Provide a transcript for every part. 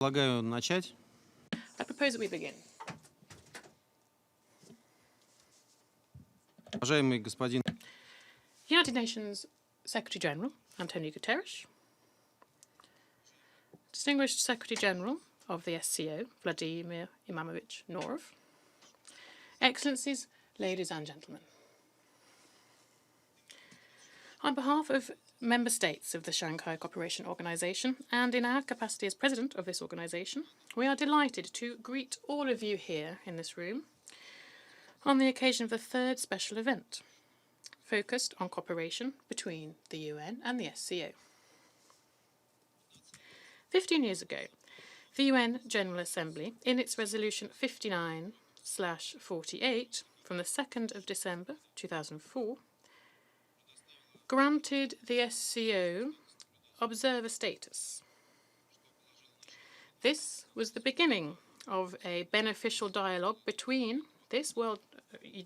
Предлагаю начать. I propose that we begin. Уважаемый господин United Nations Secretary General Antonio Guterres, Distinguished Secretary General of the SCO Vladimir Imamovich Norov, Excellencies, ladies and gentlemen. On behalf of member states of the Shanghai Cooperation Organization, and in our capacity as president of this organization, we are delighted to greet all of you here in this room on the occasion of the third special event, focused on cooperation between the UN and the SCO. 15 years ago, the UN General Assembly, in its resolution 59/48 from the 2nd of December 2004, granted the SCO observer status. This was the beginning of a beneficial dialogue between the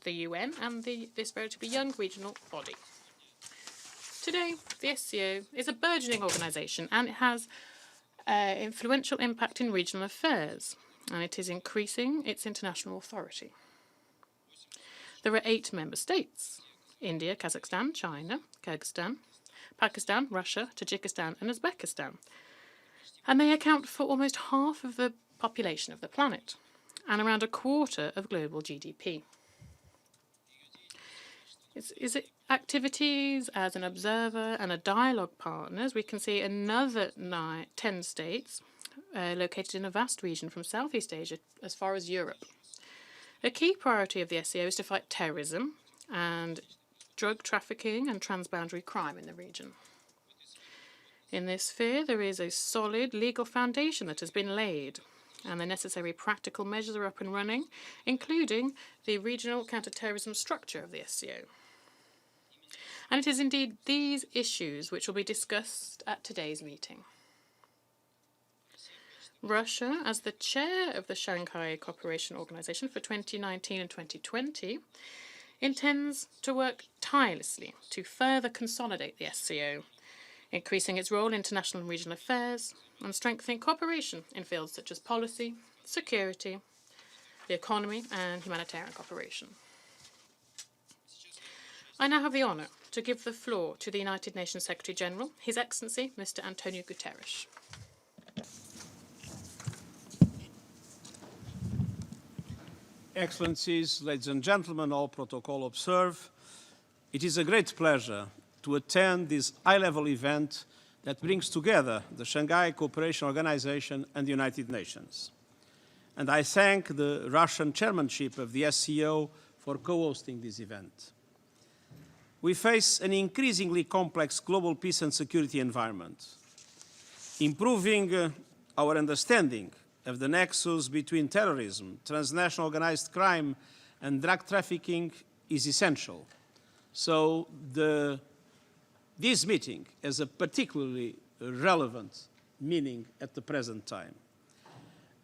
UN and this relatively young regional body. Today, the SCO is a burgeoning organisation and it has influential impact in regional affairs, and it is increasing its international authority. There are 8 member states: India, Kazakhstan, China, Kyrgyzstan, Pakistan, Russia, Tajikistan and Uzbekistan. And they account for almost half of the population of the planet and around a quarter of global GDP. Its activities as an observer and a dialogue partner, as we can see another 10 states located in a vast region from Southeast Asia as far as Europe. A key priority of the SCO is to fight terrorism and drug trafficking and transboundary crime in the region. In this sphere, there is a solid legal foundation that has been laid, and the necessary practical measures are up and running, including the regional counter-terrorism structure of the SCO. And it is indeed these issues which will be discussed at today's meeting. Russia, as the chair of the Shanghai Cooperation Organization for 2019 and 2020, intends to work tirelessly to further consolidate the SCO, increasing its role in international and regional affairs and strengthening cooperation in fields such as policy, security, the economy and humanitarian cooperation. I now have the honour to give the floor to the United Nations Secretary General, His Excellency Mr. Antonio Guterres. Excellencies, ladies and gentlemen, all protocol observed, it is a great pleasure to attend this high-level event that brings together the Shanghai Cooperation Organization and the United Nations. And I thank the Russian chairmanship of the SCO for co-hosting this event. We face an increasingly complex global peace and security environment. Improving our understanding of the nexus between terrorism, transnational organized crime and drug trafficking is essential. So this meeting has a particularly relevant meaning at the present time.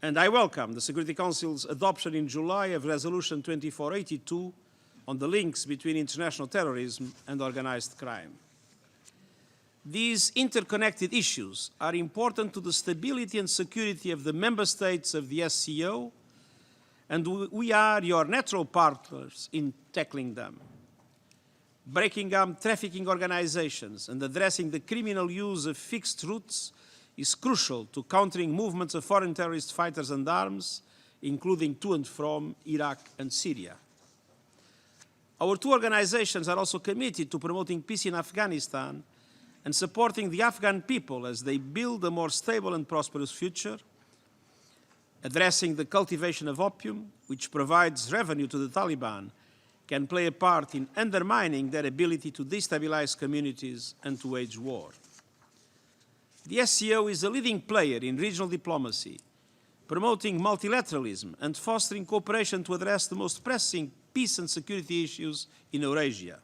And I welcome the Security Council's adoption in July of Resolution 2482 on the links between international terrorism and organized crime. These interconnected issues are important to the stability and security of the member states of the SCO, and we are your natural partners in tackling them. Breaking up trafficking organizations and addressing the criminal use of fixed routes is crucial to countering movements of foreign terrorist fighters and arms, including to and from Iraq and Syria. Our 2 organizations are also committed to promoting peace in Afghanistan and supporting the Afghan people as they build a more stable and prosperous future, addressing the cultivation of opium, which provides revenue to the Taliban, can play a part in undermining their ability to destabilize communities and to wage war. The SCO is a leading player in regional diplomacy, promoting multilateralism and fostering cooperation to address the most pressing peace and security issues in Eurasia.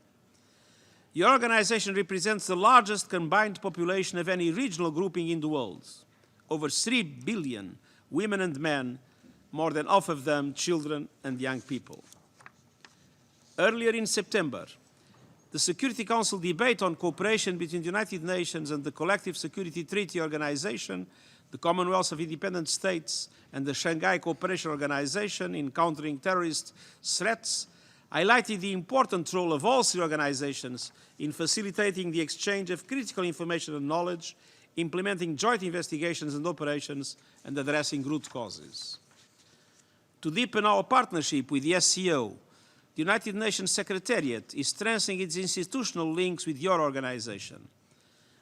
Your organization represents the largest combined population of any regional grouping in the world. Over 3 billion women and men, more than half of them children and young people. Earlier in September, the Security Council debate on cooperation between the United Nations and the Collective Security Treaty Organization, the Commonwealth of Independent States and the Shanghai Cooperation Organization in countering terrorist threats, highlighted the important role of all three organizations in facilitating the exchange of critical information and knowledge, implementing joint investigations and operations, and addressing root causes. To deepen our partnership with the SCO, the United Nations Secretariat is strengthening its institutional links with your organization.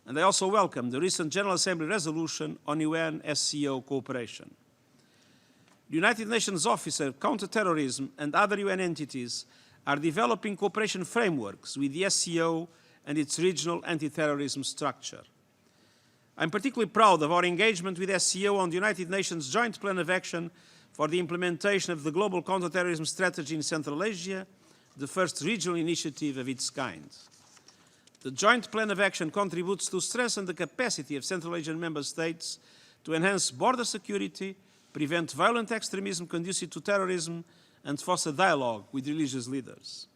And I also welcome the recent General Assembly resolution on UN-SCO cooperation. The United Nations Office of Counterterrorism and other UN entities are developing cooperation frameworks with the SCO and its regional anti-terrorism structure. I'm particularly proud of our engagement with SCO on the United Nations Joint Plan of Action for the implementation of the Global Counterterrorism Strategy in Central Asia, the first regional initiative of its kind. The Joint Plan of Action contributes to strengthen the capacity of Central Asian member states to enhance border security, prevent violent extremism conducive to terrorism, and foster dialogue with religious leaders.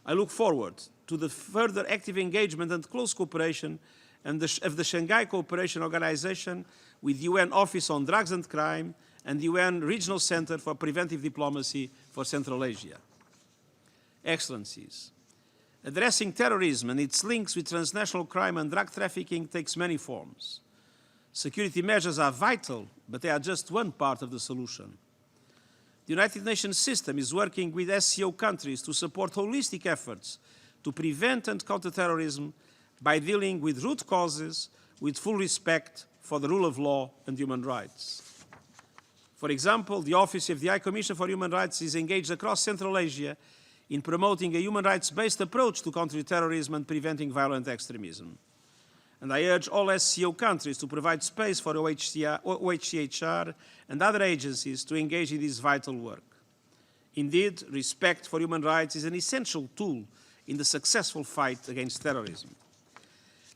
I look forward to the further active engagement and close cooperation of the Shanghai Cooperation Organization with the UN Office on Drugs and Crime and the UN Regional Center for Preventive Diplomacy for Central Asia. Excellencies, addressing terrorism and its links with transnational crime and drug trafficking takes many forms. Security measures are vital, but they are just one part of the solution. The United Nations system is working with SCO countries to support holistic efforts to prevent and counter terrorism by dealing with root causes with full respect for the rule of law and human rights. For example, the Office of the High Commissioner for Human Rights is engaged across Central Asia in promoting a human rights-based approach to countering terrorism and preventing violent extremism. And I urge all SCO countries to provide space for OHCHR and other agencies to engage in this vital work. Indeed, respect for human rights is an essential tool in the successful fight against terrorism.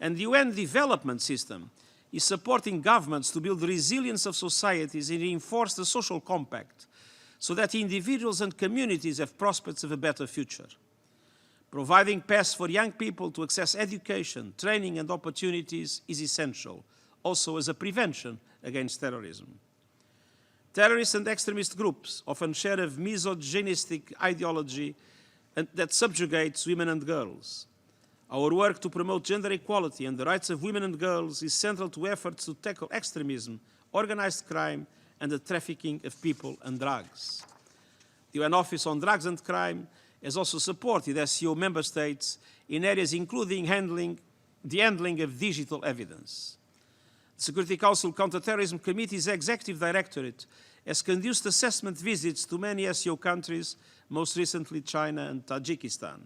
And the UN development system is supporting governments to build the resilience of societies and reinforce the social compact so that individuals and communities have prospects of a better future. Providing paths for young people to access education, training and opportunities is essential, also as a prevention against terrorism. Terrorist and extremist groups often share a misogynistic ideology that subjugates women and girls. Our work to promote gender equality and the rights of women and girls is central to efforts to tackle extremism, organized crime, and the trafficking of people and drugs. The UN Office on Drugs and Crime has also supported SCO member states in areas including the handling of digital evidence. The Security Council Counterterrorism Committee's Executive Directorate has conducted assessment visits to many SCO countries, most recently China and Tajikistan.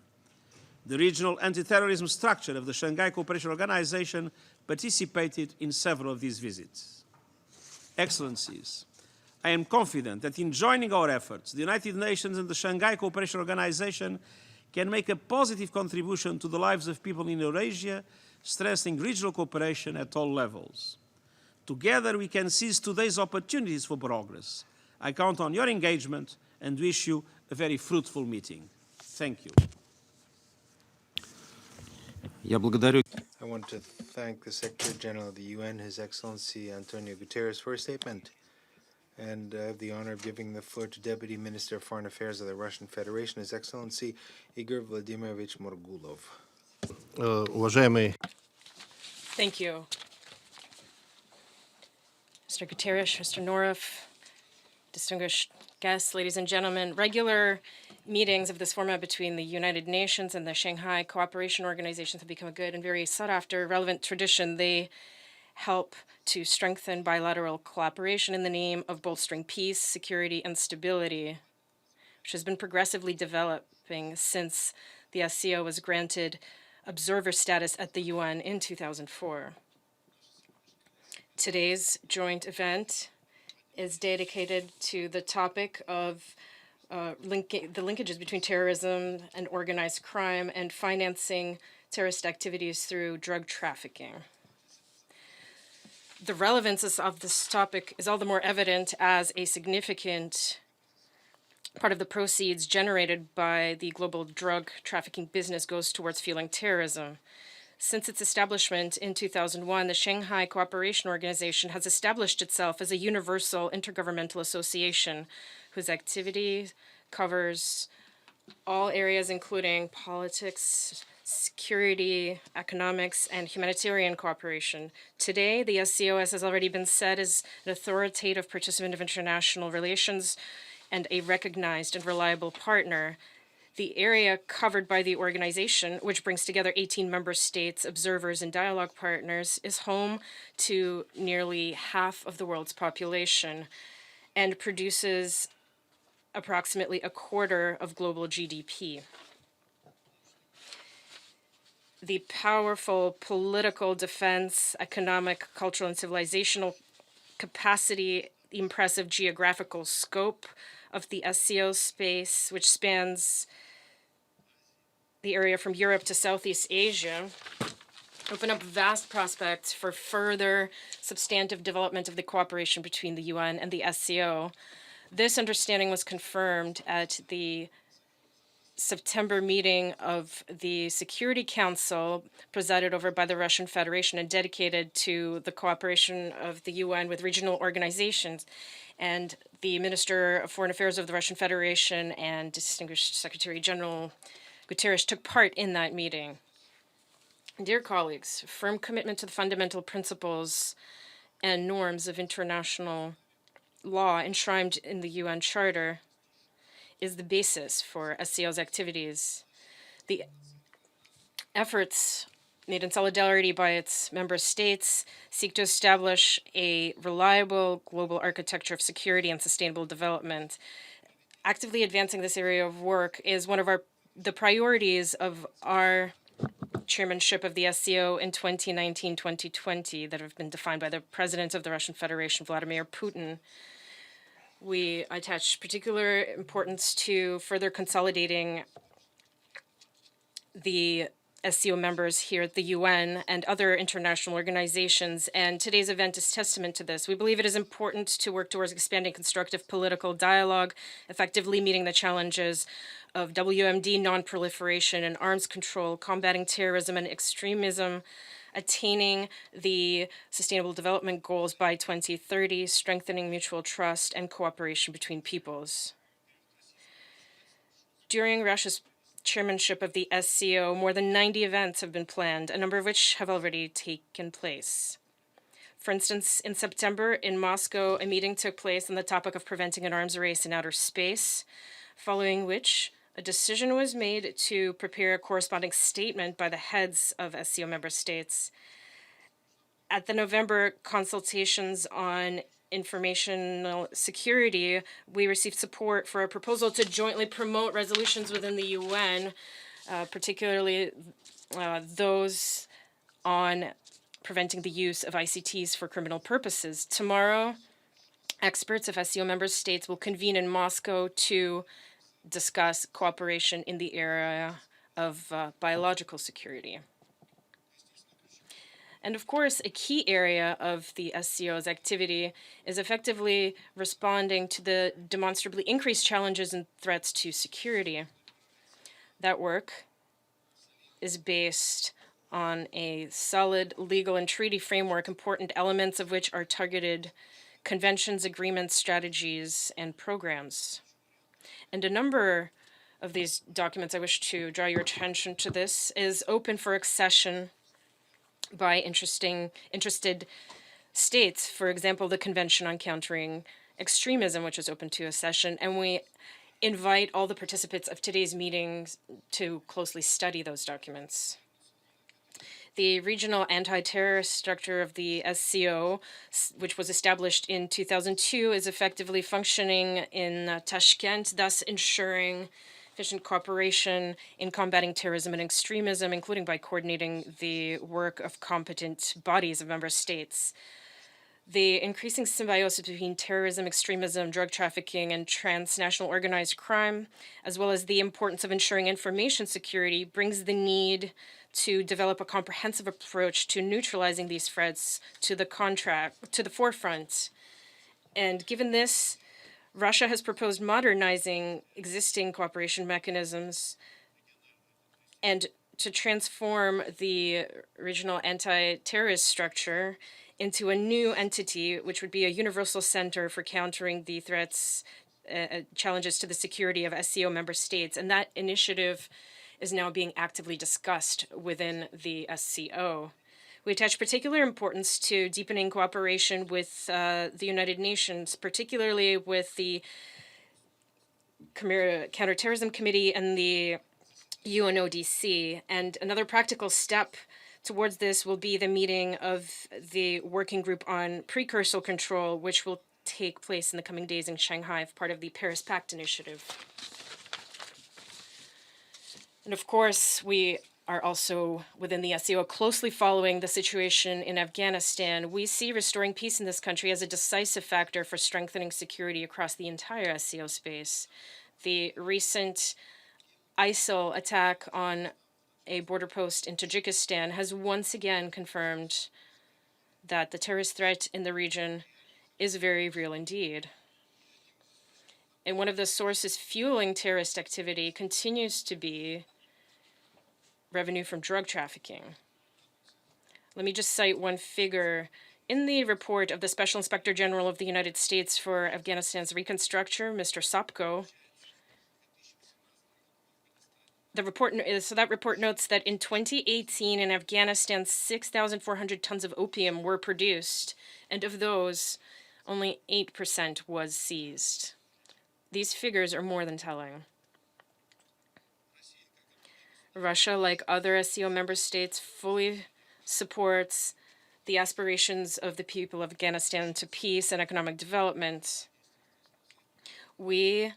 The regional anti-terrorism structure of the Shanghai Cooperation Organization participated in several of these visits. Excellencies, I am confident that in joining our efforts, the United Nations and the Shanghai Cooperation Organization can make a positive contribution to the lives of people in Eurasia, strengthening regional cooperation at all levels. Together we can seize today's opportunities for progress. I count on your engagement and wish you a very fruitful meeting. Thank you. Я благодарю. I want to thank the Secretary General of the UN, His Excellency Antonio Guterres, for his statement. And I have the honor of giving the floor to Deputy Minister of Foreign Affairs of the Russian Federation, His Excellency Igor Vladimirovich Morgulov. Уважаемый Thank you. Mr. Guterres, Mr. Norif, distinguished guests, ladies and gentlemen, regular meetings of this format between the United Nations and the Shanghai Cooperation Organization have become a good and very sought-after, relevant tradition. They help to strengthen bilateral cooperation in the name of bolstering peace, security, and stability, which has been progressively developing since the SCO was granted observer status at the UN in 2004. Today's joint event is dedicated to the topic of the linkages between terrorism and organized crime and financing terrorist activities through drug trafficking. The relevance of this topic is all the more evident as a significant part of the proceeds generated by the global drug trafficking business goes towards fueling terrorism. Since its establishment in 2001, the Shanghai Cooperation Organization has established itself as a universal intergovernmental association whose activity covers all areas including politics, security, economics, and humanitarian cooperation. Today, the SCO, as has already been said, is an authoritative participant of international relations and a recognized and reliable partner. The area covered by the organization, which brings together 18 member states, observers, and dialogue partners, is home to nearly half of the world's population and produces approximately a quarter of global GDP. The powerful political, defense, economic, cultural, and civilizational capacity, the impressive geographical scope of the SCO space, which spans the area from Europe to Southeast Asia, open up vast prospects for further substantive development of the cooperation between the UN and the SCO. This understanding was confirmed at the September meeting of the Security Council, presided over by the Russian Federation and dedicated to the cooperation of the UN with regional organizations. And the Minister of Foreign Affairs of the Russian Federation and Distinguished Secretary General Guterres took part in that meeting. Dear colleagues, firm commitment to the fundamental principles and norms of international law enshrined in the UN Charter is the basis for SCO's activities. The efforts made in solidarity by its member states seek to establish a reliable global architecture of security and sustainable development. Actively advancing this area of work is one of the priorities of our chairmanship of the SCO in 2019-2020 that have been defined by the President of the Russian Federation, Vladimir Putin. We attach particular importance to further consolidating the SCO members here at the UN and other international organizations, and today's event is testament to this. We believe it is important to work towards expanding constructive political dialogue, effectively meeting the challenges of WMD, non-proliferation and arms control, combating terrorism and extremism, attaining the Sustainable Development Goals by 2030, strengthening mutual trust and cooperation between peoples. During Russia's chairmanship of the SCO, more than 90 events have been planned, a number of which have already taken place. For instance, in September in Moscow, a meeting took place on the topic of preventing an arms race in outer space, following which a decision was made to prepare a corresponding statement by the heads of SCO member states. At the November consultations on informational security, we received support for a proposal to jointly promote resolutions within the UN, particularly those on preventing the use of ICTs for criminal purposes. Tomorrow, experts of SCO member states will convene in Moscow to discuss cooperation in the area of biological security. And of course, a key area of the SCO's activity is effectively responding to the demonstrably increased challenges and threats to security. That work is based on a solid legal and treaty framework, important elements of which are targeted conventions, agreements, strategies, and programs. And a number of these documents, I wish to draw your attention to this, is open for accession by interested states. For example, the Convention on Countering Extremism, which is open to accession, and we invite all the participants of today's meetings to closely study those documents. The regional anti-terrorist structure of the SCO, which was established in 2002, is effectively functioning in Tashkent, thus ensuring efficient cooperation in combating terrorism and extremism, including by coordinating the work of competent bodies of member states. The increasing symbiosis between terrorism, extremism, drug trafficking, and transnational organized crime, as well as the importance of ensuring information security, brings the need to develop a comprehensive approach to neutralizing these threats to the forefront. And given this, Russia has proposed modernizing existing cooperation mechanisms and to transform the regional anti-terrorist structure into a new entity, which would be a universal center for countering the threats, challenges to the security of SCO member states. And that initiative is now being actively discussed within the SCO. We attach particular importance to deepening cooperation with the United Nations, particularly with the Counterterrorism Committee and the UNODC. And another practical step towards this will be the meeting of the working group on precursor control, which will take place in the coming days in Shanghai as part of the Paris Pact initiative. And of course, we are also within the SCO closely following the situation in Afghanistan. We see restoring peace in this country as a decisive factor for strengthening security across the entire SCO space. The recent ISIL attack on a border post in Tajikistan has once again confirmed that the terrorist threat in the region is very real indeed. And one of the sources fueling terrorist activity continues to be revenue from drug trafficking. Let me just cite one figure. In the report of the Special Inspector General of the United States for Afghanistan's reconstruction, Mr. Sopko, that report notes that in 2018 in Afghanistan, 6,400 tons of opium were produced, and of those, only 8% was seized. These figures are more than telling. Russia, like other SCO member states, fully supports the aspirations of the people of Afghanistan to peace and economic development. We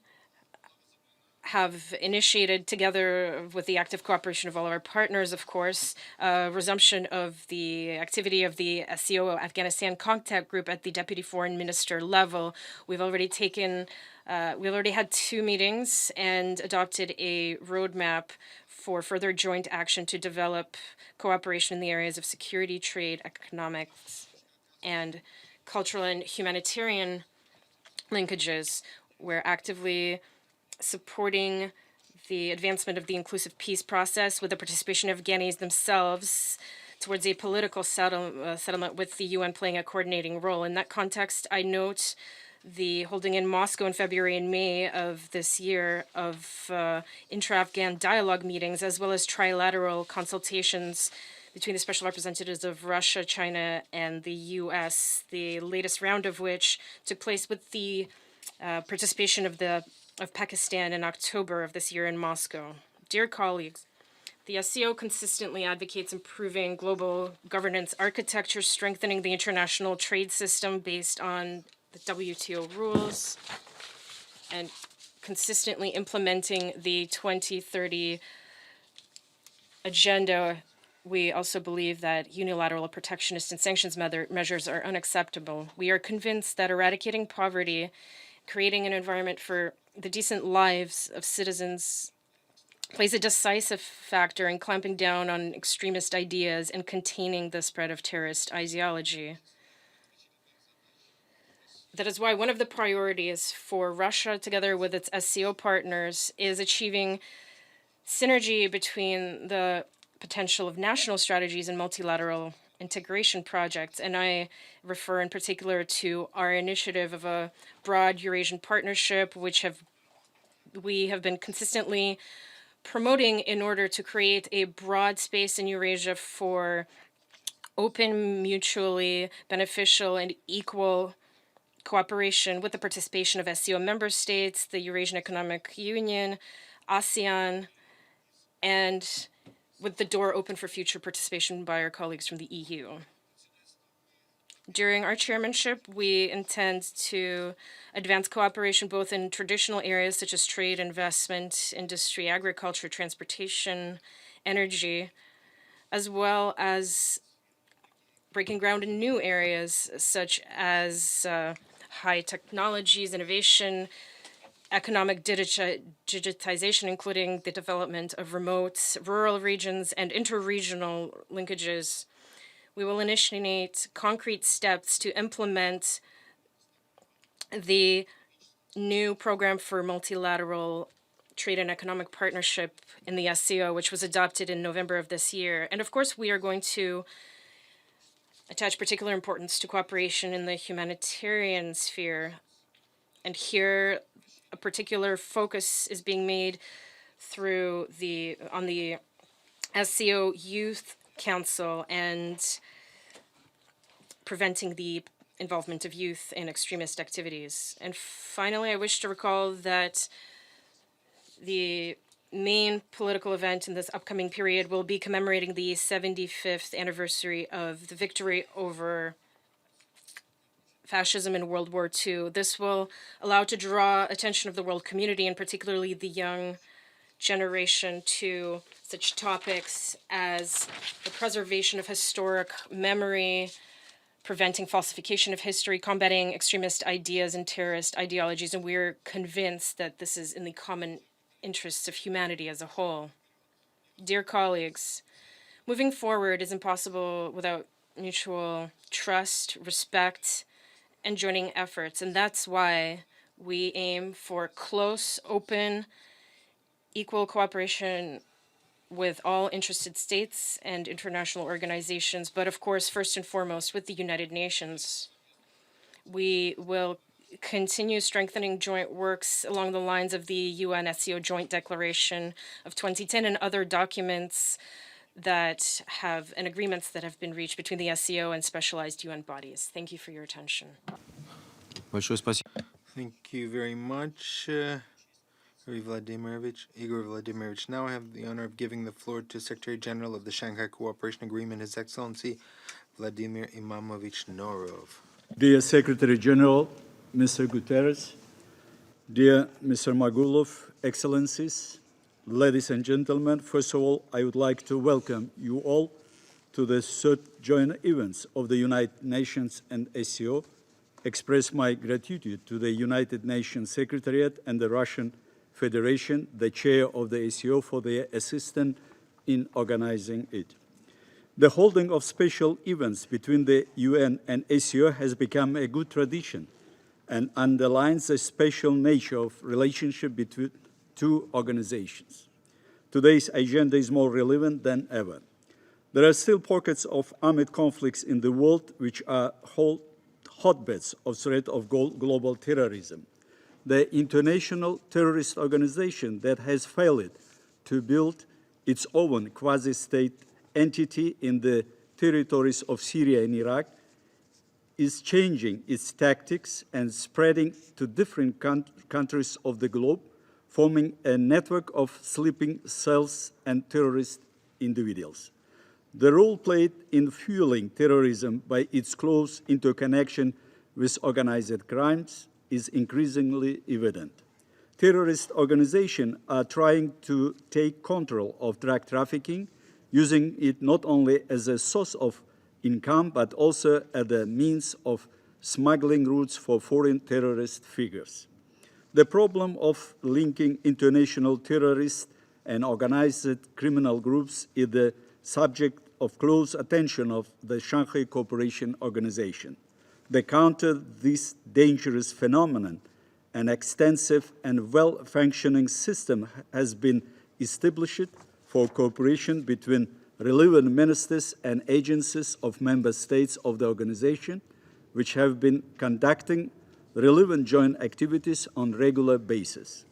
have initiated, together with the active cooperation of all of our partners, of course, resumption of the activity of the SCO Afghanistan contact group at the deputy foreign minister level. We've already had 2 meetings and adopted a roadmap for further joint action to develop cooperation in the areas of security, trade, economics, and cultural and humanitarian linkages. We're actively supporting the advancement of the inclusive peace process with the participation of Afghanis themselves towards a political settlement with the UN playing a coordinating role. In that context, I note the holding in Moscow in February and May of this year of intra-Afghan dialogue meetings, as well as trilateral consultations between the special representatives of Russia, China, and the US, the latest round of which took place with the participation of Pakistan in October of this year in Moscow. Dear colleagues, the SCO consistently advocates improving global governance architecture, strengthening the international trade system based on the WTO rules, and consistently implementing the 2030 agenda. We also believe that unilateral protectionist and sanctions measures are unacceptable. We are convinced that eradicating poverty, creating an environment for the decent lives of citizens, plays a decisive factor in clamping down on extremist ideas and containing the spread of terrorist ideology. That is why one of the priorities for Russia, together with its SCO partners, is achieving synergy between the potential of national strategies and multilateral integration projects. And I refer in particular to our initiative of a broad Eurasian partnership, which we have been consistently promoting in order to create a broad space in Eurasia for open, mutually beneficial, and equal cooperation with the participation of SCO member states, the Eurasian Economic Union, ASEAN, and with the door open for future participation by our colleagues from the EU. During our chairmanship, we intend to advance cooperation both in traditional areas such as trade, investment, industry, agriculture, transportation, energy, as well as breaking ground in new areas such as high technologies, innovation, economic digitization, including the development of remote rural regions and interregional linkages. We will initiate concrete steps to implement the new program for multilateral Trade and Economic Partnership in the SCO, which was adopted in November of this year. And of course, we are going to attach particular importance to cooperation in the humanitarian sphere. And here, a particular focus is being made on the SCO Youth Council and preventing the involvement of youth in extremist activities. And finally, I wish to recall that the main political event in this upcoming period will be commemorating the 75th anniversary of the victory over fascism in World War II. This will allow to draw attention of the world community, and particularly the young generation, to such topics as the preservation of historic memory, preventing falsification of history, combating extremist ideas and terrorist ideologies, and we're convinced that this is in the common interests of humanity as a whole. Dear colleagues, moving forward is impossible without mutual trust, respect, and joining efforts, and that's why we aim for close, open, equal cooperation with all interested states and international organizations, but of course, first and foremost, with the United Nations. We will continue strengthening joint works along the lines of the UN-SCO Joint Declaration of 2010 and other documents that have, and agreements that have been reached between the SCO and specialized UN bodies. Thank you for your attention. Большое спасибо. Thank you very much, Igor Vladimirovich. Now I have the honor of giving the floor to Secretary General of the Shanghai Cooperation Agreement, His Excellency Vladimir Imamovich Norov. Dear Secretary General, Mr. Guterres, dear Mr. Magulov, Excellencies, ladies and gentlemen, first of all, I would like to welcome you all to the third joint events of the United Nations and SCO, express my gratitude to the United Nations Secretariat and the Russian Federation, the chair of the SCO, for their assistance in organizing it. The holding of special events between the UN and SCO has become a good tradition and underlines the special nature of relationship between two organizations. Today's agenda is more relevant than ever. There are still pockets of armed conflicts in the world which are hotbeds of threat of global terrorism. The international terrorist organization that has failed to build its own quasi-state entity in the territories of Syria and Iraq is changing its tactics and spreading to different countries of the globe, forming a network of sleeping cells and terrorist individuals. The role played in fueling terrorism by its close interconnection with organized crimes is increasingly evident. Terrorist organizations are trying to take control of drug trafficking, using it not only as a source of income, but also as a means of smuggling routes for foreign terrorist figures. The problem of linking international terrorists and organized criminal groups is the subject of close attention of the Shanghai Cooperation Organization. To counter this dangerous phenomenon, an extensive and well-functioning system has been established for cooperation between relevant ministers and agencies of member states of the organization, which have been conducting relevant joint activities on a regular basis.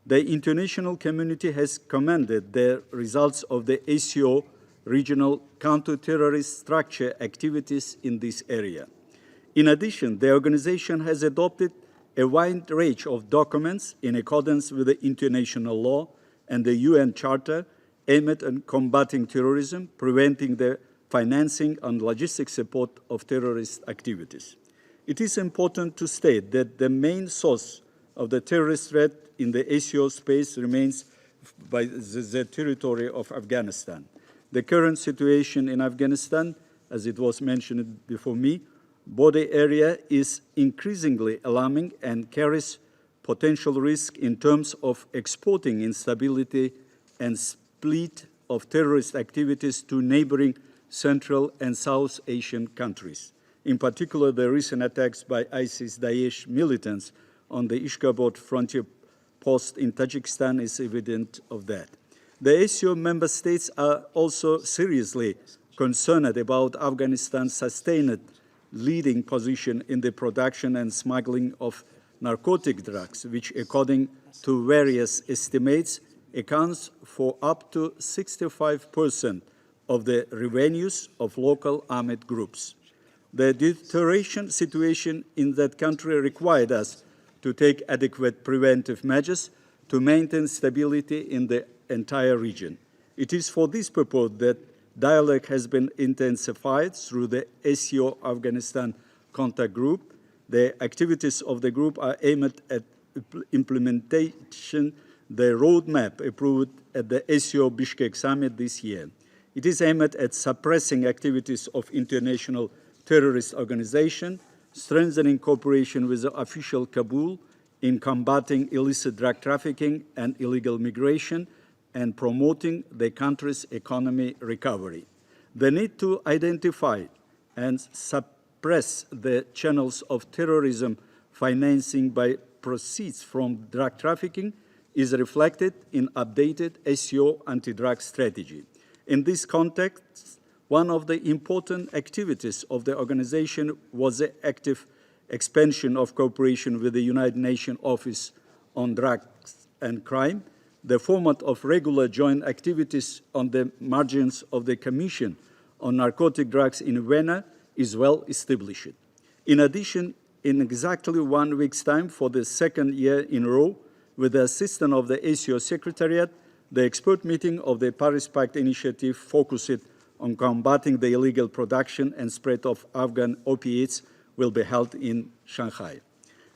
The international community has commended the results of the SCO regional counter-terrorist structure activities in this area. In addition, the organization has adopted a wide range of documents in accordance with the international law and the UN Charter aimed at combating terrorism, preventing the financing and logistic support of terrorist activities. It is important to state that the main source of the terrorist threat in the SCO space remains by the territory of Afghanistan. The current situation in Afghanistan, as it was mentioned before me, border area is increasingly alarming and carries potential risk in terms of exporting instability and split of terrorist activities to neighboring Central and South Asian countries. In particular, the recent attacks by ISIS-Daesh militants on the Ishkabod frontier post in Tajikistan is evident of that. The ASEO member states are also seriously concerned about Afghanistan's sustained leading position in the production and smuggling of narcotic drugs, which, according to various estimates, accounts for up to 65% of the revenues of local armed groups. The deterioration situation in that country required us to take adequate preventive measures to maintain stability in the entire region. It is for this purpose that dialogue has been intensified through the ASEO Afghanistan Contact Group. The activities of the group are aimed at implementation the roadmap approved at the ASEO Bishkek Summit this year. It is aimed at suppressing activities of international terrorist organizations, strengthening cooperation with the official Kabul in combating illicit drug trafficking and illegal migration, and promoting the country's economy recovery. The need to identify and suppress the channels of terrorism financing by proceeds from drug trafficking is reflected in updated ASEO anti-drug strategy. In this context, one of the important activities of the organization was the active expansion of cooperation with the United Nations Office on Drugs and Crime. The format of regular joint activities on the margins of the Commission on Narcotic Drugs in Vienna is well established. In addition, in exactly 1 week's time, for the second year in a row, with the assistance of the ASEO Secretariat, the expert meeting of the Paris Pact Initiative focused on combating the illegal production and spread of Afghan opiates will be held in Shanghai.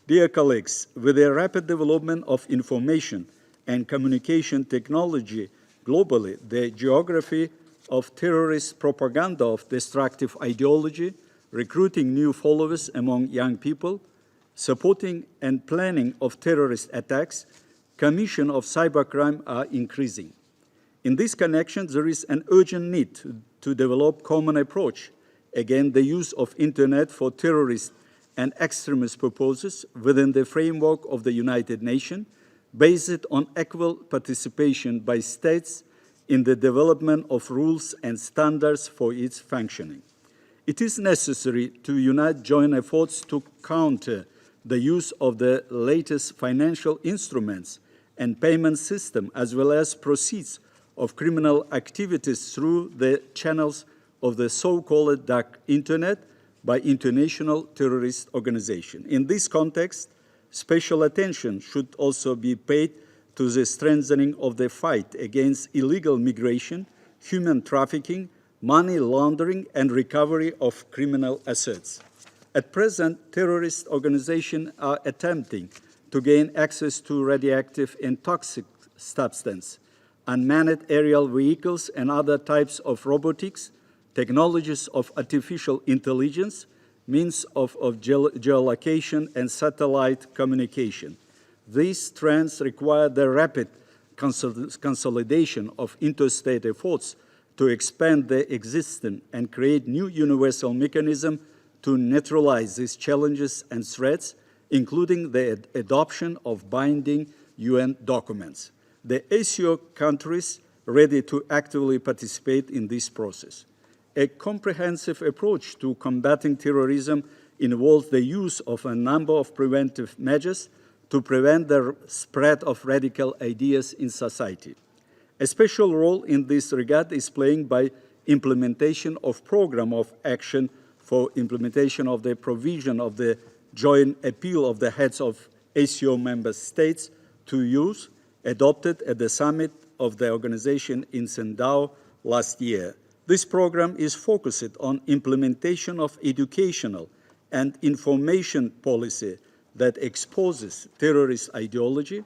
Dear colleagues, with the rapid development of information and communication technology globally, the geography of terrorist propaganda of destructive ideology, recruiting new followers among young people, supporting and planning of terrorist attacks, commission of cybercrime are increasing. In this connection, there is an urgent need to develop common approach against the use of Internet for terrorist and extremist purposes within the framework of the United Nations, based on equal participation by states in the development of rules and standards for its functioning. It is necessary to unite joint efforts to counter the use of the latest financial instruments and payment system, as well as proceeds of criminal activities through the channels of the so-called dark Internet by international terrorist organizations. In this context, special attention should also be paid to the strengthening of the fight against illegal migration, human trafficking, money laundering, and recovery of criminal assets. At present, terrorist organizations are attempting to gain access to radioactive and toxic substances, unmanned aerial vehicles, and other types of robotics, technologies of artificial intelligence, means of geolocation and satellite communication. These trends require the rapid consolidation of interstate efforts to expand the existing and create new universal mechanisms to neutralize these challenges and threats, including the adoption of binding UN documents. The ASEO countries ready to actively participate in this process. A comprehensive approach to combating terrorism involves the use of a number of preventive measures to prevent the spread of radical ideas in society. A special role in this regard is played by implementation of program of action for implementation of the provision of the joint appeal of the heads of ASEO member states to use, adopted at the summit of the organization in Sendao last year. This program is focused on implementation of educational and information policy that exposes terrorist ideology,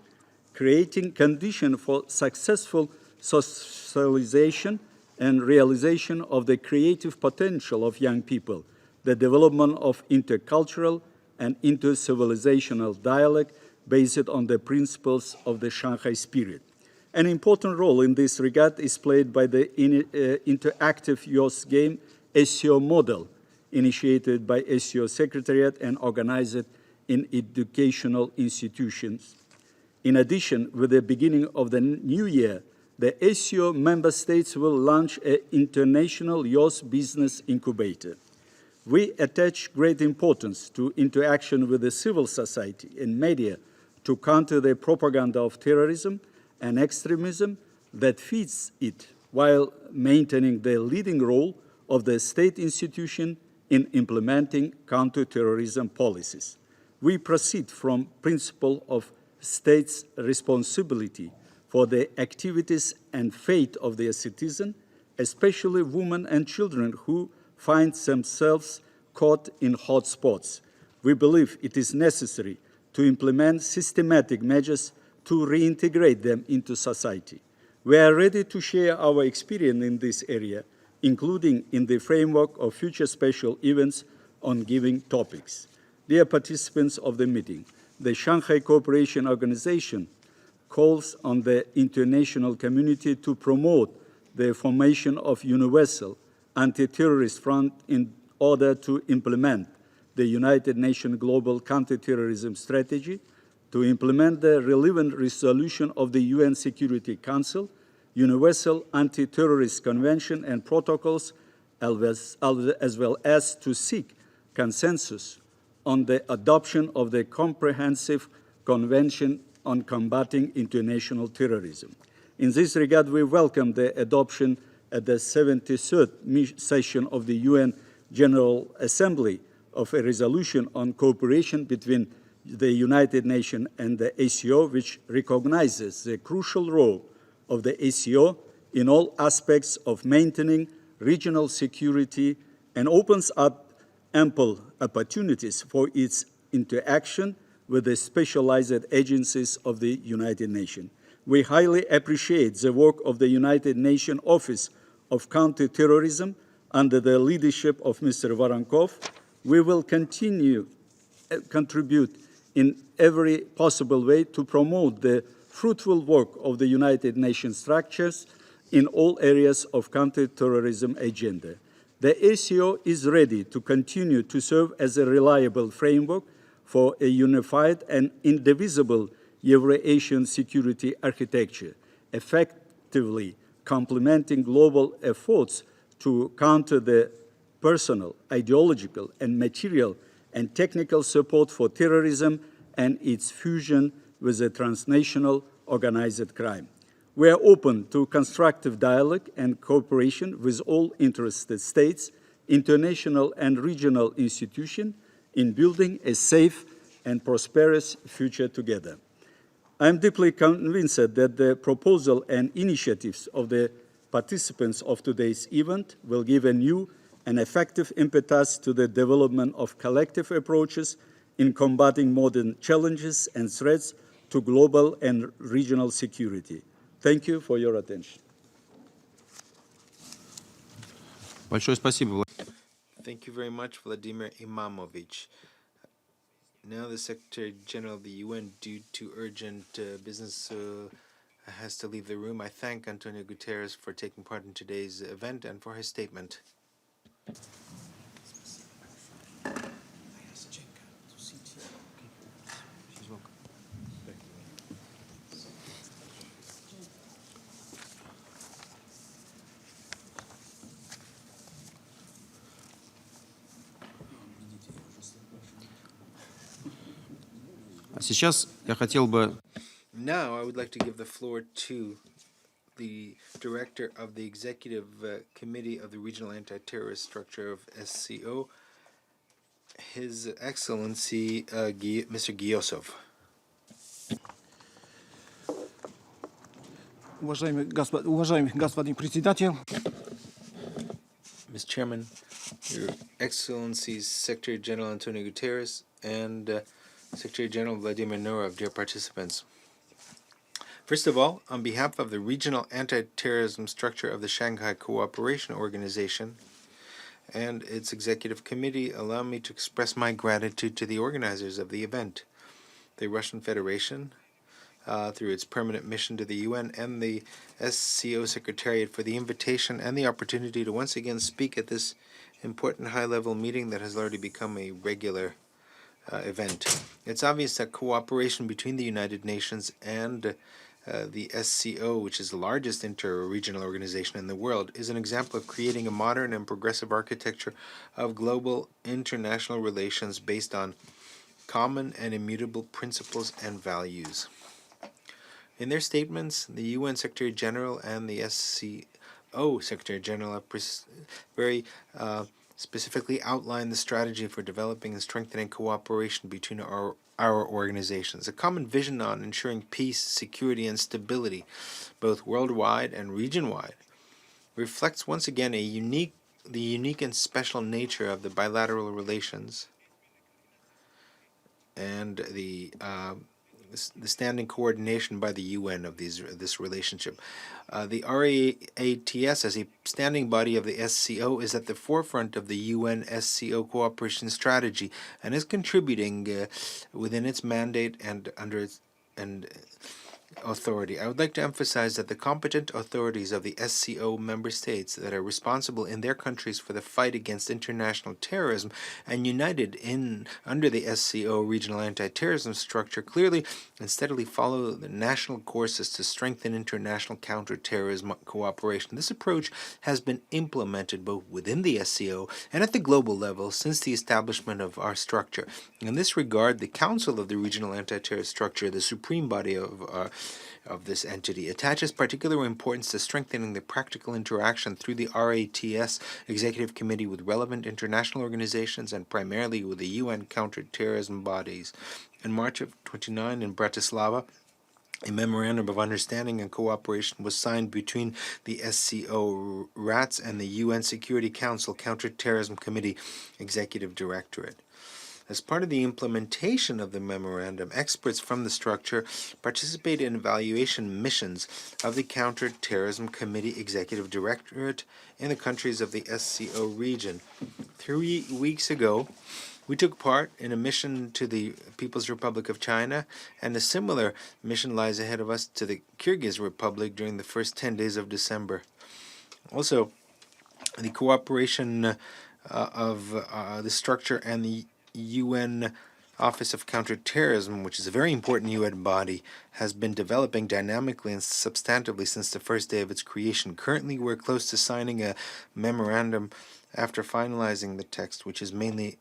creating conditions for successful socialization and realization of the creative potential of young people, the development of intercultural and intercivilizational dialogue based on the principles of the Shanghai spirit. An important role in this regard is played by the interactive youth game ASEO model, initiated by ASEO Secretariat and organized in educational institutions. In addition, with the beginning of the new year, the SCO member states will launch an international youth business incubator. We attach great importance to interaction with the civil society and media to counter the propaganda of terrorism and extremism that feeds it, while maintaining the leading role of the state institution in implementing counterterrorism policies. We proceed from principle of states' responsibility for the activities and fate of their citizens, especially women and children who find themselves caught in hotspots. We believe it is necessary to implement systematic measures to reintegrate them into society. We are ready to share our experience in this area, including in the framework of future special events on given topics. Dear participants of the meeting, the Shanghai Cooperation Organization calls on the international community to promote the formation of universal anti-terrorist front in order to implement the United Nations Global Counterterrorism Strategy, to implement the relevant resolution of the UN Security Council, Universal Anti-Terrorist Convention and protocols, as well as to seek consensus on the adoption of the Comprehensive Convention on Combating International Terrorism. In this regard, we welcome the adoption at the 73rd session of the UN General Assembly of a resolution on cooperation between the United Nations and the ACO, which recognizes the crucial role of the ACO in all aspects of maintaining regional security and opens up ample opportunities for its interaction with the specialized agencies of the United Nations. We highly appreciate the work of the United Nations Office of Counterterrorism under the leadership of Mr. Voronkov. We will continue to contribute in every possible way to promote the fruitful work of the United Nations structures in all areas of counterterrorism agenda. The ACO is ready to continue to serve as a reliable framework for a unified and indivisible Euro-Asian security architecture, effectively complementing global efforts to counter the personal, ideological, and material and technical support for terrorism and its fusion with the transnational organized crime. We are open to constructive dialogue and cooperation with all interested states, international and regional institutions in building a safe and prosperous future together. I am deeply convinced that the proposal and initiatives of the participants of today's event will give a new and effective impetus to the development of collective approaches in combating modern challenges and threats to global and regional security. Thank you for your attention. Большое спасибо. Thank you very much, Vladimir Imamovich. Now the Secretary General of the UN, due to urgent business, has to leave the room. I thank Antonio Guterres for taking part in today's event and for his statement. А сейчас я хотел бы Now I would like to give the floor to the Director of the Executive Committee of the Regional Anti-Terrorist Structure of SCO, His Excellency Mr. Giyosov. Уважаемый господин председатель, Mr. Chairman, Your Excellencies Secretary General Antonio Guterres and Secretary General Vladimir Norov, dear participants. First of all, on behalf of the Regional Anti-Terrorism Structure of the Shanghai Cooperation Organization and its Executive Committee, allow me to express my gratitude to the organizers of the event, the Russian Federation, through its permanent mission to the UN, and the SCO Secretariat for the invitation and the opportunity to once again speak at this important high-level meeting that has already become a regular event. It's obvious that cooperation between the United Nations and the SCO, which is the largest inter-regional organization in the world, is an example of creating a modern and progressive architecture of global international relations based on common and immutable principles and values. In their statements, the UN Secretary General and the SCO Secretary General have very specifically outlined the strategy for developing and strengthening cooperation between our organizations, a common vision on ensuring peace, security, and stability, both worldwide and region-wide, reflects once again the unique and special nature of the bilateral relations and the standing coordination by the UN of this relationship. The RAATS, as a standing body of the SCO, is at the forefront of the UN-SCO cooperation strategy and is contributing within its mandate and under its authority. I would like to emphasize that the competent authorities of the SCO member states that are responsible in their countries for the fight against international terrorism and united under the SCO regional anti-terrorism structure clearly and steadily follow the national courses to strengthen international counter-terrorism cooperation. This approach has been implemented both within the SCO and at the global level since the establishment of our structure. In this regard, the Council of the Regional Anti-Terror Structure, the supreme body of this entity, attaches particular importance to strengthening the practical interaction through the RATS Executive Committee with relevant international organizations and primarily with the UN counterterrorism bodies. In March of 29 in Bratislava, a memorandum of understanding and cooperation was signed between the SCO RATS and the UN Security Council Counterterrorism Committee Executive Directorate. As part of the implementation of the memorandum, experts from the structure participate in evaluation missions of the Counterterrorism Committee Executive Directorate in the countries of the SCO region. 3 weeks ago, we took part in a mission to the People's Republic of China, and a similar mission lies ahead of us to the Kyrgyz Republic during the first 10 days of December. Also, the cooperation of the structure and the UN Office of Counterterrorism, which is a very important UN body, has been developing dynamically and substantively since the first day of its creation. Currently, we're close to signing a memorandum after finalizing the text, which has been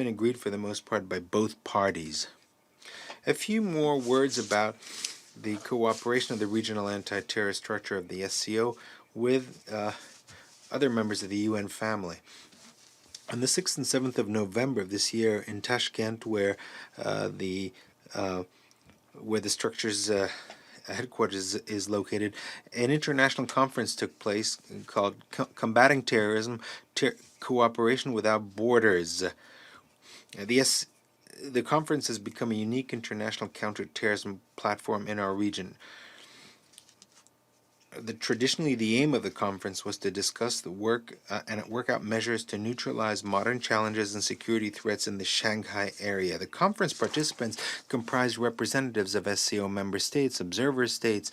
agreed for the most part by both parties. A few more words about the cooperation of the regional anti-terror structure of the SCO with other members of the UN family. On the 6th and 7th of November of this year in Tashkent, where the structure's headquarters is located, an international conference took place called Combating Terrorism, Cooperation Without Borders. The conference has become a unique international counterterrorism platform in our region. Traditionally, the aim of the conference was to discuss the work out measures to neutralize modern challenges and security threats in the Shanghai area. The conference participants comprised representatives of SCO member states, observer states,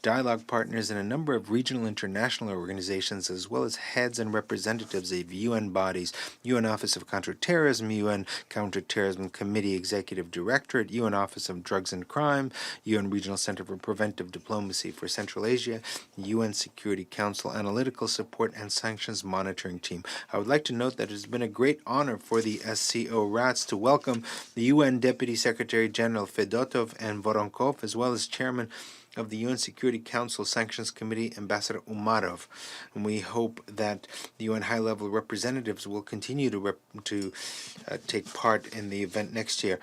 dialogue partners, and a number of regional international organizations, as well as heads and representatives of UN bodies, UN Office of Counterterrorism, UN Counterterrorism Committee Executive Directorate, UN Office of Drugs and Crime, UN Regional Center for Preventive Diplomacy for Central Asia, UN Security Council Analytical Support and Sanctions Monitoring Team. I would like to note that it has been a great honor for the SCO RATS to welcome the UN Deputy Secretary General Fedotov and Voronkov, as well as Chairman of the UN Security Council Sanctions Committee, Ambassador Umarov. And we hope that the UN high-level representatives will continue to take part in the event next year.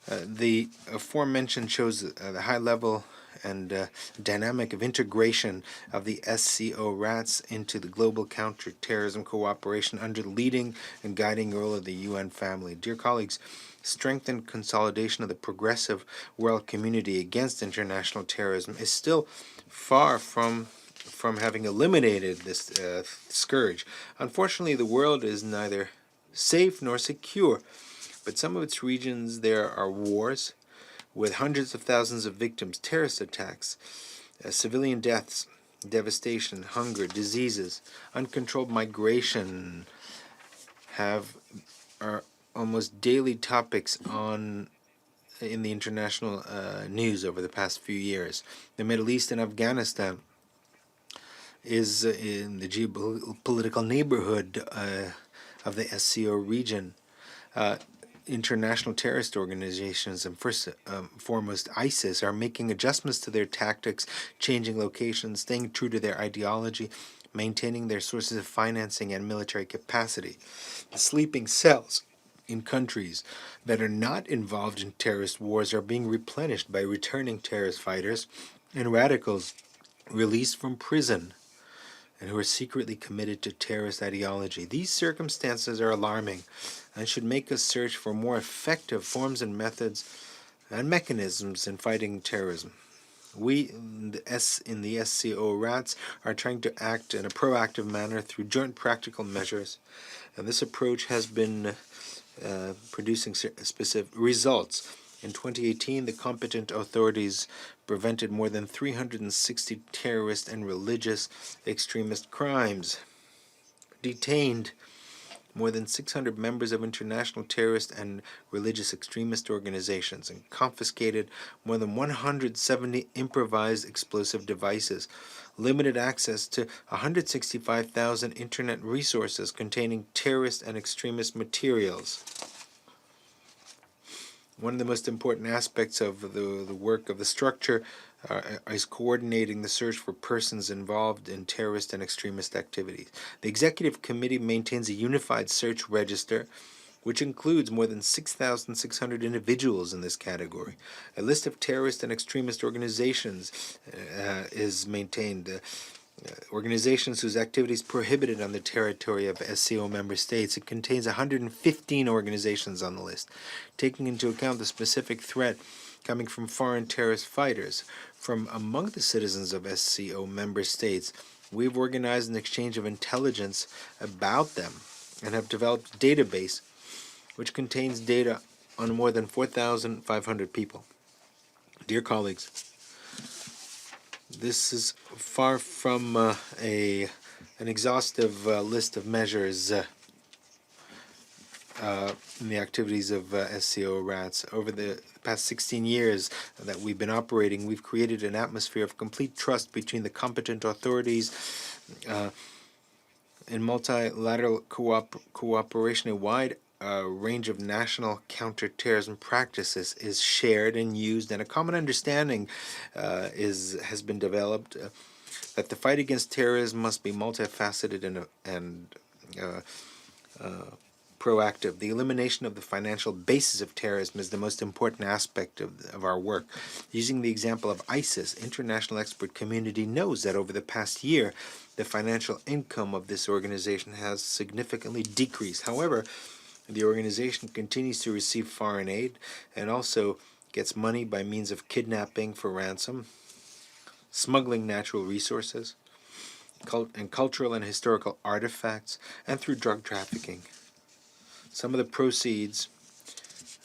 The aforementioned shows the high level and dynamic of integration of the SCO RATS into the global counterterrorism cooperation under the leading and guiding role of the UN family. Dear colleagues, strengthened consolidation of the progressive world community against international terrorism is still far from having eliminated this scourge. Unfortunately, the world is neither safe nor secure, but some of its regions there are wars with hundreds of thousands of victims, terrorist attacks, civilian deaths, devastation, hunger, diseases, uncontrolled migration are almost daily topics in the international news over the past few years. The Middle East and Afghanistan is in the geopolitical neighborhood of the SCO region. International terrorist organizations, and first foremost ISIS, are making adjustments to their tactics, changing locations, staying true to their ideology, maintaining their sources of financing and military capacity. The sleeping cells in countries that are not involved in terrorist wars are being replenished by returning terrorist fighters and radicals released from prison and who are secretly committed to terrorist ideology. These circumstances are alarming and should make us search for more effective forms and methods and mechanisms in fighting terrorism. We in the SCO RATS are trying to act in a proactive manner through joint practical measures, and this approach has been producing specific results. In 2018, the competent authorities prevented more than 360 terrorist and religious extremist crimes, detained more than 600 members of international terrorist and religious extremist organizations, and confiscated more than 170 improvised explosive devices, limited access to 165,000 internet resources containing terrorist and extremist materials. One of the most important aspects of the work of the structure is coordinating the search for persons involved in terrorist and extremist activities. The Executive Committee maintains a unified search register, which includes more than 6,600 individuals in this category. A list of terrorist and extremist organizations is maintained. Organizations whose activities prohibited on the territory of SCO member states. It contains 115 organizations on the list, taking into account the specific threat coming from foreign terrorist fighters. From among the citizens of SCO member states, we've organized an exchange of intelligence about them and have developed a database which contains data on more than 4,500 people. Dear colleagues, this is far from an exhaustive list of measures in the activities of SCO RATS. Over the past 16 years that we've been operating, we've created an atmosphere of complete trust between the competent authorities in multilateral cooperation. A wide range of national counterterrorism practices is shared and used, and a common understanding has been developed that the fight against terrorism must be multifaceted and proactive. The elimination of the financial basis of terrorism is the most important aspect of our work. Using the example of ISIS, international expert community knows that over the past year, the financial income of this organization has significantly decreased. However, the organization continues to receive foreign aid and also gets money by means of kidnapping for ransom, smuggling natural resources, and cultural and historical artifacts, and through drug trafficking. Some of the proceeds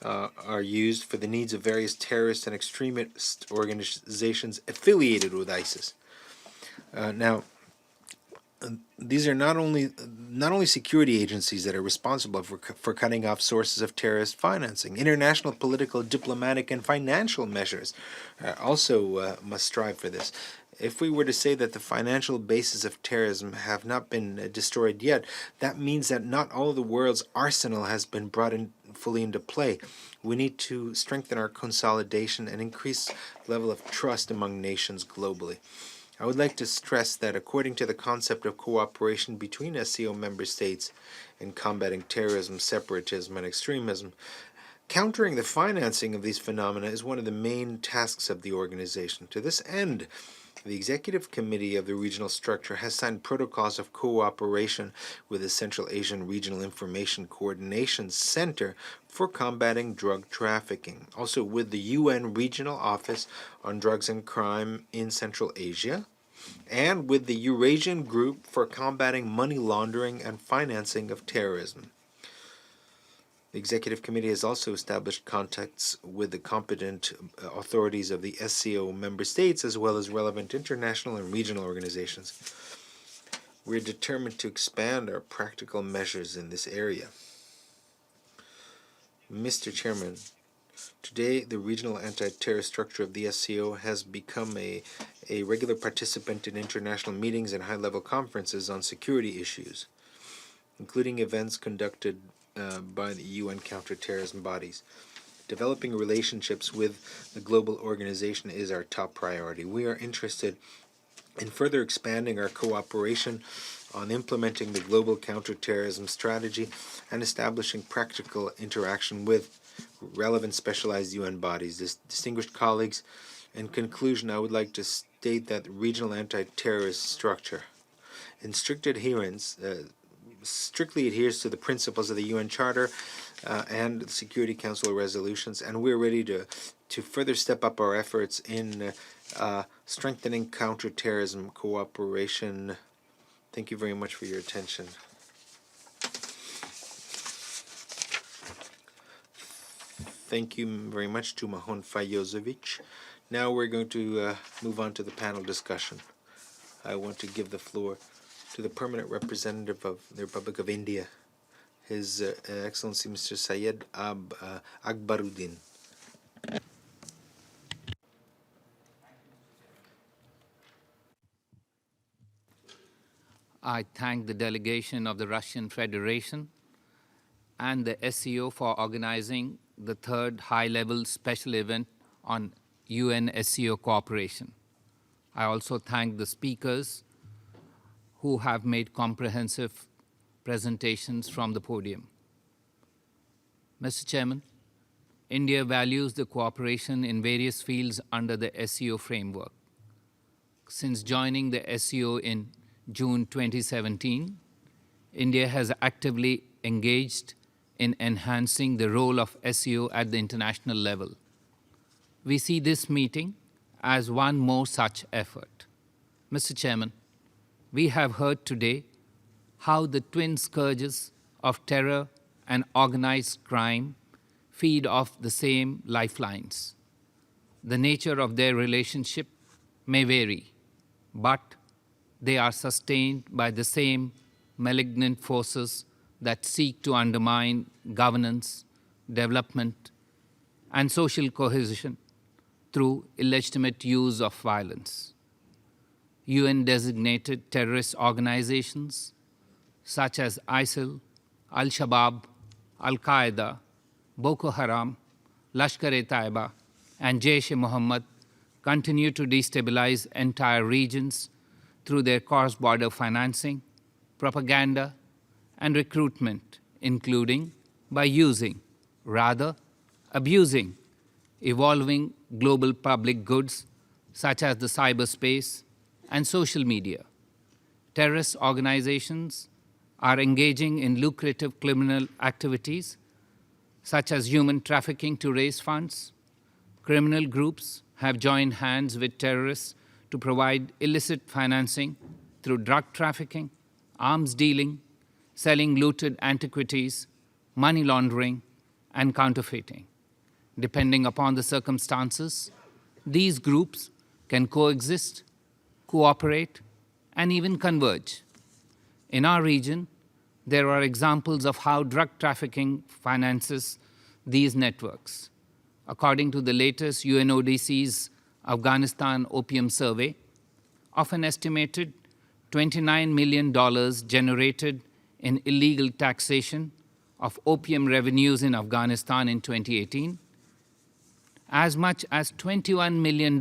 are used for the needs of various terrorist and extremist organizations affiliated with ISIS. Now, these are not only security agencies that are responsible for cutting off sources of terrorist financing. International political, diplomatic, and financial measures also must strive for this. If we were to say that the financial basis of terrorism have not been destroyed yet, that means that not all of the world's arsenal has been brought fully into play. We need to strengthen our consolidation and increase level of trust among nations globally. I would like to stress that according to the concept of cooperation between SCO member states in combating terrorism, separatism, and extremism, countering the financing of these phenomena is one of the main tasks of the organization. To this end, the Executive Committee of the regional structure has signed protocols of cooperation with the Central Asian Regional Information Coordination Center for combating drug trafficking, also with the UN Regional Office on Drugs and Crime in Central Asia, and with the Eurasian Group for combating money laundering and financing of terrorism. The Executive Committee has also established contacts with the competent authorities of the SCO member states as well as relevant international and regional organizations. We are determined to expand our practical measures in this area. Mr. Chairman, today the regional anti-terrorist structure of the SCO has become a regular participant in international meetings and high-level conferences on security issues, including events conducted by the UN counterterrorism bodies. Developing relationships with the global organization is our top priority. We are interested in further expanding our cooperation on implementing the global counterterrorism strategy and establishing practical interaction with relevant specialized UN bodies. Distinguished colleagues, in conclusion, I would like to state that the regional anti-terrorist structure, in strict adherence, strictly adheres to the principles of the UN Charter and the Security Council resolutions, and we're ready to further step up our efforts in strengthening counterterrorism cooperation. Thank you very much for your attention. Thank you very much to Mahon Fajozovic. Now we're going to move on to the panel discussion. I want to give the floor to the permanent representative of the Republic of India, His Excellency Mr. Syed Akbaruddin. I thank the delegation of the Russian Federation and the SCO for organizing the third high-level special event on UN-SCO cooperation. I also thank the speakers who have made comprehensive presentations from the podium. Mr. Chairman, India values the cooperation in various fields under the SCO framework. Since joining the SCO in June 2017, India has actively engaged in enhancing the role of SCO at the international level. We see this meeting as one more such effort. Mr. Chairman, we have heard today how the twin scourges of terror and organized crime feed off the same lifelines. The nature of their relationship may vary, but they are sustained by the same malignant forces that seek to undermine governance, development, and social cohesion through illegitimate use of violence. UN-designated terrorist organizations such as ISIL, Al-Shabaab, Al-Qaeda, Boko Haram, Lashkar-e-Taiba, and Jaish-e-Mohammed continue to destabilize entire regions through their cross-border financing, propaganda, and recruitment, including by using, rather abusing, evolving global public goods such as the cyberspace and social media. Terrorist organizations are engaging in lucrative criminal activities such as human trafficking to raise funds. Criminal groups have joined hands with terrorists to provide illicit financing through drug trafficking, arms dealing, selling looted antiquities, money laundering, and counterfeiting. Depending upon the circumstances, these groups can coexist, cooperate, and even converge. In our region, there are examples of how drug trafficking finances these networks. According to the latest UNODC's Afghanistan Opium Survey, of an estimated $29 million generated in illegal taxation of opium revenues in Afghanistan in 2018, as much as $21 million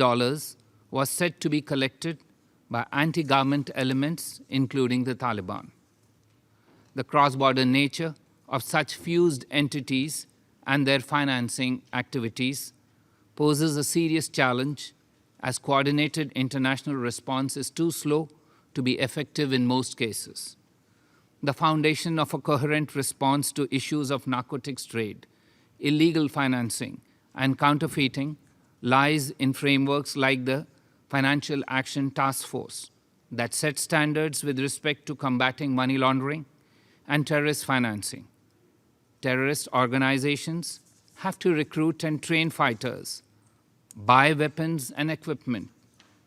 was said to be collected by anti-government elements, including the Taliban. The cross-border nature of such fused entities and their financing activities poses a serious challenge, as coordinated international response is too slow to be effective in most cases. The foundation of a coherent response to issues of narcotics trade, illegal financing, and counterfeiting lies in frameworks like the Financial Action Task Force that set standards with respect to combating money laundering and terrorist financing. Terrorist organizations have to recruit and train fighters, buy weapons and equipment,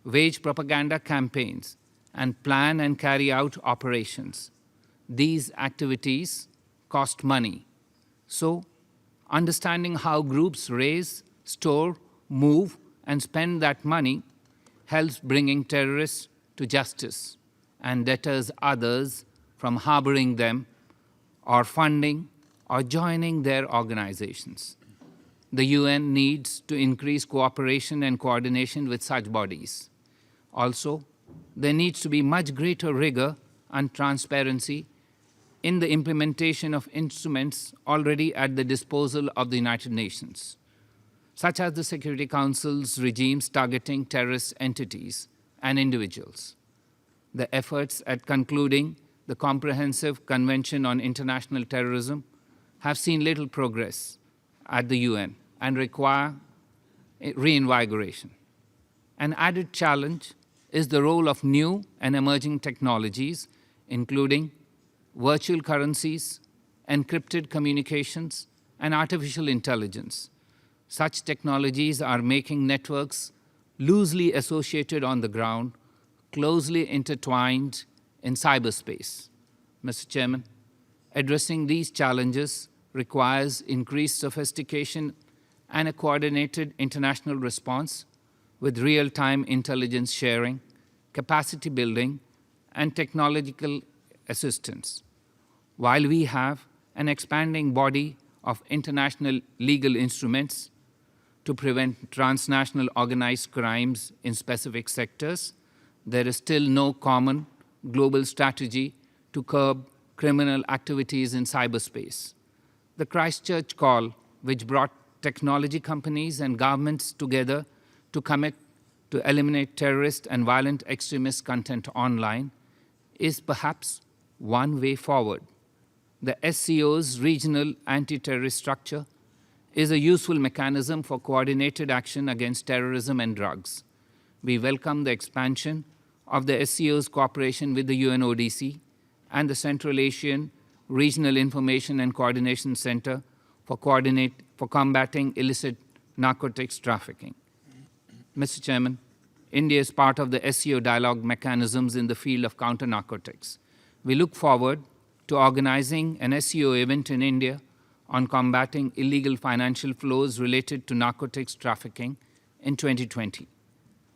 wage propaganda campaigns, and plan and carry out operations. These activities cost money. So, Understanding how groups raise, store, move, and spend that money helps bringing terrorists to justice and deters others from harboring them or funding or joining their organizations. The UN needs to increase cooperation and coordination with such bodies. Also, there needs to be much greater rigor and transparency in the implementation of instruments already at the disposal of the United Nations, such as the Security Council's regimes targeting terrorist entities and individuals. The efforts at concluding the Comprehensive Convention on International Terrorism have seen little progress at the UN and require reinvigoration. An added challenge is the role of new and emerging technologies, including virtual currencies, encrypted communications, and artificial intelligence. Such technologies are making networks loosely associated on the ground, closely intertwined in cyberspace. Mr. Chairman, addressing these challenges requires increased sophistication and a coordinated international response with real-time intelligence sharing, capacity building, and technological assistance. While we have an expanding body of international legal instruments to prevent transnational organized crimes in specific sectors, there is still no common global strategy to curb criminal activities in cyberspace. The Christchurch call, which brought technology companies and governments together to commit to eliminate terrorist and violent extremist content online, is perhaps one way forward. The SCO's regional anti-terrorist structure is a useful mechanism for coordinated action against terrorism and drugs. We welcome the expansion of the SCO's cooperation with the UNODC and the Central Asian Regional Information and Coordination Center for combating illicit narcotics trafficking. Mr. Chairman, India is part of the SCO dialogue mechanisms in the field of counter-narcotics. We look forward to organizing an SCO event in India on combating illegal financial flows related to narcotics trafficking in 2020.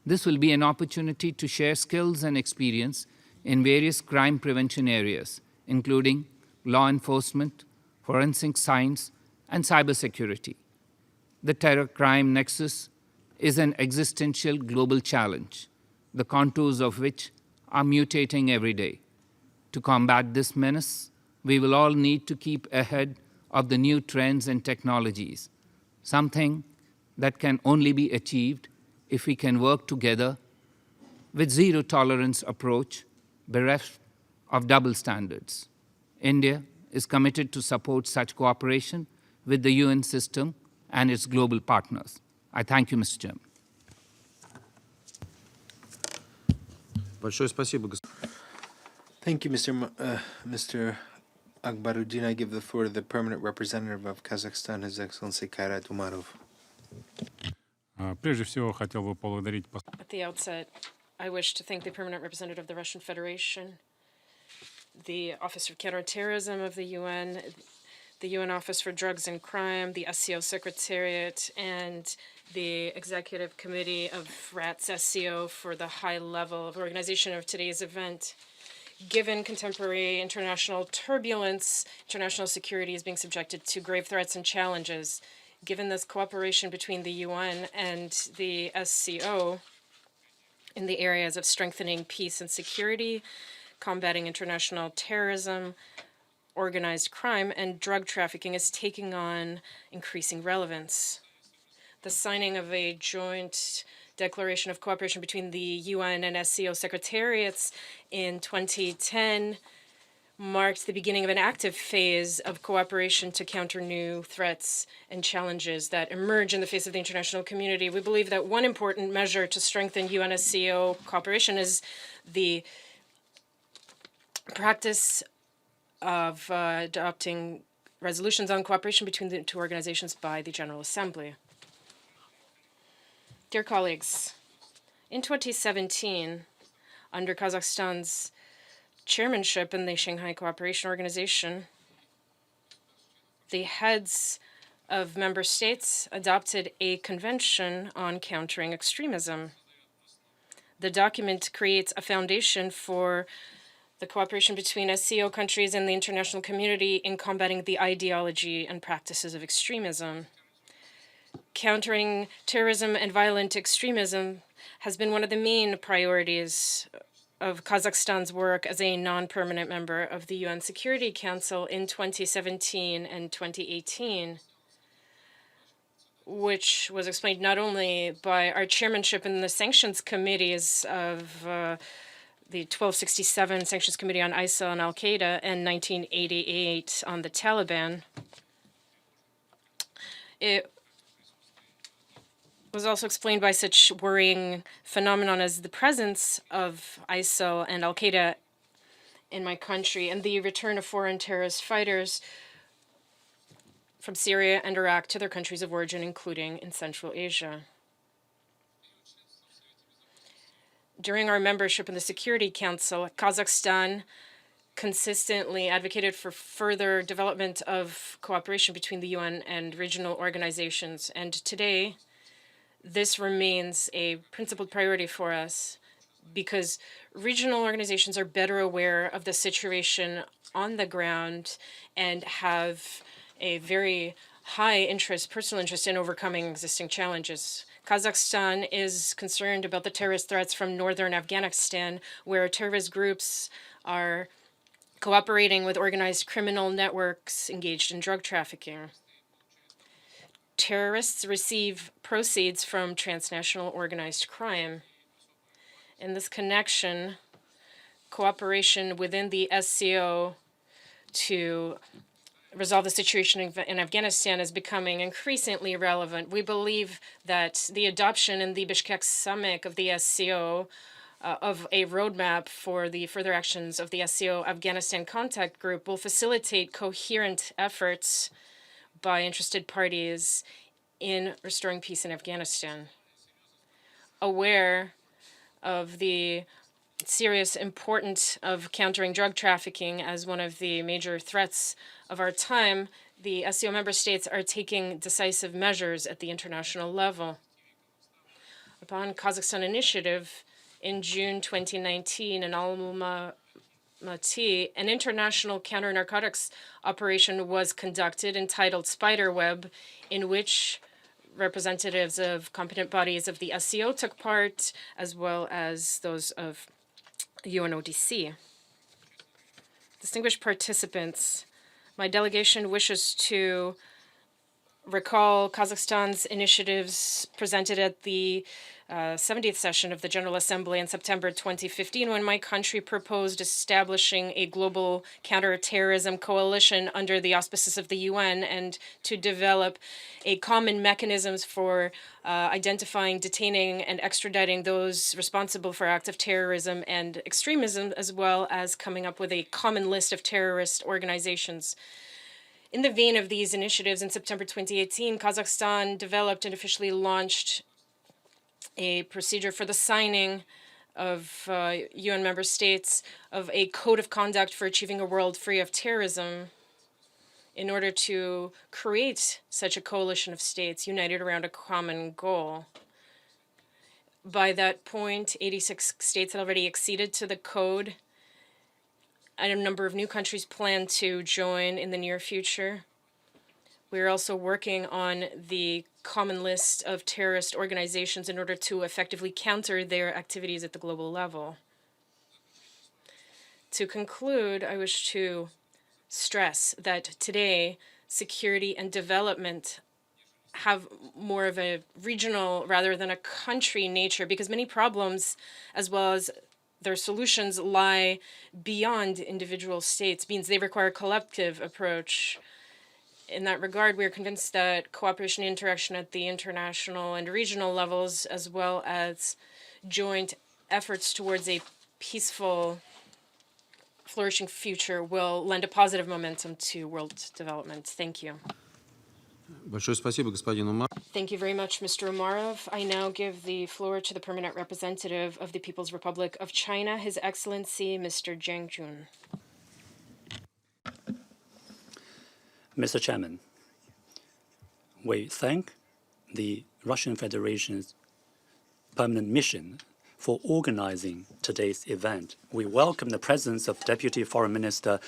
This will be an opportunity to share skills and experience in various crime prevention areas, including law enforcement, forensic science, and cybersecurity. The terror crime nexus is an existential global challenge, the contours of which are mutating every day. To combat this menace, we will all need to keep ahead of the new trends and technologies, something that can only be achieved if we can work together with zero-tolerance approach bereft of double standards. India is committed to support such cooperation with the UN system and its global partners. I thank you, Mr. Chairman. Большое спасибо, Thank you, Mr. Akbaruddin. I give the floor to the permanent representative of Kazakhstan, His Excellency Kairat Umarov. Прежде всего, хотел бы поблагодарить At the outset, I wish to thank the permanent representative of the Russian Federation, the Office for Counterterrorism of the UN Office for Drugs and Crime, the SCO Secretariat, and the Executive Committee of RATS SCO for the high level of organization of today's event. Given contemporary international turbulence, international security is being subjected to grave threats and challenges. Given this cooperation between the UN and the SCO in the areas of strengthening peace and security, combating international terrorism, organized crime, and drug trafficking is taking on increasing relevance. The signing of a joint declaration of cooperation between the UN and SCO secretariats in 2010 marked the beginning of an active phase of cooperation to counter new threats and challenges that emerge in the face of the international community. We believe that one important measure to strengthen UN-SCO cooperation is the practice of adopting resolutions on cooperation between the two organizations by the General Assembly. Dear colleagues, in 2017, under Kazakhstan's chairmanship in the Shanghai Cooperation Organization, the heads of member states adopted a convention on countering extremism. The document creates a foundation for the cooperation between SCO countries and the international community in combating the ideology and practices of extremism. Countering terrorism and violent extremism has been one of the main priorities of Kazakhstan's work as a non-permanent member of the UN Security Council in 2017 and 2018, which was explained not only by our chairmanship in the sanctions committees of the 1267 Sanctions Committee on ISIL and Al-Qaeda and 1988 on the Taliban. It was also explained by such worrying phenomenon as the presence of ISIL and Al-Qaeda in my country and the return of foreign terrorist fighters from Syria and Iraq to their countries of origin, including in Central Asia. During our membership in the Security Council, Kazakhstan consistently advocated for further development of cooperation between the UN and regional organizations. And today, this remains a principal priority for us because regional organizations are better aware of the situation on the ground and have a very high interest, personal interest in overcoming existing challenges. Kazakhstan is concerned about the terrorist threats from northern Afghanistan, where terrorist groups are cooperating with organized criminal networks engaged in drug trafficking. Terrorists receive proceeds from transnational organized crime. In this connection, cooperation within the SCO to resolve the situation in Afghanistan is becoming increasingly relevant. We believe that the adoption in the Bishkek summit of the SCO of a roadmap for the further actions of the SCO Afghanistan Contact Group will facilitate coherent efforts by interested parties in restoring peace in Afghanistan. Aware of the serious importance of countering drug trafficking as one of the major threats of our time, the SCO member states are taking decisive measures at the international level. Upon Kazakhstan initiative in June 2019 in Almaty, an international counter-narcotics operation was conducted entitled Spiderweb, in which representatives of competent bodies of the SCO took part, as well as those of UNODC. Distinguished participants, my delegation wishes to recall Kazakhstan's initiatives presented at the 70th session of the General Assembly in September 2015, when my country proposed establishing a global counterterrorism coalition under the auspices of the UN and to develop a common mechanisms for identifying, detaining, and extraditing those responsible for acts of terrorism and extremism, as well as coming up with a common list of terrorist organizations. In the vein of these initiatives, in September 2018, Kazakhstan developed and officially launched a procedure for the signing of UN member states of a code of conduct for achieving a world free of terrorism in order to create such a coalition of states united around a common goal. By that point, 86 states had already acceded to the code, and a number of new countries plan to join in the near future. We are also working on the common list of terrorist organizations in order to effectively counter their activities at the global level. To conclude, I wish to stress that today, security and development have more of a regional rather than a country nature, because many problems, as well as their solutions, lie beyond individual states, means they require a collective approach. In that regard, we are convinced that cooperation and interaction at the international and regional levels, as well as joint efforts towards a peaceful, flourishing future, will lend a positive momentum to world development. Thank you. Большое спасибо, господин Умар. Thank you very much, Mr. Umarov. I now give the floor to the permanent representative of the People's Republic of China, His Excellency, Mr. Jiang Jun. Mr. Chairman, we thank the Russian Federation's permanent mission for organizing today's event. We welcome the presence of Deputy Foreign Minister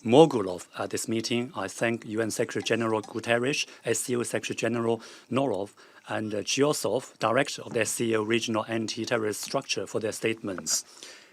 Morgulov at this meeting. I thank UN Secretary General Guterres, SCO Secretary General Norov, and Giosov, Director of the SCO Regional Anti-Terrorist Structure, for their statements.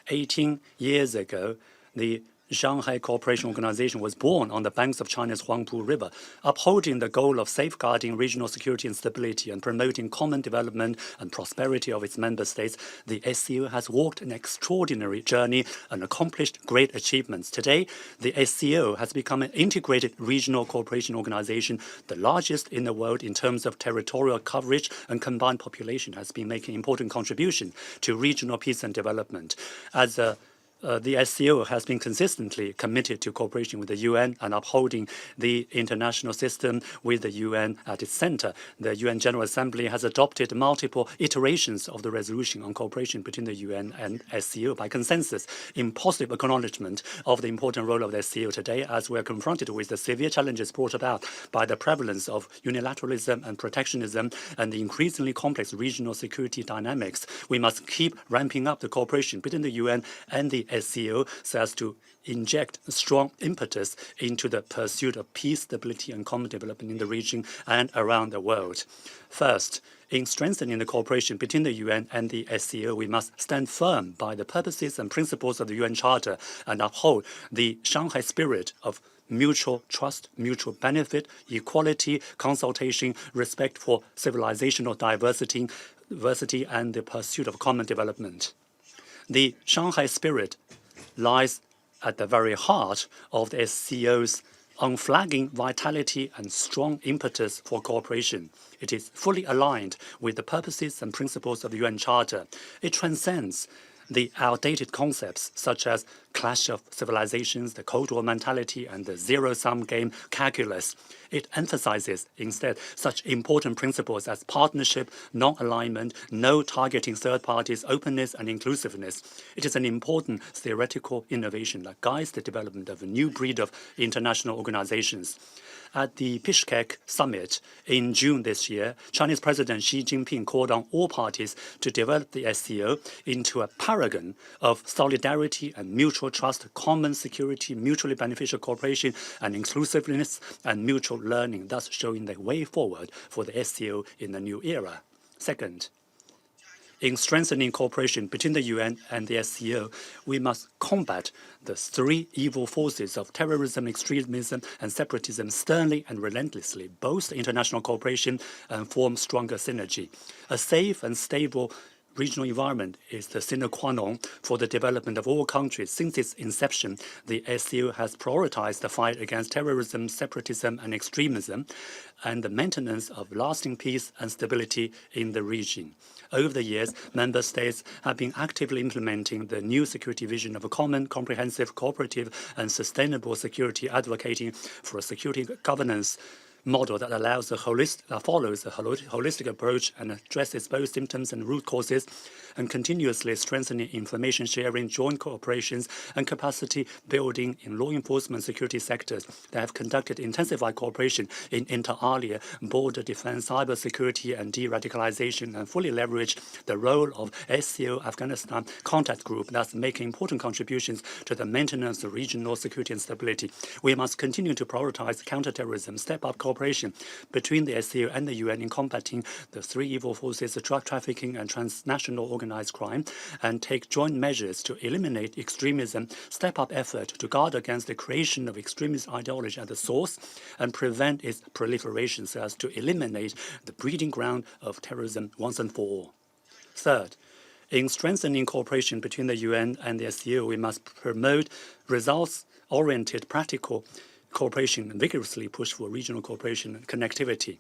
18 years ago, the Shanghai Cooperation Organization was born on the banks of China's Huangpu River, upholding the goal of safeguarding regional security and stability and promoting common development and prosperity of its member states. The SCO has walked an extraordinary journey and accomplished great achievements. Today, the SCO has become an integrated regional cooperation organization, the largest in the world in terms of territorial coverage, and combined population has been making important contribution to regional peace and development. As the SCO has been consistently committed to cooperation with the UN and upholding the international system with the UN at its center. The UN General Assembly has adopted multiple iterations of the resolution on cooperation between the UN and SCO by consensus, in positive acknowledgement of the important role of the SCO today as we are confronted with the severe challenges brought about by the prevalence of unilateralism and protectionism and the increasingly complex regional security dynamics. We must keep ramping up the cooperation between the UN and the SCO so as to inject strong impetus into the pursuit of peace, stability, and common development in the region and around the world. First, in strengthening the cooperation between the UN and the SCO, we must stand firm by the purposes and principles of the UN Charter and uphold the Shanghai spirit of mutual trust, mutual benefit, equality, consultation, respect for civilizational diversity, and the pursuit of common development. The Shanghai spirit lies at the very heart of the SCO's unflagging vitality and strong impetus for cooperation. It is fully aligned with the purposes and principles of the UN Charter. It transcends the outdated concepts such as clash of civilizations, the Cold War mentality, and the zero-sum game calculus. It emphasizes instead such important principles as partnership, non-alignment, no targeting third parties, openness, and inclusiveness. It is an important theoretical innovation that guides the development of a new breed of international organizations. At the Bishkek summit in June this year, Chinese President Xi Jinping called on all parties to develop the SCO into a paragon of solidarity and mutual trust, common security, mutually beneficial cooperation, and inclusiveness and mutual learning, thus showing the way forward for the SCO in the new era. Second, in strengthening cooperation between the UN and the SCO, we must combat the three evil forces of terrorism, extremism, and separatism sternly and relentlessly, bolster international cooperation, and form stronger synergy. A safe and stable regional environment is the sine qua non for the development of all countries. Since its inception, the SCO has prioritized the fight against terrorism, separatism, and extremism, and the maintenance of lasting peace and stability in the region. Over the years, member states have been actively implementing the new security vision of a common, comprehensive, cooperative, and sustainable security, advocating for a security governance model that follows a holistic approach and addresses both symptoms and root causes, and continuously strengthening information sharing, joint cooperations, and capacity building in law enforcement security sectors. They have conducted intensified cooperation in inter alia, border defense, cyber security, and de-radicalization, and fully leveraged the role of SCO Afghanistan contact group, thus making important contributions to the maintenance of regional security and stability. We must continue to prioritize counterterrorism, step up cooperation between the SCO and the UN in combating the three evil forces, drug trafficking and transnational organized crime, and take joint measures to eliminate extremism, step up effort to guard against the creation of extremist ideology at the source, and prevent its proliferation so as to eliminate the breeding ground of terrorism once and for all. Third, in strengthening cooperation between the UN and the SCO, we must promote results-oriented practical cooperation and vigorously push for regional cooperation and connectivity.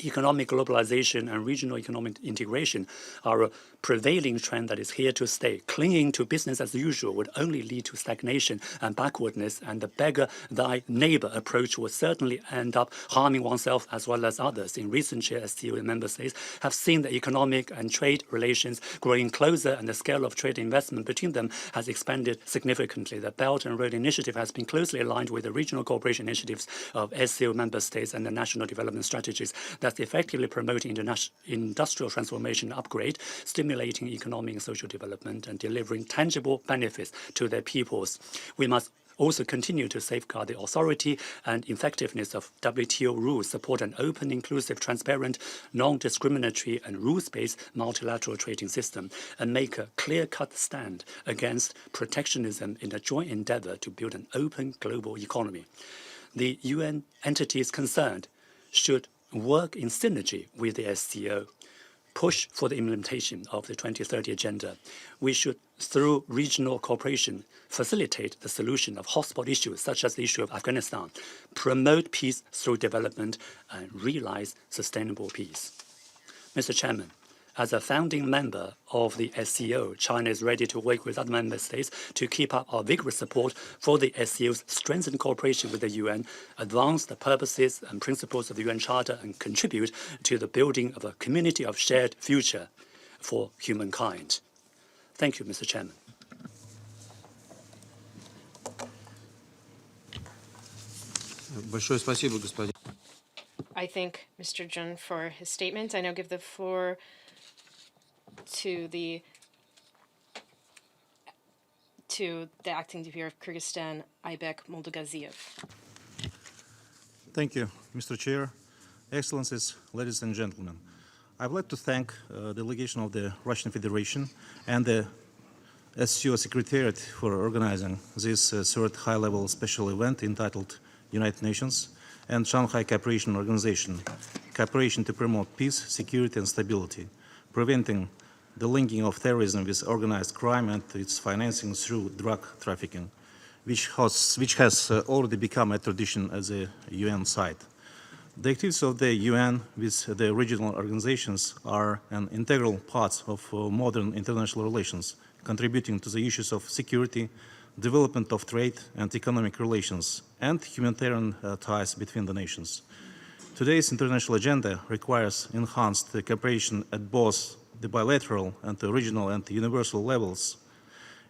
economic globalization and regional economic integration are a prevailing trend that is here to stay. Clinging to business as usual would only lead to stagnation and backwardness, and the beggar thy neighbor approach will certainly end up harming oneself as well as others. In recent years, SCO and member states have seen the economic and trade relations growing closer, and the scale of trade investment between them has expanded significantly. The Belt and Road Initiative has been closely aligned with the regional cooperation initiatives of SCO member states and the national development strategies that's effectively promoting industrial transformation and upgrade, stimulating economic and social development, and delivering tangible benefits to their peoples. We must also continue to safeguard the authority and effectiveness of WTO rules, support an open, inclusive, transparent, non-discriminatory and rules-based multilateral trading system, and make a clear-cut stand against protectionism in a joint endeavor to build an open global economy. The UN entities concerned should work in synergy with the SCO, push for the implementation of the 2030 Agenda. We should, through regional cooperation, facilitate the solution of hotspot issues such as the issue of Afghanistan, promote peace through development, and realize sustainable peace. Mr. Chairman, as a founding member of the SCO, China is ready to work with other member states to keep up our vigorous support for the SCO's strengthened cooperation with the UN, advance the purposes and principles of the UN Charter, and contribute to the building of a community of shared future for humankind. Thank you, Mr. Chairman. Большое спасибо, господин. I thank Mr. Jun for his statement. I now give the floor to the acting DPR of Kyrgyzstan, Aybek Moldogaziev. Thank you, Mr. Chair, Excellencies, ladies and gentlemen. I would like to thank the delegation of the Russian Federation and the SCO Secretariat for organizing this third high-level special event entitled United Nations and Shanghai Cooperation Organization, cooperation to promote peace, security, and stability, preventing the linking of terrorism with organized crime and its financing through drug trafficking, which has already become a tradition at the UN site. The activities of the UN with the regional organizations are an integral part of modern international relations, contributing to the issues of security, development of trade and economic relations, and humanitarian ties between the nations. Today's international agenda requires enhanced cooperation at both the bilateral and the regional and universal levels.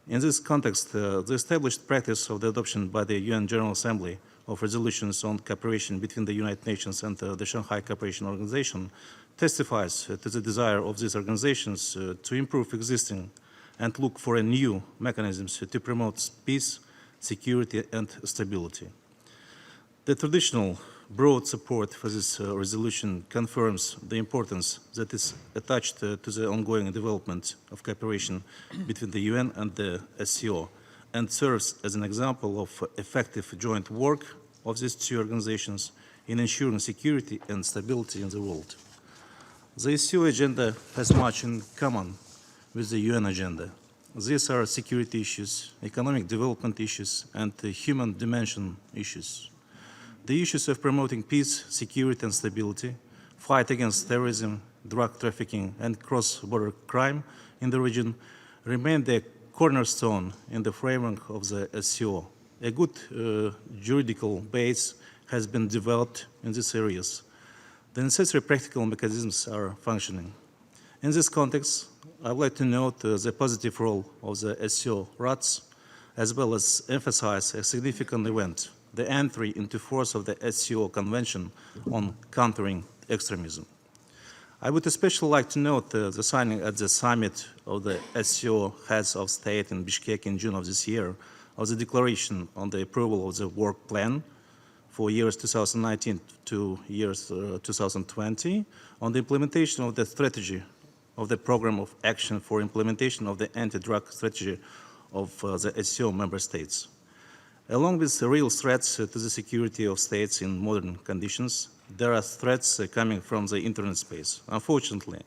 In this context, the established practice of the adoption by the UN General Assembly of resolutions on cooperation between the United Nations and the Shanghai Cooperation Organization testifies to the desire of these organizations to improve existing and look for new mechanisms to promote peace, security, and stability. The traditional broad support for this resolution confirms the importance that is attached to the ongoing development of cooperation between the UN and the SCO, and serves as an example of effective joint work of these two organizations in ensuring security and stability in the world. The SCO agenda has much in common with the UN agenda. These are security issues, economic development issues, and human dimension issues. The issues of promoting peace, security, and stability, fight against terrorism, drug trafficking, and cross-border crime in the region remain the cornerstone in the framework of the SCO. A good juridical base has been developed in these areas. The necessary practical mechanisms are functioning. In this context, I would like to note the positive role of the SCO RATS, as well as emphasize a significant event, the entry into force of the SCO Convention on Countering Extremism. I would especially like to note the signing at the summit of the SCO heads of state in Bishkek in June of this year of the declaration on the approval of the work plan for years 2019 to years 2020 on the implementation of the strategy of the program of action for implementation of the anti-drug strategy of the SCO member states. Along with the real threats to the security of states in modern conditions, there are threats coming from the internet space. Unfortunately,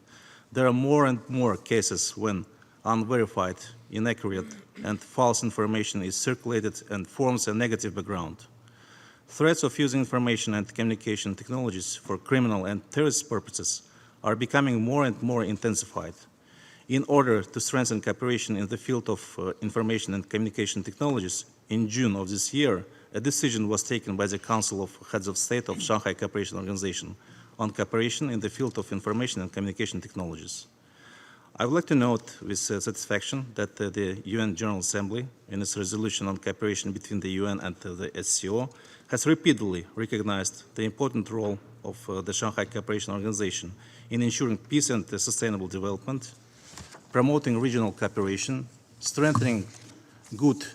there are more and more cases when unverified, inaccurate, and false information is circulated and forms a negative background. Threats of using information and communication technologies for criminal and terrorist purposes are becoming more and more intensified. In order to strengthen cooperation in the field of information and communication technologies, in June of this year, a decision was taken by the Council of Heads of State of Shanghai Cooperation Organization on cooperation in the field of information and communication technologies. I would like to note with satisfaction that the UN General Assembly, in its resolution on cooperation between the UN and the SCO, has repeatedly recognized the important role of the Shanghai Cooperation Organization in ensuring peace and sustainable development, promoting regional cooperation, strengthening good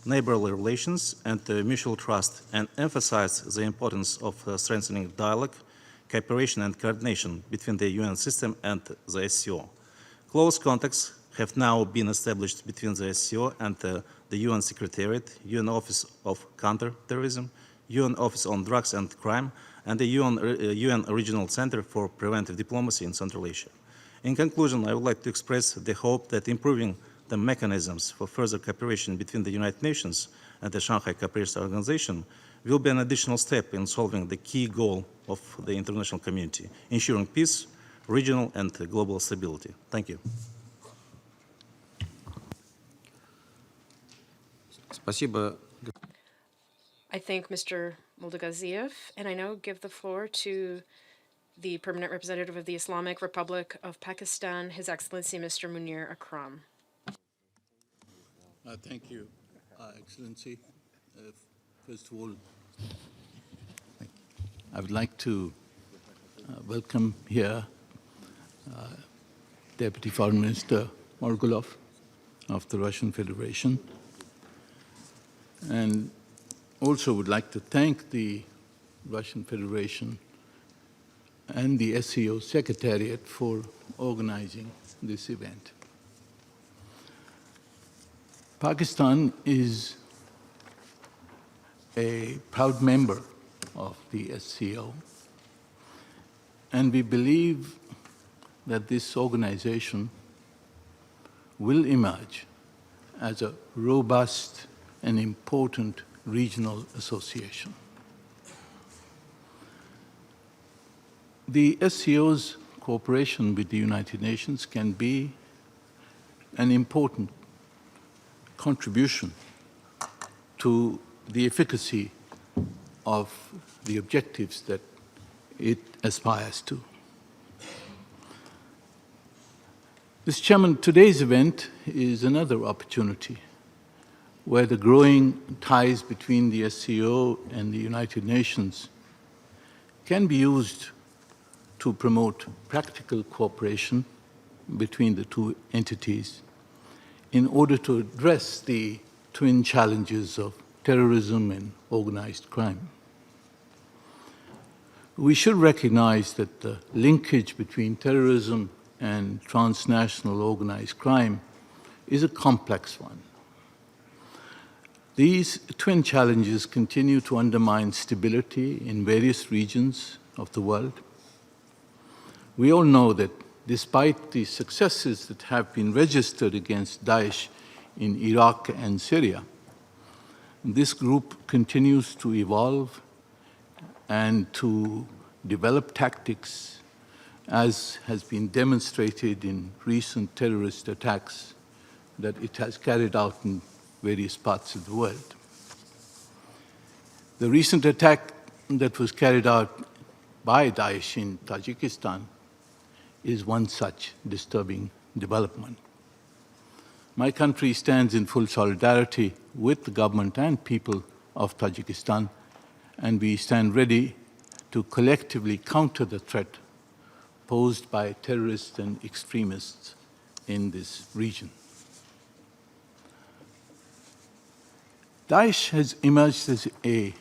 neighborly relations and mutual trust, and emphasize the importance of strengthening dialogue, cooperation and coordination between the UN system and the SCO. Close contacts have now been established between the SCO and the UN Secretariat, UN Office of Counterterrorism, UN Office on Drugs and Crime, and the UN Regional Center for Preventive Diplomacy in Central Asia. In conclusion, I would like to express the hope that improving the mechanisms for further cooperation between the United Nations and the Shanghai Cooperation Organization will be an additional step in solving the key goal of the international community, ensuring peace, regional and global stability. Thank you. Спасибо. I thank Mr. Moldagaziev, and I now give the floor to the Permanent Representative of the Islamic Republic of Pakistan, His Excellency Mr. Munir Akram. Thank you, Excellency. First of all, I would like to welcome here Deputy Foreign Minister Margulov of the Russian Federation, and also would like to thank the Russian Federation and the SCO Secretariat for organizing this event. Pakistan is a proud member of the SCO, and we believe that this organization will emerge as a robust and important regional association. The SCO's cooperation with the United Nations can be an important contribution to the efficacy of the objectives that it aspires to. Mr. Chairman, today's event is another opportunity where the growing ties between the SCO and the United Nations can be used to promote practical cooperation between the two entities in order to address the twin challenges of terrorism and organized crime. We should recognize that the linkage between terrorism and transnational organized crime is a complex one. These twin challenges continue to undermine stability in various regions of the world. We all know that despite the successes that have been registered against Daesh in Iraq and Syria, this group continues to evolve and to develop tactics, as has been demonstrated in recent terrorist attacks that it has carried out in various parts of the world. The recent attack that was carried out by Daesh in Tajikistan is one such disturbing development. My country stands in full solidarity with the government and people of Tajikistan, and we stand ready to collectively counter the threat posed by terrorists and extremists in this region. Daesh has emerged as a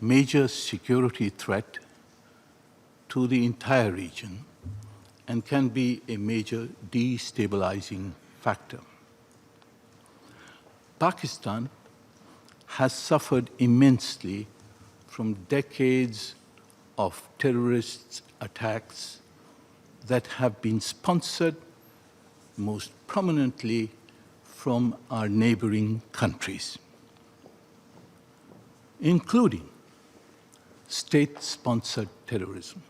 major security threat to the entire region and can be a major destabilizing factor. Pakistan has suffered immensely from decades of terrorist attacks that have been sponsored most prominently from our neighboring countries, including state-sponsored terrorism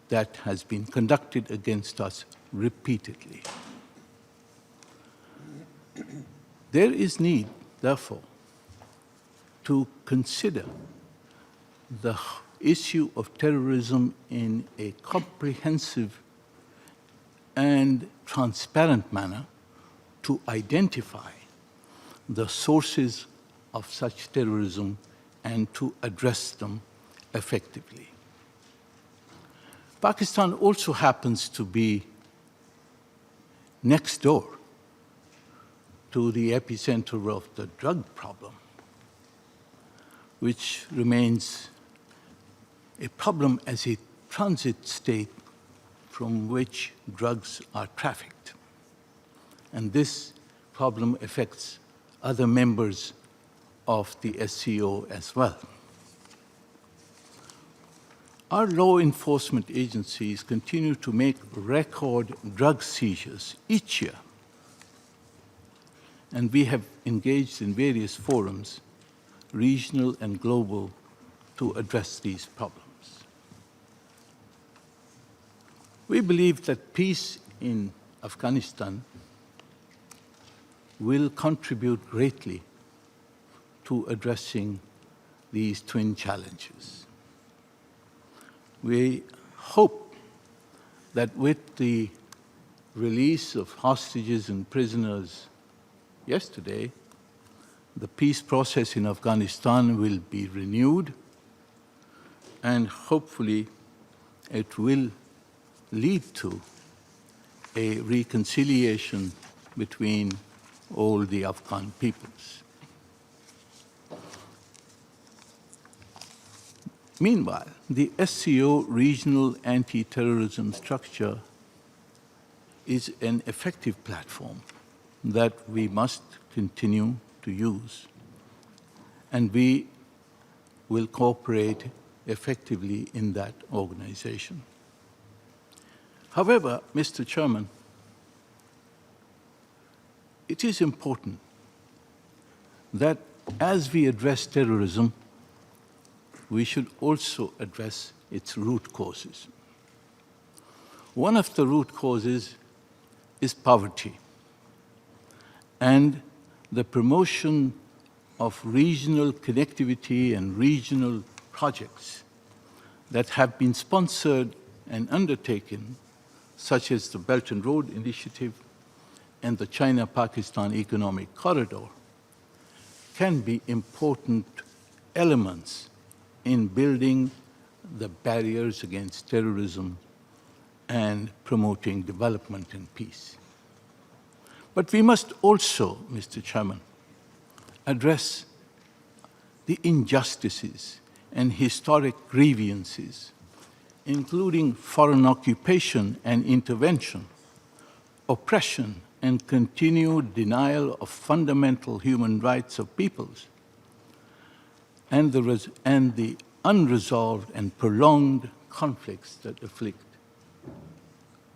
that has been conducted against us repeatedly. There is need, therefore, to consider the issue of terrorism in a comprehensive and transparent manner to identify the sources of such terrorism and to address them effectively. Pakistan also happens to be next door to the epicenter of the drug problem, which remains a problem as a transit state from which drugs are trafficked. And this problem affects other members of the SCO as well. Our law enforcement agencies continue to make record drug seizures each year, and we have engaged in various forums, regional and global, to address these problems. We believe that peace in Afghanistan will contribute greatly to addressing these twin challenges. We hope that with the release of hostages and prisoners yesterday, the peace process in Afghanistan will be renewed, and hopefully it will lead to a reconciliation between all the Afghan peoples. Meanwhile, the SCO regional anti-terrorism structure is an effective platform that we must continue to use, and we will cooperate effectively in that organization. However, Mr. Chairman, it is important that as we address terrorism, we should also address its root causes. One of the root causes is poverty, and the promotion of regional connectivity and regional projects that have been sponsored and undertaken, such as the Belt and Road Initiative and the China-Pakistan Economic Corridor, can be important elements in building the barriers against terrorism and promoting development and peace. But we must also, Mr. Chairman, address the injustices and historic grievances, including foreign occupation and intervention, oppression and continued denial of fundamental human rights of peoples, and the unresolved and prolonged conflicts that afflict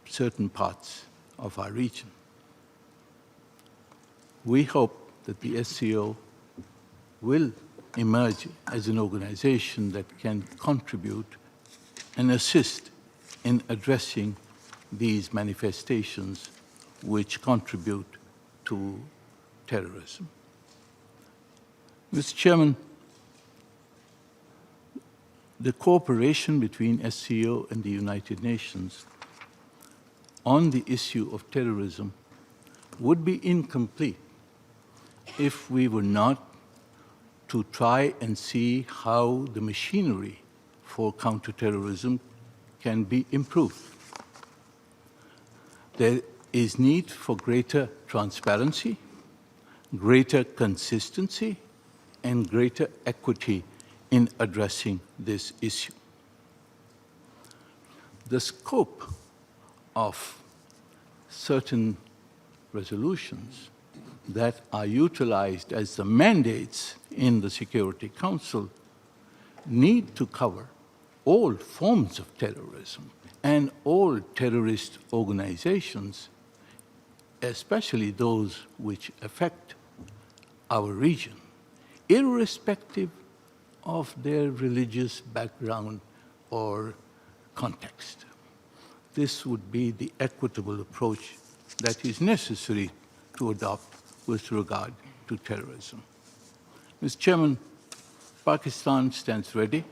certain parts of our region. We hope that the SCO will emerge as an organization that can contribute and assist in addressing these manifestations which contribute to terrorism. Mr. Chairman, the cooperation between SCO and the United Nations on the issue of terrorism would be incomplete if we were not to try and see how the machinery for counterterrorism can be improved. There is need for greater transparency, greater consistency, and greater equity in addressing this issue. The scope of certain resolutions that are utilized as the mandates in the Security Council need to cover all forms of terrorism and all terrorist organizations, especially those which affect our region, irrespective of their religious background or context. This would be the equitable approach that is necessary to adopt with regard to terrorism. Mr. Chairman, Pakistan stands ready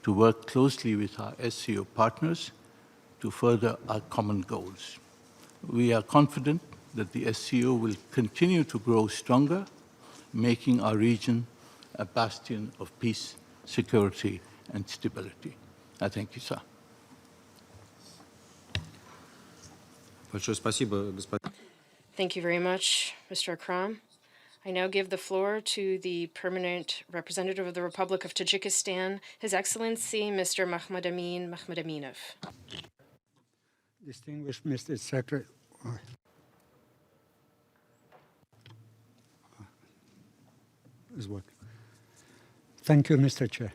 to work closely with our SCO partners to further our common goals. We are confident that the SCO will continue to grow stronger, making our region a bastion of peace, security, and stability. I thank you, sir. Большое спасибо, господин. Thank you very much, Mr. Akram. I now give the floor to the permanent representative of the Republic of Tajikistan, His Excellency Mr. Mahmoud Amin Mahmoud-Aminov. Distinguished Mr. Secretary. Is working. Thank you, Mr. Chair.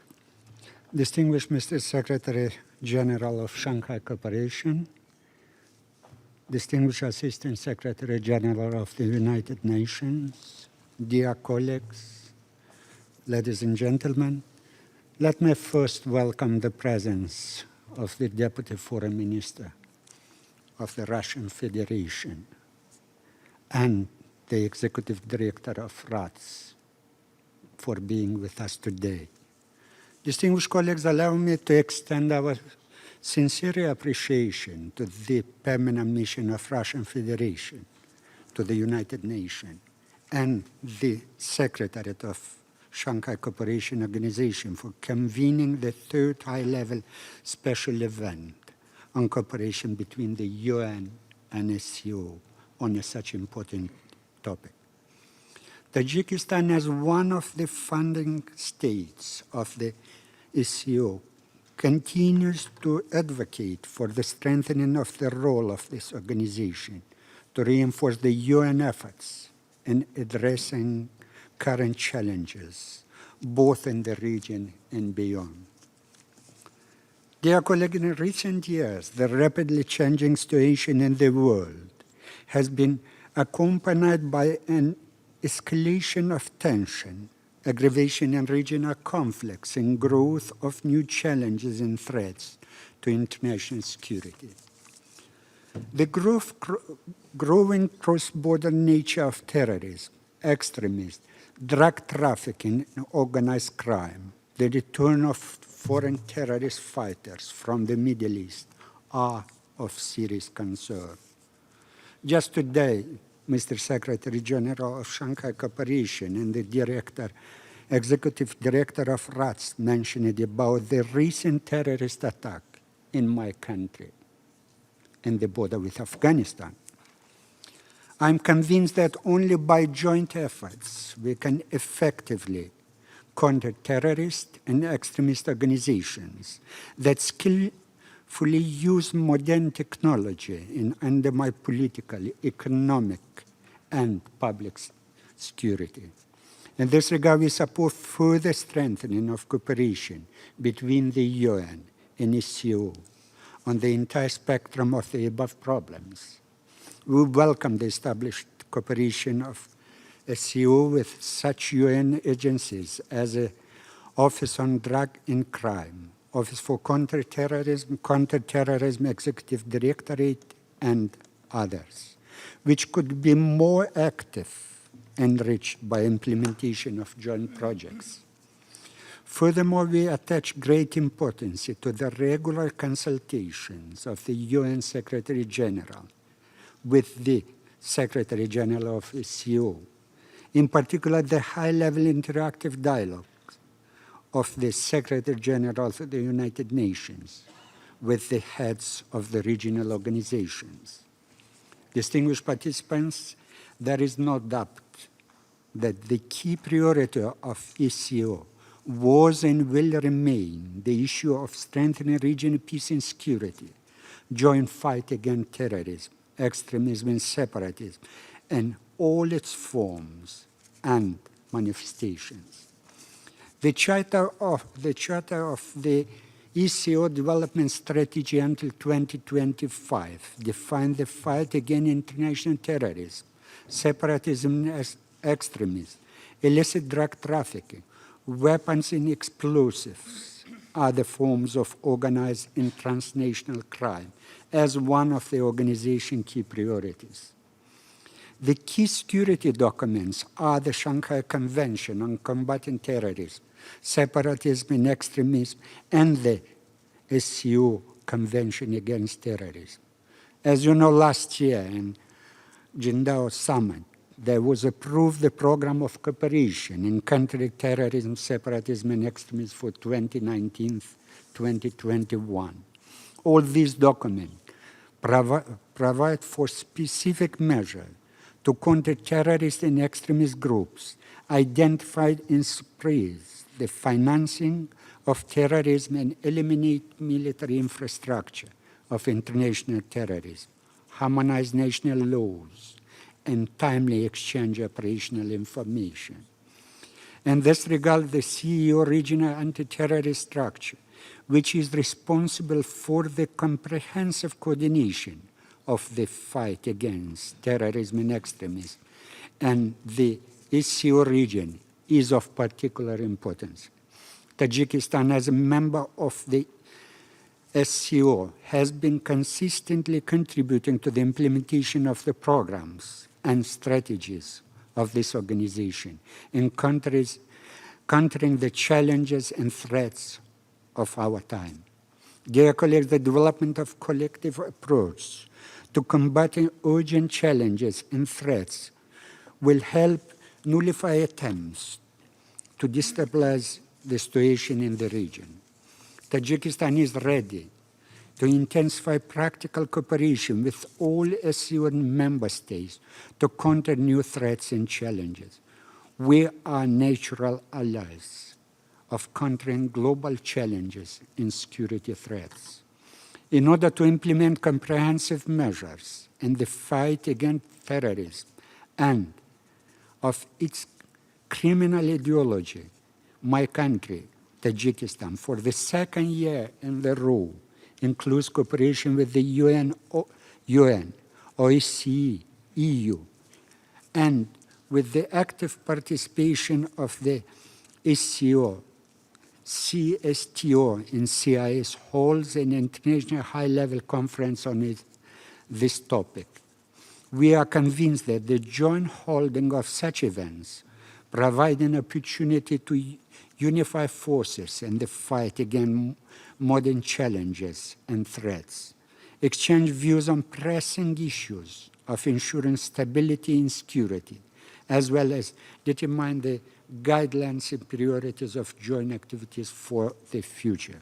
Distinguished Mr. Secretary General of Shanghai Cooperation, Distinguished Assistant Secretary General of the United Nations, dear colleagues, ladies and gentlemen, let me first welcome the presence of the Deputy Foreign Minister of the Russian Federation and the Executive Director of RATS for being with us today. Distinguished colleagues, allow me to extend our sincere appreciation to the permanent mission of Russian Federation, to the United Nations, and the Secretariat of Shanghai Cooperation Organization for convening the third high-level special event on cooperation between the UN and SCO on such important topic. Tajikistan, as one of the founding states of the SCO, continues to advocate for the strengthening of the role of this organization to reinforce the UN efforts in addressing current challenges, both in the region and beyond. Dear colleagues, in recent years, the rapidly changing situation in the world has been accompanied by an escalation of tension, aggravation in regional conflicts, and growth of new challenges and threats to international security. The growing cross-border nature of terrorism, extremism, drug trafficking, and organized crime, the return of foreign terrorist fighters from the Middle East are of serious concern. Just today, Mr. Secretary General of Shanghai Cooperation and the Executive Director of RATS mentioned about the recent terrorist attack in my country, in the border with Afghanistan. I'm convinced that only by joint efforts we can effectively counter terrorist and extremist organizations that skillfully use modern technology and undermine political, economic, and public security. In this regard, we support further strengthening of cooperation between the UN and SCO on the entire spectrum of the above problems. We welcome the established cooperation of SCO with such UN agencies as the Office on Drug and Crime, Office for Counterterrorism Executive Directorate, and others, which could be more active and enriched by implementation of joint projects. Furthermore, we attach great importance to the regular consultations of the UN Secretary General with the Secretary General of SCO, in particular the high-level interactive dialogue of the Secretary General of the United Nations with the heads of the regional organizations. Distinguished participants, there is no doubt that the key priority of SCO was and will remain the issue of strengthening regional peace and security, joint fight against terrorism, extremism, and separatism, and all its forms and manifestations. The Charter of the SCO Development Strategy until 2025 defined the fight against international terrorism, separatism, and extremism, illicit drug trafficking, weapons and explosives are the forms of organized and transnational crime as one of the organization's key priorities. The key security documents are the Shanghai Convention on Combating Terrorism, Separatism and Extremism, and the SCO Convention Against Terrorism. As you know, last year in Qingdao Summit, there was approved the program of cooperation in countering terrorism, separatism, and extremism for 2019-2021. All these documents provide for specific measures to counter terrorist and extremist groups identified and suppress the financing of terrorism and eliminate military infrastructure of international terrorism, harmonize national laws, and timely exchange operational information. In this regard, the CEO Regional Anti-Terrorist Structure, which is responsible for the comprehensive coordination of the fight against terrorism and extremism, and the SCO region is of particular importance. Tajikistan, as a member of the SCO, has been consistently contributing to the implementation of the programs and strategies of this organization in countering the challenges and threats of our time. Dear colleagues, the development of collective approach to combating urgent challenges and threats will help nullify attempts to destabilize the situation in the region. Tajikistan is ready to intensify practical cooperation with all SCO member states to counter new threats and challenges. We are natural allies of countering global challenges and security threats. In order to implement comprehensive measures in the fight against terrorism and of its criminal ideology, my country, Tajikistan, for the second year in a row, includes cooperation with the UN, OSCE, EU, and with the active participation of the SCO, CSTO, and CIS holds an international high-level conference on this topic. We are convinced that the joint holding of such events provide an opportunity to unify forces in the fight against modern challenges and threats, exchange views on pressing issues of ensuring stability and security, as well as determine the guidelines and priorities of joint activities for the future.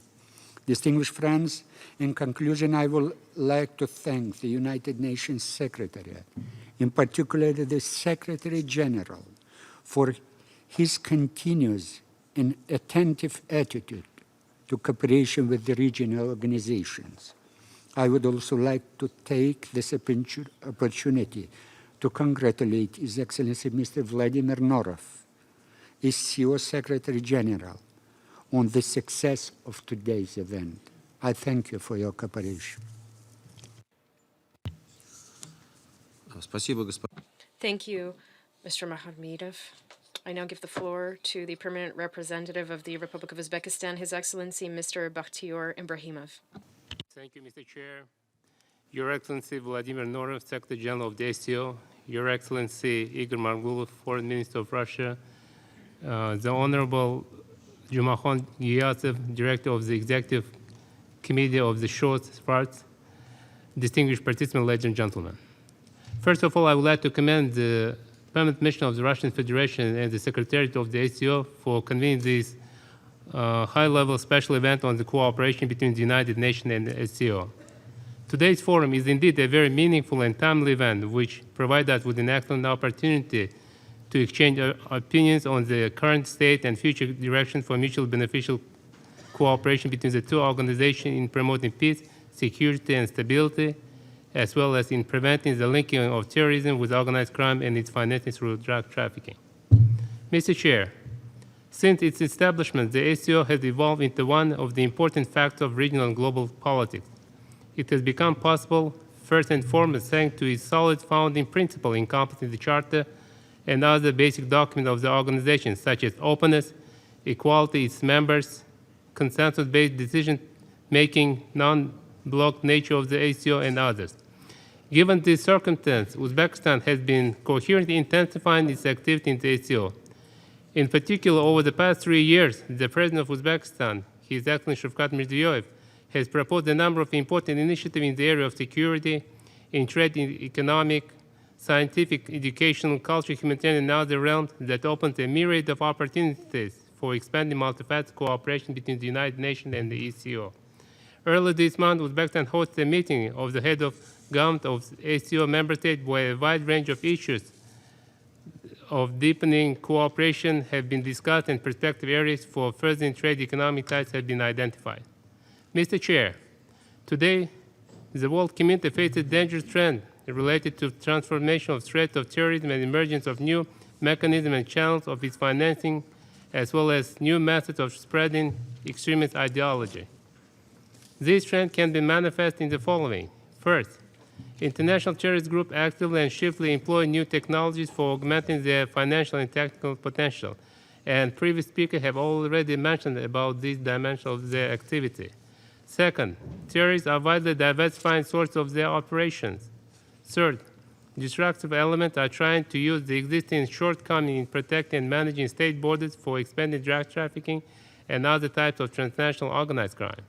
Distinguished friends, in conclusion, I would like to thank the United Nations Secretariat, in particular the Secretary General, for his continuous and attentive attitude to cooperation with the regional organizations. I would also like to take this opportunity to congratulate His Excellency Mr. Vladimir Norov, SCO Secretary General, on the success of today's event. I thank you for your cooperation. Thank you, Mr. Makhmadov. I now give the floor to the permanent representative of the Republic of Uzbekistan, His Excellency Mr. Bakhtiyor Ibrahimov. Thank you, Mr. Chair. Your Excellency Vladimir Norov, Secretary General of the SCO, Your Excellency Igor Margulov, Foreign Minister of Russia, the Honorable Jumakhon Giyatsev, Director of the Executive Committee of the Short Parts, distinguished participants, ladies and gentlemen. First of all, I would like to commend the Permanent Mission of the Russian Federation and the Secretariat of the SCO for convening this high-level special event on the cooperation between the United Nations and the SCO. Today's forum is indeed a very meaningful and timely event, which provides us with an excellent opportunity to exchange opinions on the current state and future direction for mutually beneficial cooperation between the two organizations in promoting peace, security, and stability, as well as in preventing the linking of terrorism with organized crime and its financing through drug trafficking. Mr. Chair, since its establishment, the SCO has evolved into one of the important factors of regional and global politics. It has become possible, first and foremost, thanks to its solid founding principle encompassing the Charter and other basic documents of the organization, such as openness, equality, its members, consensus-based decision-making, non-block nature of the ACO, and others. Given this circumstance, Uzbekistan has been coherently intensifying its activity in the ACO. In particular, over the past 3 years, the President of Uzbekistan, His Excellency Shavkat Mirziyoyev, has proposed a number of important initiatives in the area of security, in trade, in economic, scientific, educational, cultural, humanitarian, and other realms that opens a myriad of opportunities for expanding multifaceted cooperation between the United Nations and the ECO. Earlier this month, Uzbekistan hosted a meeting of the head of government of ACO member states where a wide range of issues of deepening cooperation have been discussed and prospective areas for furthering trade economic ties have been identified. Mr. Chair, today the world community faces a dangerous trend related to transformation of threat of terrorism and emergence of new mechanisms and channels of its financing, as well as new methods of spreading extremist ideology. This trend can be manifest in the following. First, international terrorist groups actively and swiftly employ new technologies for augmenting their financial and technical potential. And previous speakers have already mentioned about this dimension of their activity. Second, terrorists are widely diversifying sources of their operations. Third, destructive elements are trying to use the existing shortcomings in protecting and managing state borders for expanding drug trafficking and other types of transnational organized crime.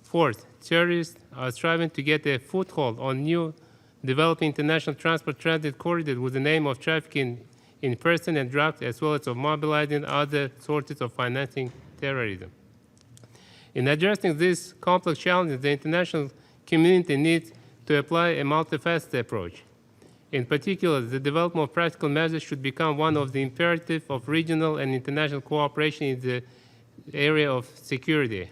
Fourth, terrorists are striving to get a foothold on new developing international transport transit corridors with the name of trafficking in person and drugs, as well as of mobilizing other sources of financing terrorism. In addressing these complex challenges, the international community needs to apply a multifaceted approach. In particular, the development of practical measures should become one of the imperatives of regional and international cooperation in the area of security.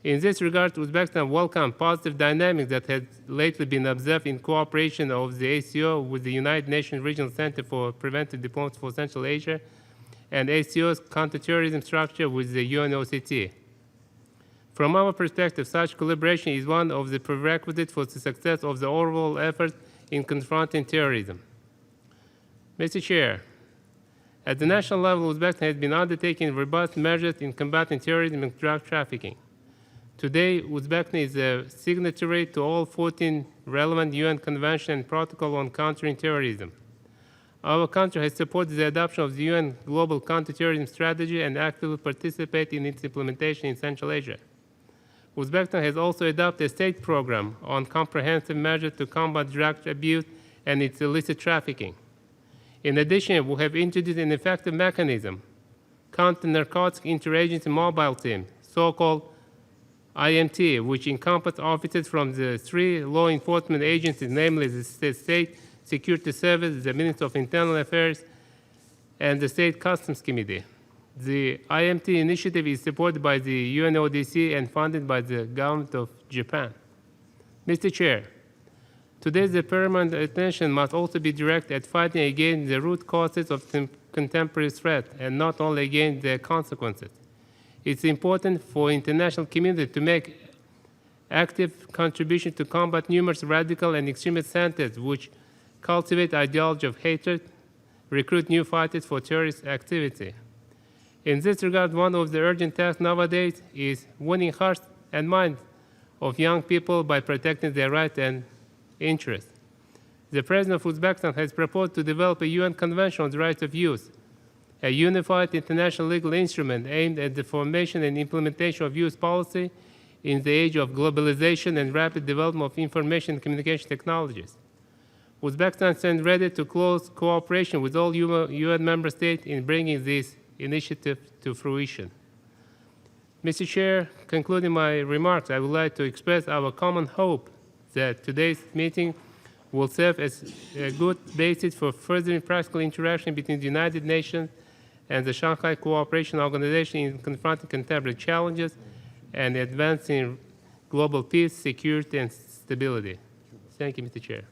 In this regard, Uzbekistan welcomes positive dynamics that have lately been observed in cooperation of the ACO with the United Nations Regional Center for Preventive Diplomacy for Central Asia and ACO's counterterrorism structure with the UNOCT. From our perspective, such collaboration is one of the prerequisites for the success of the overall effort in confronting terrorism. Mr. Chair, at the national level, Uzbekistan has been undertaking robust measures in combating terrorism and drug trafficking. Today, Uzbekistan is a signatory to all 14 relevant UN conventions and protocols on countering terrorism. Our country has supported the adoption of the UN Global Counterterrorism Strategy and actively participated in its implementation in Central Asia. Uzbekistan has also adopted a state program on comprehensive measures to combat drug abuse and its illicit trafficking. In addition, we have introduced an effective mechanism, Counter-Narcotics Interagency Mobile Team, so-called IMT, which encompasses officers from the 3 law enforcement agencies, namely the State Security Service, the Ministry of Internal Affairs, and the State Customs Committee. The IMT initiative is supported by the UNODC and funded by the government of Japan. Mr. Chair, today the paramount attention must also be directed at fighting against the root causes of contemporary threat and not only against their consequences. It's important for international community to make active contribution to combat numerous radical and extremist centers which cultivate ideology of hatred, recruit new fighters for terrorist activity. In this regard, one of the urgent tasks nowadays is winning hearts and minds of young people by protecting their rights and interests. The President of Uzbekistan has proposed to develop a UN Convention on the Rights of Youth, a unified international legal instrument aimed at the formation and implementation of youth policy in the age of globalization and rapid development of information and communication technologies. Uzbekistan stands ready to close cooperation with all UN member states in bringing this initiative to fruition. Mr. Chair, concluding my remarks, I would like to express our common hope that today's meeting will serve as a good basis for furthering practical interaction between the United Nations and the Shanghai Cooperation Organization in confronting contemporary challenges and advancing global peace, security, and stability. Thank you, Mr. Chair.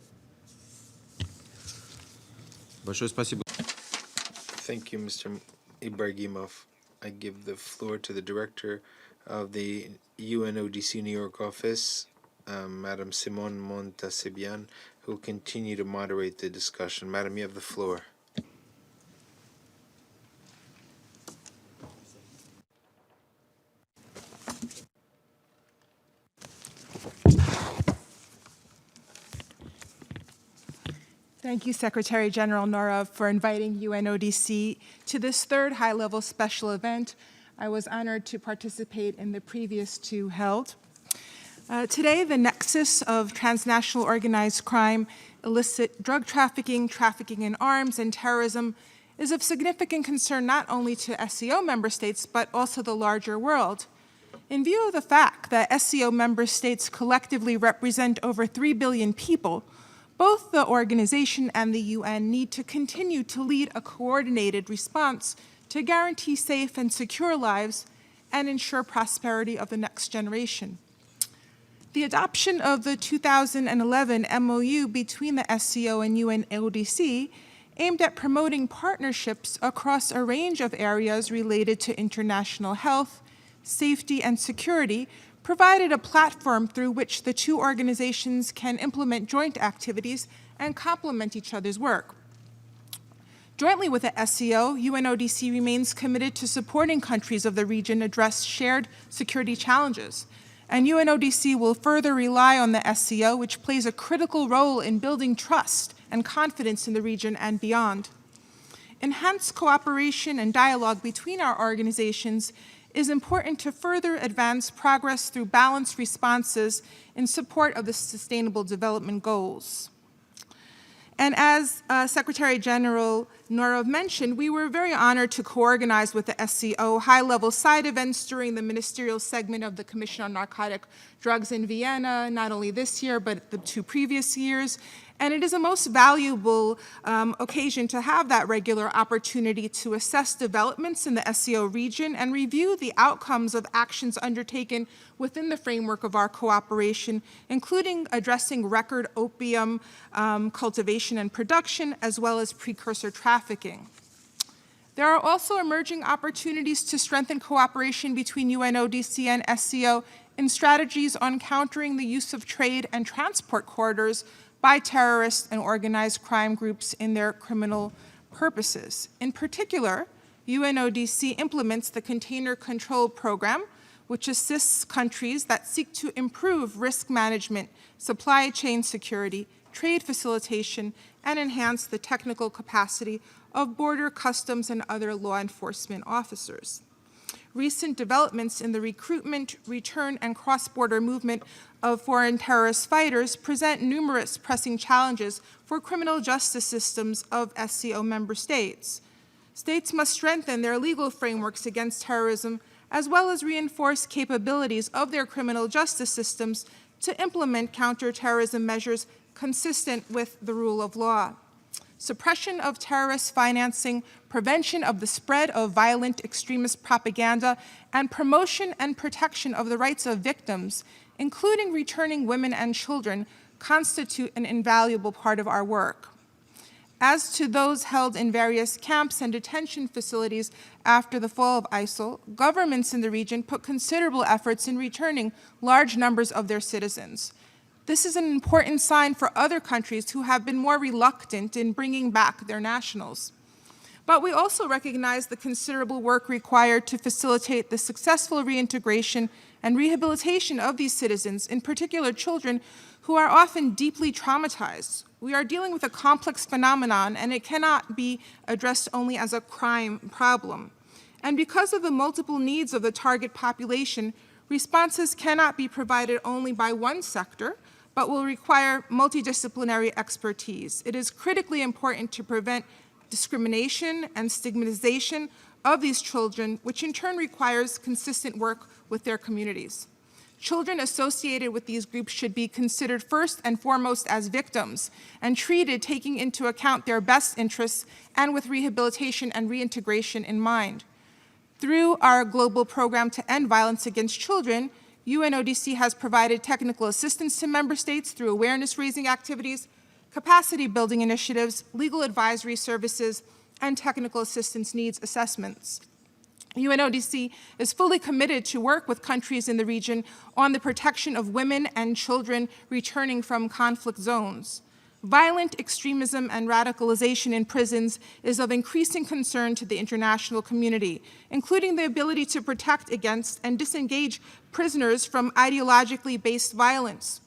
Большое спасибо. Thank you, Mr. Ibragimov. I give the floor to the director of the UNODC New York office, Madam Simone Montasebian, who will continue to moderate the discussion. Madam, you have the floor. Thank you, Secretary General Norov, for inviting UNODC to this third high-level special event. I was honored to participate in the previous two held. Today, the nexus of transnational organized crime, illicit drug trafficking, trafficking in arms, and terrorism is of significant concern not only to SCO member states, but also the larger world. In view of the fact that SCO member states collectively represent over 3 billion people, both the organization and the UN need to continue to lead a coordinated response to guarantee safe and secure lives and ensure prosperity of the next generation. The adoption of the 2011 MOU between the SCO and UNODC aimed at promoting partnerships across a range of areas related to international health, safety, and security provided a platform through which the two organizations can implement joint activities and complement each other's work. Jointly with the SCO, UNODC remains committed to supporting countries of the region address shared security challenges, and UNODC will further rely on the SCO, which plays a critical role in building trust and confidence in the region and beyond. Enhanced cooperation and dialogue between our organizations is important to further advance progress through balanced responses in support of the Sustainable Development Goals. And as Secretary General Norov mentioned, we were very honored to co-organize with the SCO high-level side events during the ministerial segment of the Commission on Narcotic Drugs in Vienna, not only this year, but the two previous years. And it is a most valuable occasion to have that regular opportunity to assess developments in the SCO region and review the outcomes of actions undertaken within the framework of our cooperation, including addressing record opium cultivation and production, as well as precursor trafficking. There are also emerging opportunities to strengthen cooperation between UNODC and SCO in strategies on countering the use of trade and transport corridors by terrorists and organized crime groups in their criminal purposes. In particular, UNODC implements the Container Control Program, which assists countries that seek to improve risk management, supply chain security, trade facilitation, and enhance the technical capacity of border, customs, and other law enforcement officers. Recent developments in the recruitment, return, and cross-border movement of foreign terrorist fighters present numerous pressing challenges for criminal justice systems of SCO member states. States must strengthen their legal frameworks against terrorism, as well as reinforce capabilities of their criminal justice systems to implement counterterrorism measures consistent with the rule of law. Suppression of terrorist financing, prevention of the spread of violent extremist propaganda, and promotion and protection of the rights of victims, including returning women and children, constitute an invaluable part of our work. As to those held in various camps and detention facilities after the fall of ISIL, governments in the region put considerable efforts in returning large numbers of their citizens. This is an important sign for other countries who have been more reluctant in bringing back their nationals. But we also recognize the considerable work required to facilitate the successful reintegration and rehabilitation of these citizens, in particular children who are often deeply traumatized. We are dealing with a complex phenomenon, and it cannot be addressed only as a crime problem. And because of the multiple needs of the target population, responses cannot be provided only by one sector, but will require multidisciplinary expertise. It is critically important to prevent discrimination and stigmatization of these children, which in turn requires consistent work with their communities. Children associated with these groups should be considered first and foremost as victims and treated taking into account their best interests and with rehabilitation and reintegration in mind. Through our global program to end violence against children, UNODC has provided technical assistance to member states through awareness-raising activities, capacity-building initiatives, legal advisory services, and technical assistance needs assessments. UNODC is fully committed to work with countries in the region on the protection of women and children returning from conflict zones. Violent extremism and radicalization in prisons is of increasing concern to the international community, including the ability to protect against and disengage prisoners from ideologically based violence.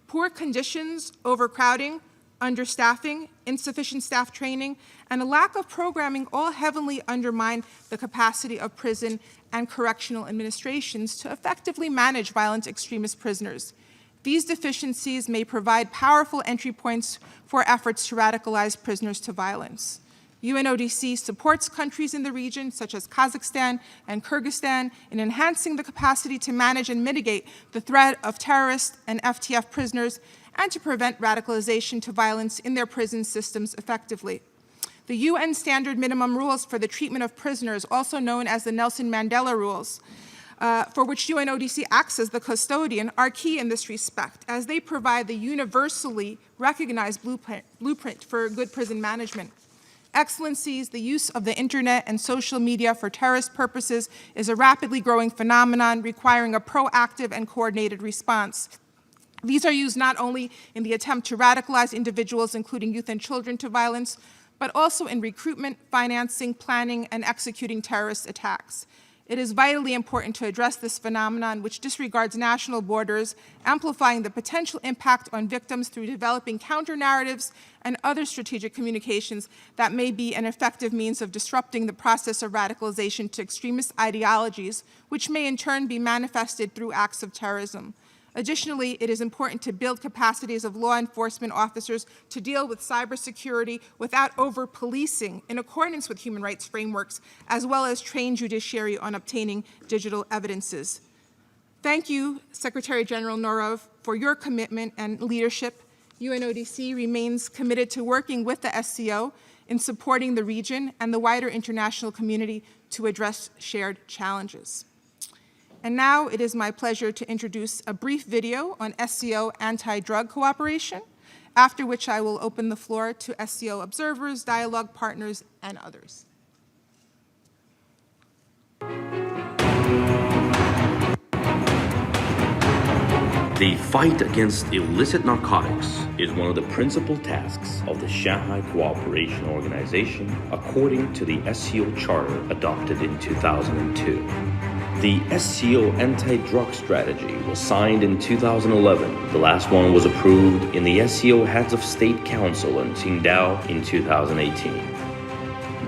Poor conditions, overcrowding, understaffing, insufficient staff training, and a lack of programming all heavily undermine the capacity of prison and correctional administrations to effectively manage violent extremist prisoners. These deficiencies may provide powerful entry points for efforts to radicalize prisoners to violence. UNODC supports countries in the region, such as Kazakhstan and Kyrgyzstan, in enhancing the capacity to manage and mitigate the threat of terrorist and FTF prisoners and to prevent radicalization to violence in their prison systems effectively. The UN Standard Minimum Rules for the Treatment of Prisoners, also known as the Nelson Mandela Rules, for which UNODC acts as the custodian, are key in this respect, as they provide the universally recognized blueprint for good prison management. Excellencies, the use of the internet and social media for terrorist purposes is a rapidly growing phenomenon requiring a proactive and coordinated response. These are used not only in the attempt to radicalize individuals, including youth and children, to violence, but also in recruitment, financing, planning, and executing terrorist attacks. It is vitally important to address this phenomenon, which disregards national borders, amplifying the potential impact on victims through developing counter-narratives and other strategic communications that may be an effective means of disrupting the process of radicalization to extremist ideologies, which may in turn be manifested through acts of terrorism. Additionally, it is important to build capacities of law enforcement officers to deal with cybersecurity without over-policing in accordance with human rights frameworks, as well as train judiciary on obtaining digital evidences. Thank you, Secretary General Norov, for your commitment and leadership. UNODC remains committed to working with the SCO in supporting the region and the wider international community to address shared challenges. And now it is my pleasure to introduce a brief video on SCO anti-drug cooperation, after which I will open the floor to SCO observers, dialogue partners, and others. The fight against illicit narcotics is one of the principal tasks of the Shanghai Cooperation Organization, according to the SCO Charter adopted in 2002. The SCO anti-drug strategy was signed in 2011. The last one was approved in the SCO Heads of State Council in Qingdao in 2018.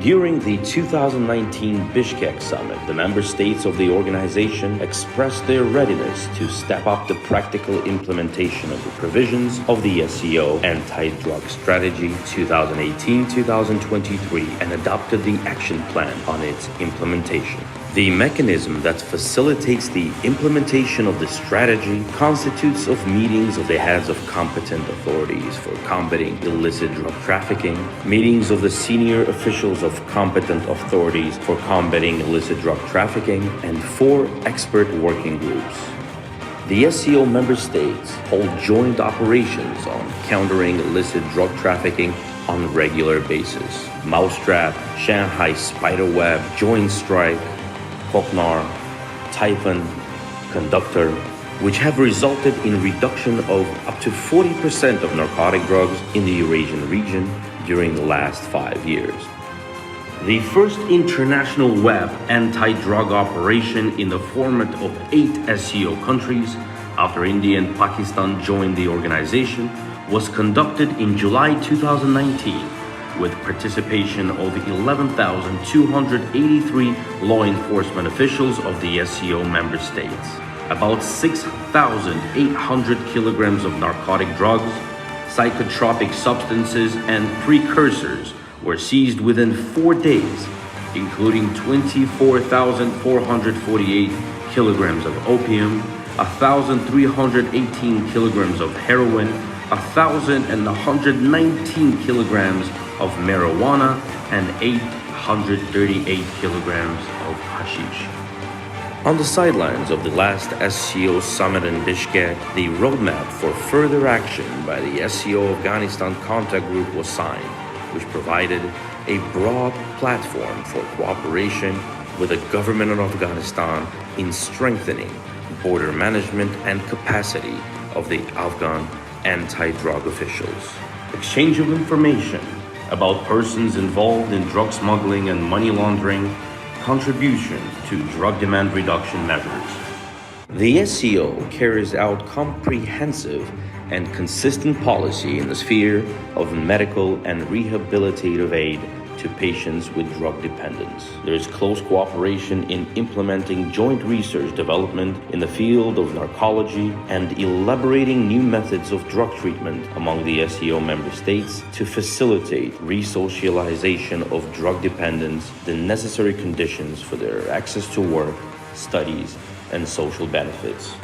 During the 2019 Bishkek Summit, the member states of the organization expressed their readiness to step up the practical implementation of the provisions of the SCO Anti-Drug Strategy 2018-2023 and adopted the action plan on its implementation. The mechanism that facilitates the implementation of the strategy constitutes of meetings of the heads of competent authorities for combating illicit drug trafficking, meetings of the senior officials of competent authorities for combating illicit drug trafficking, and 4 expert working groups. The SCO member states hold joint operations on countering illicit drug trafficking on a regular basis. Mousetrap, Shanghai Spiderweb, Joint Strike, Koknar, Typhon, Conductor, which have resulted in reduction of up to 40% of narcotic drugs in the Eurasian region during the last 5 years. The first international web anti-drug operation in the format of 8 SCO countries, after India and Pakistan joined the organization, was conducted in July 2019. With participation of 11,283 law enforcement officials of the SCO member states. About 6,800 kilograms of narcotic drugs, psychotropic substances, and precursors were seized within 4 days, including 24,448 kilograms of opium, 1,318 kilograms of heroin, 1,119 kilograms of marijuana, and 838 kilograms of hashish. On the sidelines of the last SCO summit in Bishkek, the roadmap for further action by the SCO Afghanistan Contact Group was signed, which provided a broad platform for cooperation with the government of Afghanistan in strengthening border management and capacity of the Afghan anti-drug officials. Exchange of information about persons involved in drug smuggling and money laundering, contribution to drug demand reduction measures. The SCO carries out comprehensive and consistent policy in the sphere of medical and rehabilitative aid to patients with drug dependence. There is close cooperation in implementing joint research development in the field of narcology and elaborating new methods of drug treatment among the SCO member states to facilitate resocialization of drug dependents, the necessary conditions for their access to work, studies, and social benefits.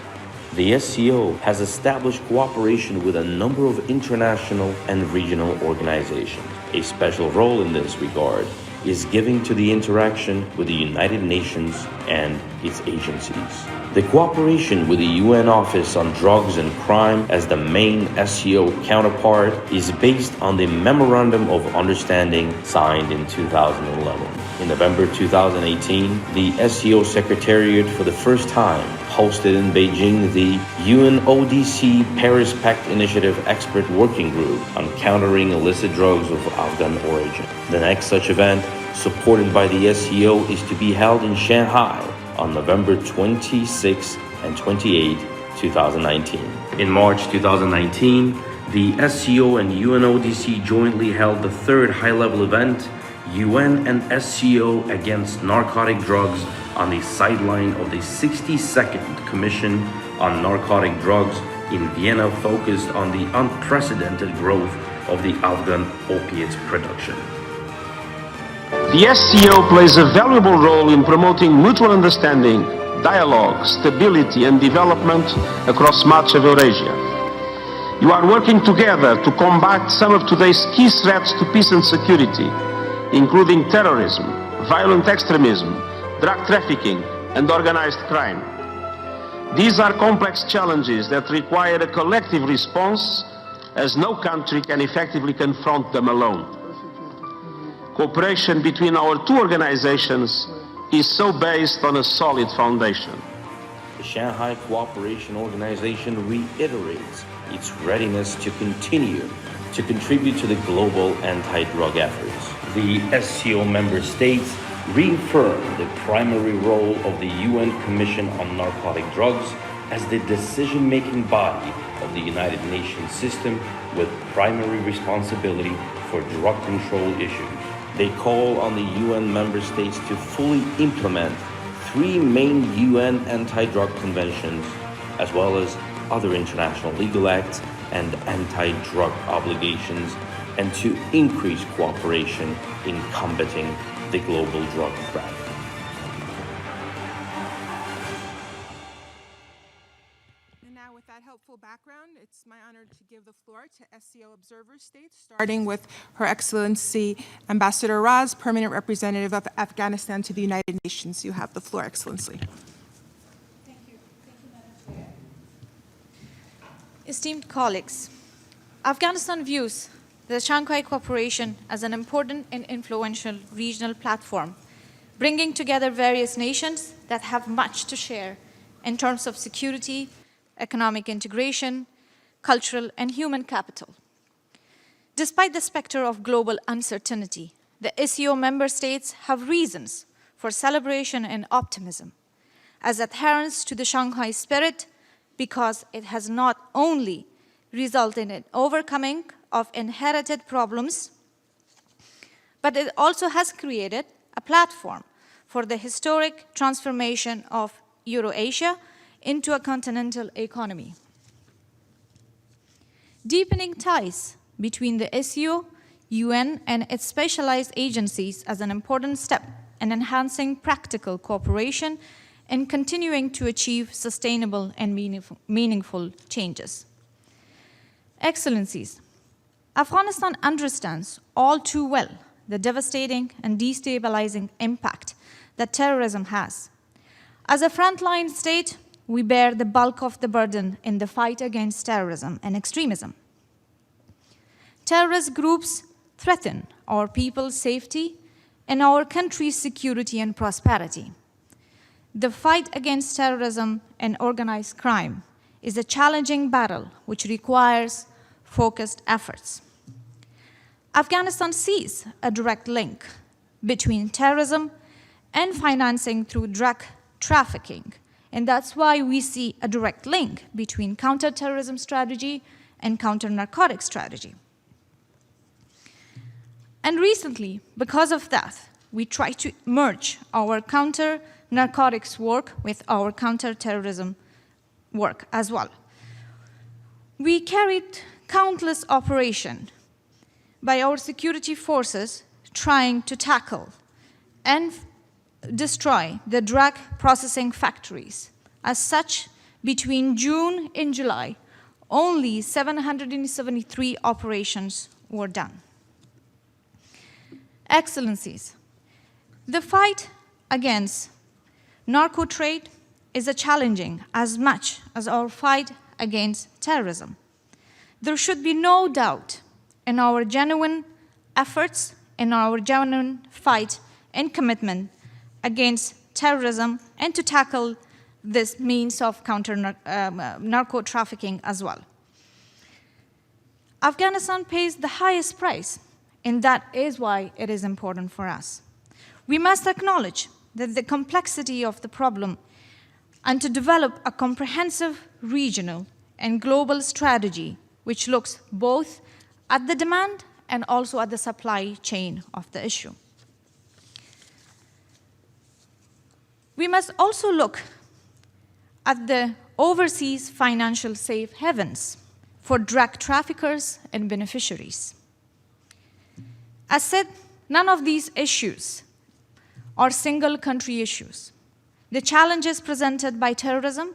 The SCO has established cooperation with a number of international and regional organizations. A special role in this regard is given to the interaction with the United Nations and its agencies. The cooperation with the UN Office on Drugs and Crime as the main SCO counterpart is based on the Memorandum of Understanding signed in 2011. In November 2018, the SCO Secretariat for the first time hosted in Beijing the UNODC Paris Pact Initiative Expert Working Group on countering illicit drugs of Afghan origin. The next such event, supported by the SCO, is to be held in Shanghai on November 26 and 28, 2019. In March 2019, the SCO and UNODC jointly held the third high-level event, UN and SCO Against Narcotic Drugs, on the sideline of the 62nd Commission on Narcotic Drugs in Vienna, focused on the unprecedented growth of the Afghan opiate production. The SCO plays a valuable role in promoting mutual understanding, dialogue, stability and development across much of Eurasia. You are working together to combat some of today's key threats to peace and security, including terrorism, violent extremism, drug trafficking and organized crime. These are complex challenges that require a collective response, as no country can effectively confront them alone. Cooperation between our two organizations is so based on a solid foundation. The Shanghai Cooperation Organization reiterates its readiness to continue to contribute to the global anti-drug efforts. The SCO member states reaffirm the primary role of the UN Commission on Narcotic Drugs as the decision-making body of the United Nations system with primary responsibility for drug control issues. They call on the UN member states to fully implement 3 main UN anti-drug conventions, as well as other international legal acts and anti-drug obligations, and to increase cooperation in combating the global drug threat. And now, with that helpful background, it's my honor to give the floor to SCO observer states, starting with Her Excellency Ambassador Raz, Permanent Representative of Afghanistan to the United Nations. You have the floor, Excellency. Thank you, Madam Chair. Esteemed colleagues, Afghanistan views the Shanghai Cooperation as an important and influential regional platform, bringing together various nations that have much to share in terms of security, economic integration, cultural and human capital. Despite the specter of global uncertainty, the SCO member states have reasons for celebration and optimism as adherents to the Shanghai spirit, because it has not only resulted in overcoming of inherited problems, but it also has created a platform for the historic transformation of Eurasia into a continental economy. Deepening ties between the SCO, UN, and its specialized agencies as an important step in enhancing practical cooperation and continuing to achieve sustainable and meaningful changes. Excellencies, Afghanistan understands all too well the devastating and destabilizing impact that terrorism has. As a frontline state, we bear the bulk of the burden in the fight against terrorism and extremism. Terrorist groups threaten our people's safety and our country's security and prosperity. The fight against terrorism and organized crime is a challenging battle which requires focused efforts. Afghanistan sees a direct link between terrorism and financing through drug trafficking, and that's why we see a direct link between counterterrorism strategy and counter-narcotic strategy. And recently, because of that, we tried to merge our counter-narcotics work with our counter-terrorism work as well. We carried countless operations by our security forces trying to tackle and destroy the drug processing factories. As such, between June and July, only 773 operations were done. Excellencies, the fight against narco trade is as challenging as much as our fight against terrorism. There should be no doubt in our genuine efforts, in our genuine fight and commitment against terrorism and to tackle this means of narco trafficking as well. Afghanistan pays the highest price, and that is why it is important for us. We must acknowledge that the complexity of the problem and to develop a comprehensive regional and global strategy which looks both at the demand and also at the supply chain of the issue. We must also look at the overseas financial safe havens for drug traffickers and beneficiaries. As said, none of these issues are single country issues. The challenges presented by terrorism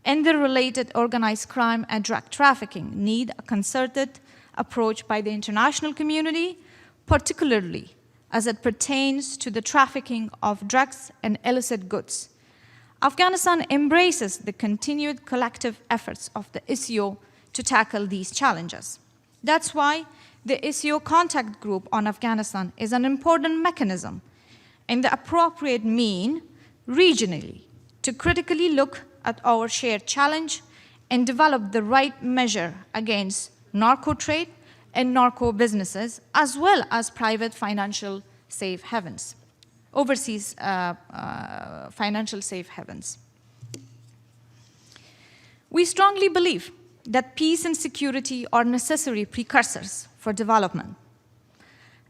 and the related organized crime and drug trafficking need a concerted approach by the international community, particularly as it pertains to the trafficking of drugs and illicit goods. Afghanistan embraces the continued collective efforts of the SCO to tackle these challenges. That's why the SCO contact group on Afghanistan is an important mechanism and the appropriate mean regionally to critically look at our shared challenge and develop the right measure against narco trade and narco businesses, as well as private financial safe havens, overseas financial safe havens. We strongly believe that peace and security are necessary precursors for development.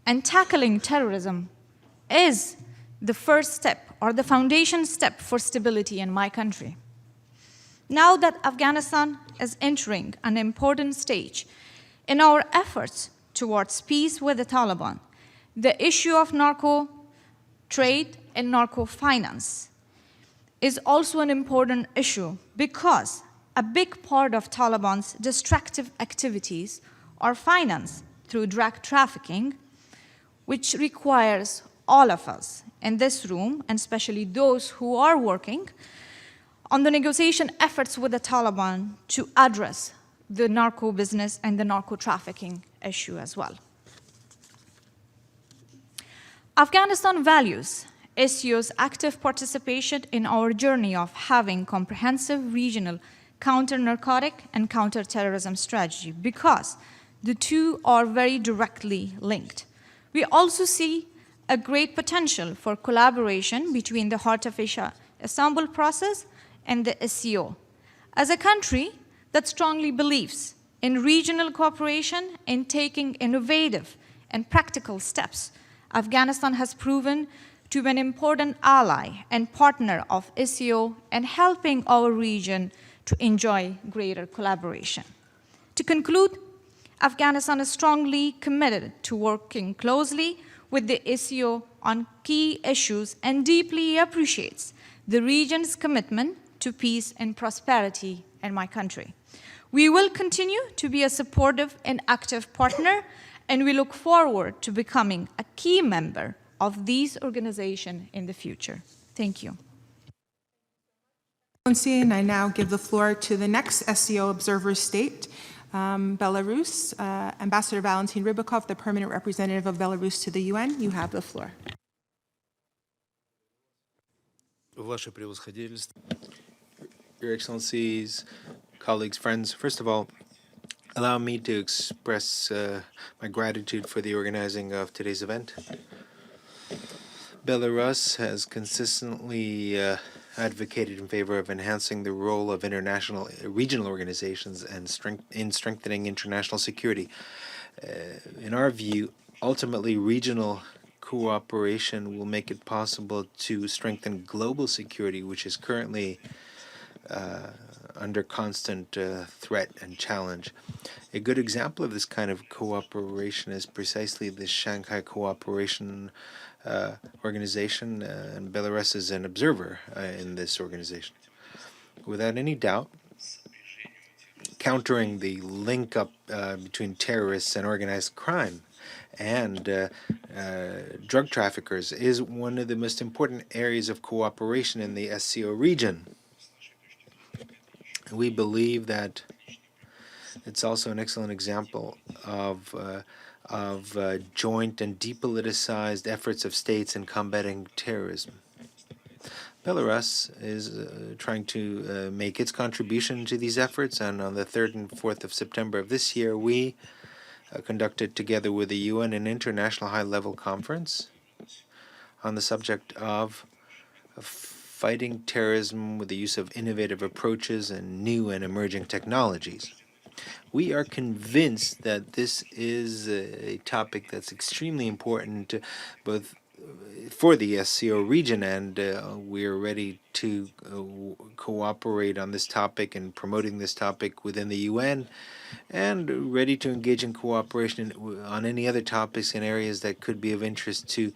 And tackling terrorism is the first step or the foundation step for stability in my country. Now that Afghanistan is entering an important stage in our efforts towards peace with the Taliban, the issue of narco trade and narco finance is also an important issue because a big part of Taliban's destructive activities are financed through drug trafficking, which requires all of us in this room, and especially those who are working on the negotiation efforts with the Taliban to address the narco business and the narco trafficking issue as well. Afghanistan values SCO's active participation in our journey of having comprehensive regional counter-narcotic and counter-terrorism strategy because the two are very directly linked. We also see a great potential for collaboration between the Heart of Asia Istanbul process and the SCO. As a country that strongly believes in regional cooperation and taking innovative and practical steps, Afghanistan has proven to be an important ally and partner of SCO and helping our region to enjoy greater collaboration. To conclude, Afghanistan is strongly committed to working closely with the SCO on key issues and deeply appreciates the region's commitment to peace and prosperity in my country. We will continue to be a supportive and active partner, and we look forward to becoming a key member of these organizations in the future. Thank you. And I now give the floor to the next SCO observer state, Belarus. Ambassador Valentin Rybakov, the permanent representative of Belarus to the UN, you have the floor. Your Excellencies, colleagues, friends, first of all, allow me to express my gratitude for the organizing of today's event. Belarus has consistently advocated in favor of enhancing the role of regional organizations and strengthening international security. In our view, ultimately, regional cooperation will make it possible to strengthen global security, which is currently under constant threat and challenge. A good example of this kind of cooperation is precisely the Shanghai Cooperation Organization, and Belarus is an observer in this organization. Without any doubt, countering the link-up between terrorists and organized crime and drug traffickers is one of the most important areas of cooperation in the SCO region. We believe that it's also an excellent example of joint and depoliticized efforts of states in combating terrorism. Belarus is trying to make its contribution to these efforts, and on the 3rd and 4th of September of this year, we conducted together with the UN an international high-level conference on the subject of fighting terrorism with the use of innovative approaches and new and emerging technologies. We are convinced that this is a topic that's extremely important both for the SCO region, and we're ready to cooperate on this topic and promoting this topic within the UN, and ready to engage in cooperation on any other topics and areas that could be of interest to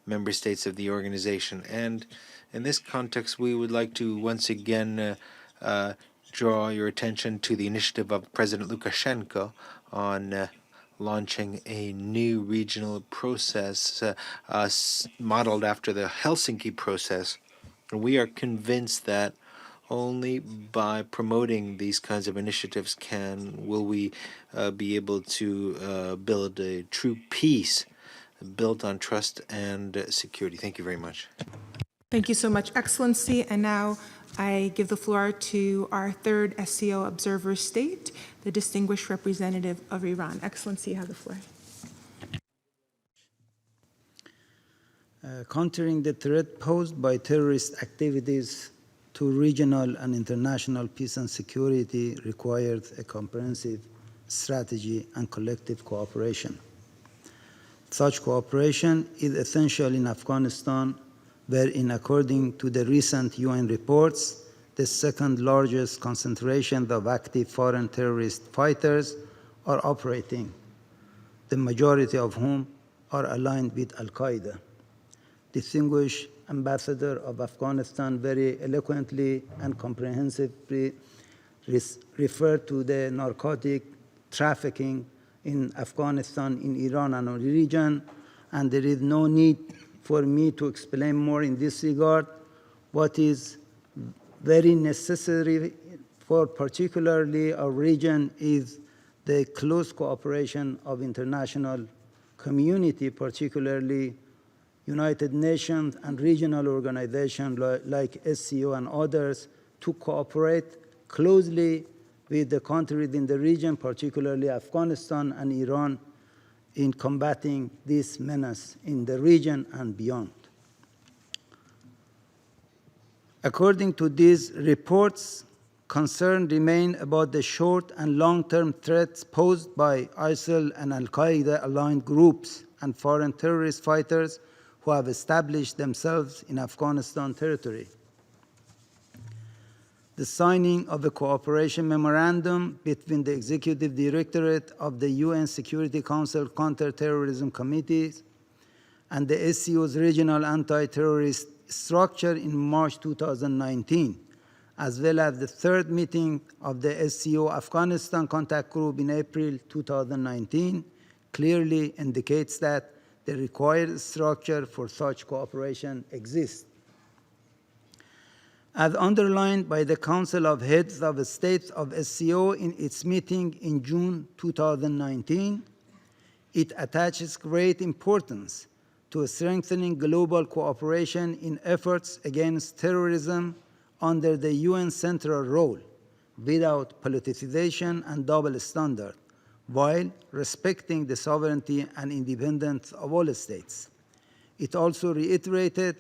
member states of the organization. And in this context, we would like to once again draw your attention to the initiative of President Lukashenko on launching a new regional process modeled after the Helsinki process. We are convinced that only by promoting these kinds of initiatives will we be able to build a true peace built on trust and security. Thank you very much. Thank you so much, Excellency. And now I give the floor to our third SCO observer state, the distinguished representative of Iran. Excellency, you have the floor. Countering the threat posed by terrorist activities to regional and international peace and security requires a comprehensive strategy and collective cooperation. Such cooperation is essential in Afghanistan, wherein, according to the recent UN reports, the second largest concentrations of active foreign terrorist fighters are operating, the majority of whom are aligned with Al-Qaeda. Distinguished Ambassador of Afghanistan very eloquently and comprehensively referred to the narcotic trafficking in Afghanistan, in Iran, and in the region, and there is no need for me to explain more in this regard. What is very necessary for particularly our region is the close cooperation of international community, particularly United Nations and regional organizations like SCO and others, to cooperate closely with the countries in the region, particularly Afghanistan and Iran, in combating this menace in the region and beyond. According to these reports, concern remain about the short and long-term threats posed by ISIL and Al-Qaeda-aligned groups and foreign terrorist fighters who have established themselves in Afghanistan territory. The signing of a cooperation memorandum between the Executive Directorate of the UN Security Council Counter-Terrorism Committees and the SCO's regional anti-terrorist structure in March 2019, as well as the third meeting of the SCO Afghanistan Contact Group in April 2019, clearly indicates that the required structure for such cooperation exists. As underlined by the Council of Heads of States of SCO in its meeting in June 2019, it attaches great importance to strengthening global cooperation in efforts against terrorism under the UN central role, without politicization and double standard, while respecting the sovereignty and independence of all states. It also reiterated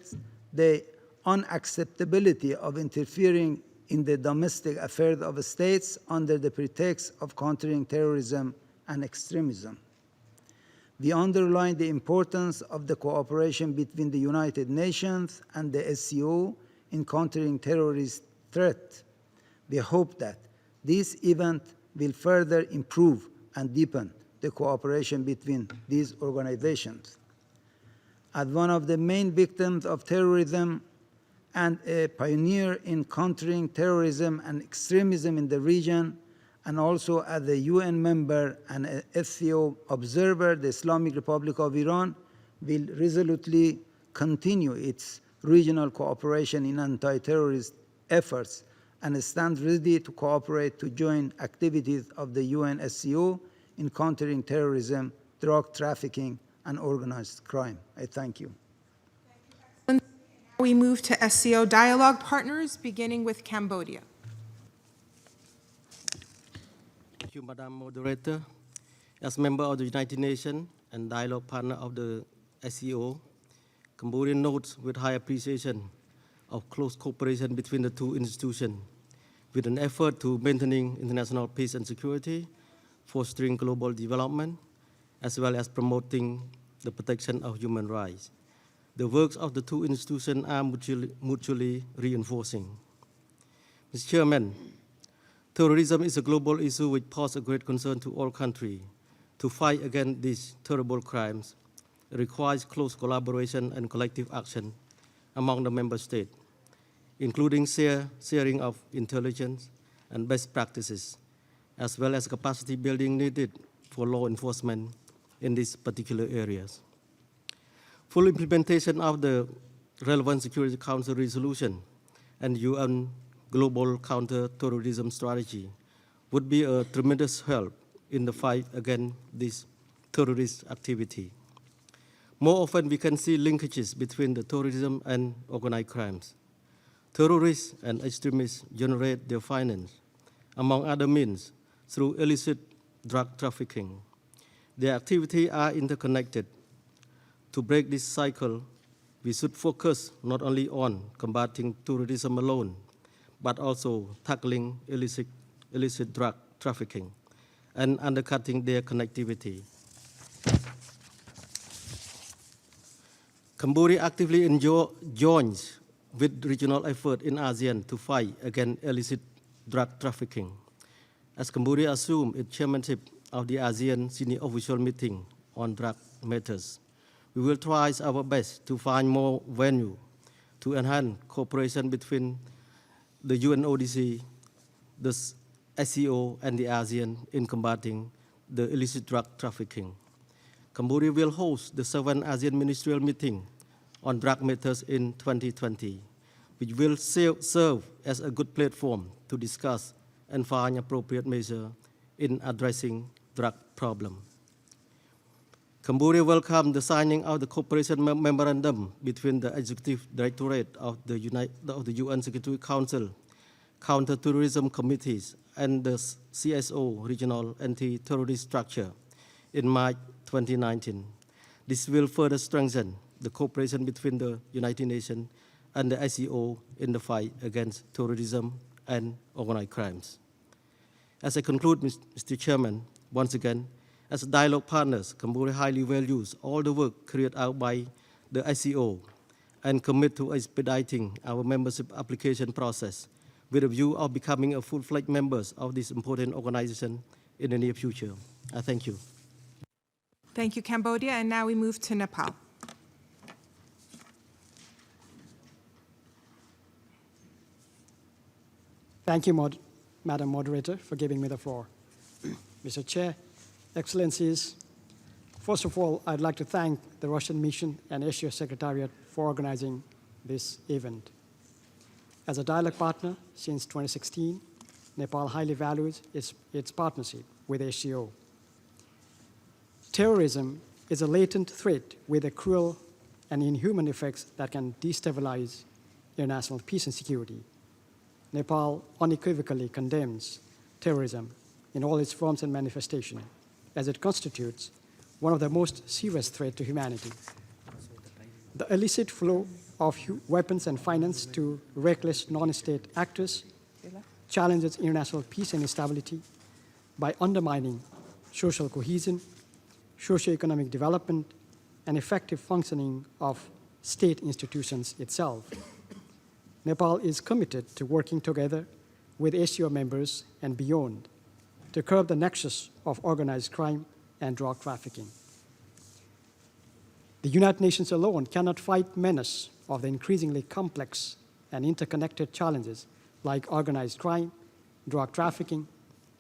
the unacceptability of interfering in the domestic affairs of states under the pretext of countering terrorism and extremism. We underline the importance of the cooperation between the United Nations and the SCO in countering terrorist threat. We hope that this event will further improve and deepen the cooperation between these organizations. As one of the main victims of terrorism and a pioneer in countering terrorism and extremism in the region, and also as a UN member and a SCO observer, the Islamic Republic of Iran will resolutely continue its regional cooperation in anti-terrorist efforts and stand ready to cooperate to join activities of the UN SCO in countering terrorism, drug trafficking, and organized crime. I thank you. We move to SCO dialogue partners, beginning with Cambodia. Thank you, Madam Moderator. As member of the United Nations and dialogue partner of the SCO, Cambodia notes with high appreciation of close cooperation between the two institutions, with an effort to maintaining international peace and security, fostering global development, as well as promoting the protection of human rights. The works of the two institutions are mutually reinforcing. Mr. Chairman, terrorism is a global issue which poses a great concern to all countries. To fight against these terrible crimes requires close collaboration and collective action among the member states, including sharing of intelligence and best practices, as well as capacity building needed for law enforcement in these particular areas. Full implementation of the relevant Security Council resolution and UN Global Counter-Terrorism Strategy would be a tremendous help in the fight against this terrorist activity. More often, we can see linkages between the terrorism and organized crimes. Terrorists and extremists generate their finance, among other means, through illicit drug trafficking. Their activities are interconnected. To break this cycle, we should focus not only on combating terrorism alone, but also tackling illicit drug trafficking and undercutting their connectivity. Cambodia actively joins with regional effort in ASEAN to fight against illicit drug trafficking. As Cambodia assumed its chairmanship of the ASEAN Senior Official Meeting on Drug Matters, we will try our best to find more venues to enhance cooperation between the UNODC, the SCO, and the ASEAN in combating the illicit drug trafficking. Cambodia will host the 7th ASEAN Ministerial Meeting on Drug Matters in 2020, which will serve as a good platform to discuss and find appropriate measures in addressing drug problem. Cambodia welcomed the signing of the cooperation memorandum between the Executive Directorate of the UN Security Council, Counter-Terrorism Committees, and the CSO Regional Anti-Terrorist Structure in March 2019. This will further strengthen the cooperation between the United Nations and the SCO in the fight against terrorism and organized crimes. As I conclude, Mr. Chairman, once again, as dialogue partners, Cambodia highly values all the work carried out by the SCO and commit to expediting our membership application process with a view of becoming a full-fledged members of this important organization in the near future. I thank you. Thank you, Cambodia. And now we move to Nepal. Thank you, Madam Moderator, for giving me the floor. Mr. Chair, Excellencies, first of all, I'd like to thank the Russian Mission and Asia Secretariat for organizing this event. As a dialogue partner since 2016, Nepal highly values its partnership with ASEO. Terrorism is a latent threat with a cruel and inhuman effects that can destabilize international peace and security. Nepal unequivocally condemns terrorism in all its forms and manifestations, as it constitutes one of the most serious threats to humanity. The illicit flow of weapons and finance to reckless non-state actors challenges international peace and stability by undermining social cohesion, socio-economic development, and effective functioning of state institutions itself. Nepal is committed to working together with ASEO members and beyond to curb the nexus of organized crime and drug trafficking. The United Nations alone cannot fight menace of the increasingly complex and interconnected challenges like organized crime, drug trafficking,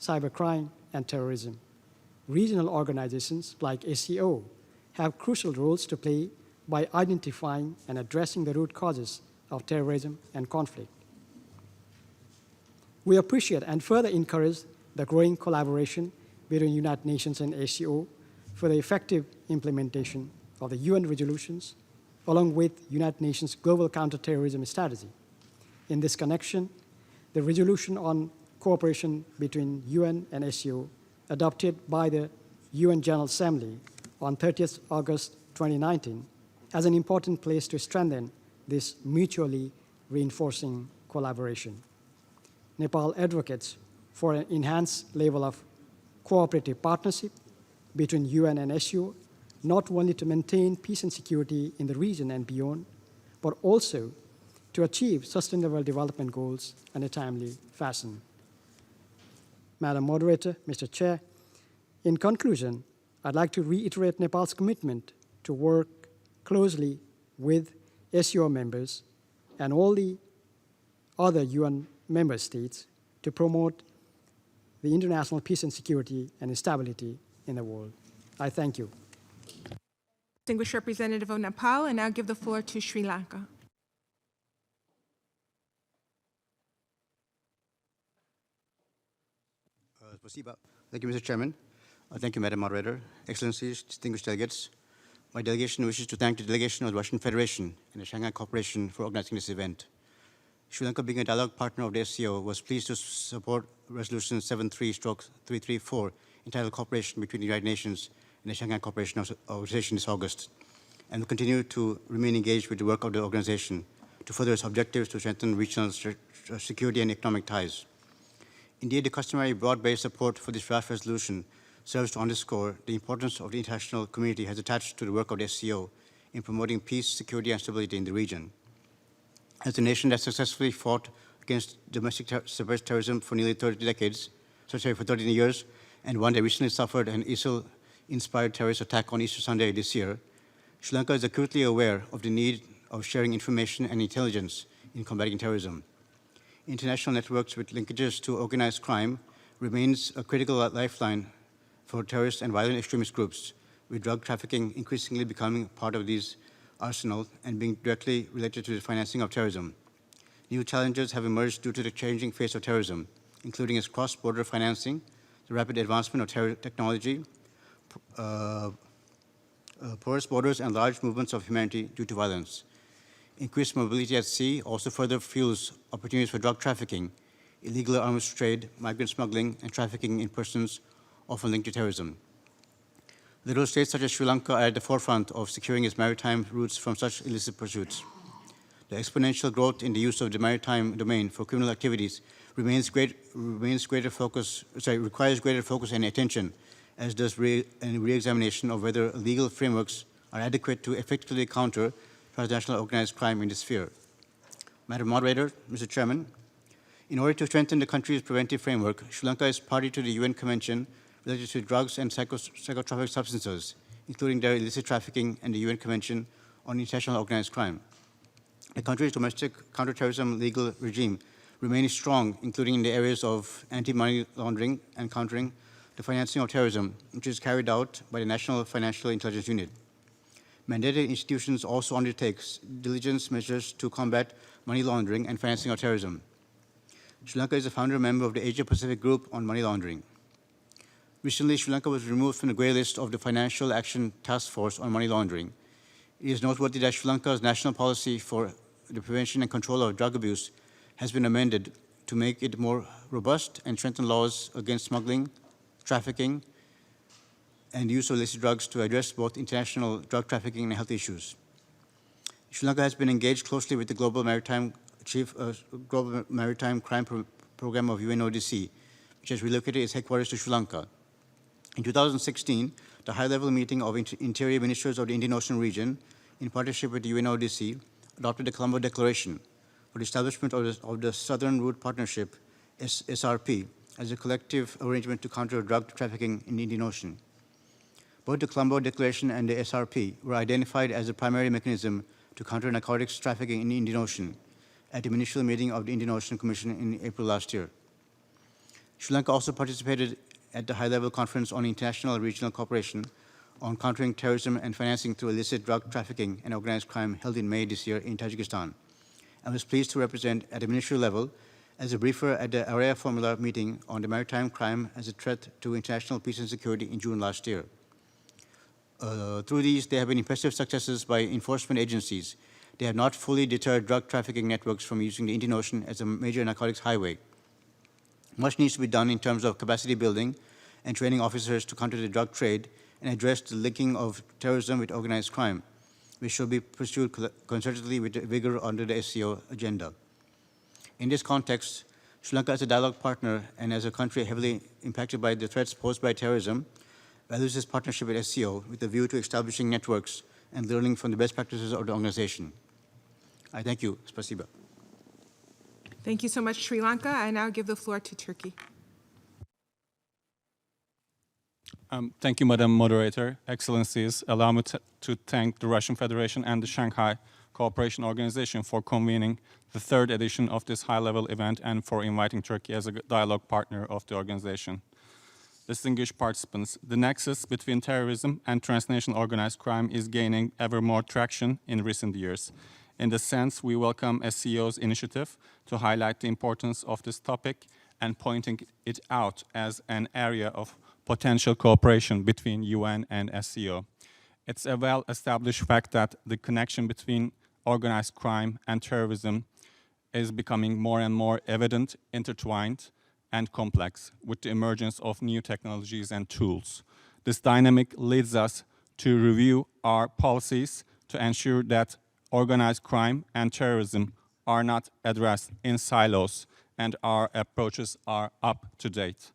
cybercrime, and terrorism. Regional organizations like ASEO have crucial roles to play by identifying and addressing the root causes of terrorism and conflict. We appreciate and further encourage the growing collaboration between the United Nations and ASEO for the effective implementation of the UN resolutions, along with United Nations Global Counterterrorism Strategy. In this connection, the resolution on cooperation between UN and ASEO, adopted by the UN General Assembly on 30th August 2019, has an important place to strengthen this mutually reinforcing collaboration. Nepal advocates for an enhanced level of cooperative partnership between UN and ASEO, not only to maintain peace and security in the region and beyond, but also to achieve sustainable development goals in a timely fashion. Madam Moderator, Mr. Chair, in conclusion, I'd like to reiterate Nepal's commitment to work closely with ASEO members and all the other UN member states to promote the international peace and security and stability in the world. I thank you. Distinguished Representative of Nepal, and now give the floor to Sri Lanka. Thank you, Mr. Chairman. Thank you, Madam Moderator. Excellencies, distinguished delegates. My delegation wishes to thank the delegation of the Russian Federation and the Shanghai Cooperation for organizing this event. Sri Lanka, being a dialogue partner of the SCO, was pleased to support Resolution 73/334 entitled Cooperation between the United Nations and the Shanghai Cooperation Organization this August, and will continue to remain engaged with the work of the organization to further its objectives to strengthen regional security and economic ties. Indeed, the customary broad-based support for this draft resolution serves to underscore the importance of the international community has attached to the work of the SCO in promoting peace, security, and stability in the region. As a nation that successfully fought against domestic terrorism for nearly 30 for 13 years, and one that recently suffered an ISIL-inspired terrorist attack on Easter Sunday this year, Sri Lanka is acutely aware of the need of sharing information and intelligence in combating terrorism. International networks with linkages to organized crime remains a critical lifeline for terrorist and violent extremist groups, with drug trafficking increasingly becoming part of these arsenal and being directly related to the financing of terrorism. New challenges have emerged due to the changing face of terrorism, including its cross-border financing, the rapid advancement of terror technology, porous borders, and large movements of humanity due to violence. Increased mobility at sea also further fuels opportunities for drug trafficking, illegal arms trade, migrant smuggling, and trafficking in persons often linked to terrorism. Little states such as Sri Lanka are at the forefront of securing its maritime routes from such illicit pursuits. The exponential growth in the use of the maritime domain for criminal activities requires greater focus and attention, as does a re-examination of whether legal frameworks are adequate to effectively counter transnational organized crime in this sphere. Madam Moderator, Mr. Chairman, in order to strengthen the country's preventive framework, Sri Lanka is party to the UN Convention related to drugs and psychotropic substances, including their illicit trafficking, and the UN Convention on International Organized Crime. The country's domestic counterterrorism legal regime remains strong, including in the areas of anti-money laundering and countering the financing of terrorism, which is carried out by the National Financial Intelligence Unit. Mandated institutions also undertake diligence measures to combat money laundering and financing of terrorism. Sri Lanka is a founder member of the Asia-Pacific Group on Money Laundering. Recently, Sri Lanka was removed from the grey list of the Financial Action Task Force on Money Laundering. It is noteworthy that Sri Lanka's national policy for the prevention and control of drug abuse has been amended to make it more robust and strengthen laws against smuggling, trafficking, and use of illicit drugs to address both international drug trafficking and health issues. Sri Lanka has been engaged closely with the Global Maritime Crime Program of UNODC, which has relocated its headquarters to Sri Lanka. In 2016, the high-level meeting of interior ministers of the Indian Ocean region, in partnership with the UNODC, adopted the Colombo Declaration for the establishment of the Southern Route Partnership, SRP, as a collective arrangement to counter drug trafficking in the Indian Ocean. Both the Colombo Declaration and the SRP were identified as the primary mechanism to counter narcotics trafficking in the Indian Ocean at the ministerial meeting of the Indian Ocean Commission in April last year. Sri Lanka also participated at the high-level conference on international and regional cooperation on countering terrorism and financing through illicit drug trafficking and organized crime held in May this year in Tajikistan, and was pleased to represent at the ministerial level as a briefer at the Area Formula meeting on the maritime crime as a threat to international peace and security in June last year. Through these, there have been impressive successes by enforcement agencies. They have not fully deterred drug trafficking networks from using the Indian Ocean as a major narcotics highway. Much needs to be done in terms of capacity building and training officers to counter the drug trade and address the linking of terrorism with organized crime, which should be pursued concertedly with vigor under the SCO agenda. In this context, Sri Lanka as a dialogue partner and as a country heavily impacted by the threats posed by terrorism, values this partnership with SCO with a view to establishing networks and learning from the best practices of the organization. I thank you. Spasiba. Thank you so much, Sri Lanka. I now give the floor to Turkey. Thank you, Madam Moderator. Excellencies, allow me to thank the Russian Federation and the Shanghai Cooperation Organization for convening the third edition of this high-level event and for inviting Turkey as a dialogue partner of the organization. Distinguished participants, the nexus between terrorism and transnational organized crime is gaining ever more traction in recent years. In this sense, we welcome SCO's initiative to highlight the importance of this topic and pointing it out as an area of potential cooperation between UN and SCO. It's a well-established fact that the connection between organized crime and terrorism is becoming more and more evident, intertwined, and complex with the emergence of new technologies and tools. This dynamic leads us to review our policies to ensure that organized crime and terrorism are not addressed in silos and our approaches are up to date.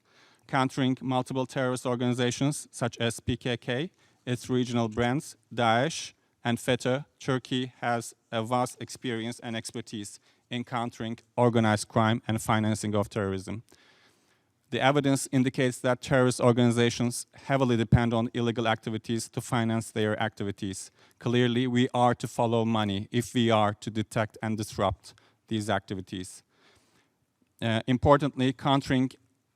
Countering multiple terrorist organizations such as PKK, its regional brands, Daesh, and FETÖ, Turkey has a vast experience and expertise in countering organized crime and financing of terrorism. The evidence indicates that terrorist organizations heavily depend on illegal activities to finance their activities. Clearly, we are to follow money if we are to detect and disrupt these activities. Importantly, countering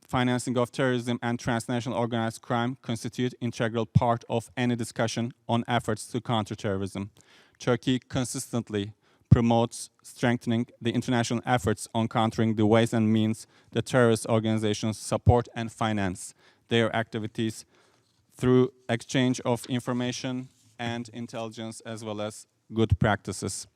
financing of terrorism and transnational organized crime constitute integral part of any discussion on efforts to counter terrorism. Turkey consistently promotes strengthening the international efforts on countering the ways and means that terrorist organizations support and finance their activities through exchange of information and intelligence as well as good practices.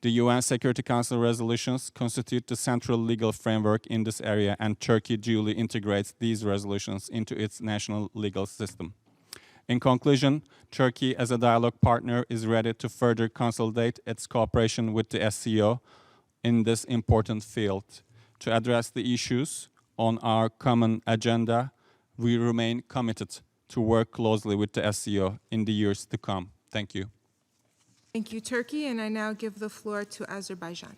The UN Security Council resolutions constitute the central legal framework in this area, and Turkey duly integrates these resolutions into its national legal system. In conclusion, Turkey as a dialogue partner is ready to further consolidate its cooperation with the SCO in this important field. To address the issues on our common agenda, we remain committed to work closely with the SCO in the years to come. Thank you. Thank you, Turkey, and I now give the floor to Azerbaijan.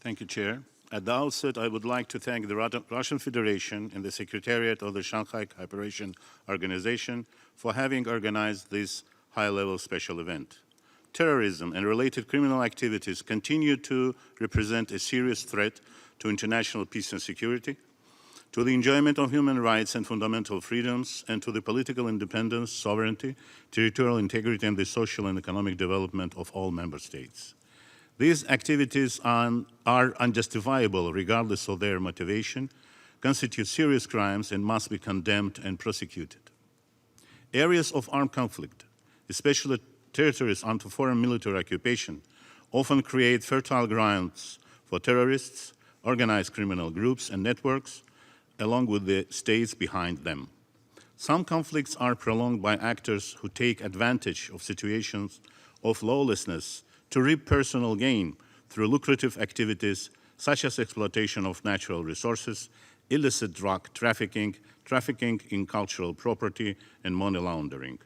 Thank you, Chair. At the outset, I would like to thank the Russian Federation and the Secretariat of the Shanghai Cooperation Organization for having organized this high-level special event. Terrorism and related criminal activities continue to represent a serious threat to international peace and security, to the enjoyment of human rights and fundamental freedoms, and to the political independence, sovereignty, territorial integrity, and the social and economic development of all member states. These activities are unjustifiable regardless of their motivation, constitute serious crimes, and must be condemned and prosecuted. Areas of armed conflict, especially territories under foreign military occupation, often create fertile grounds for terrorists, organized criminal groups and networks, along with the states behind them. Some conflicts are prolonged by actors who take advantage of situations of lawlessness to reap personal gain through lucrative activities such as exploitation of natural resources, illicit drug trafficking, trafficking in cultural property, and money laundering.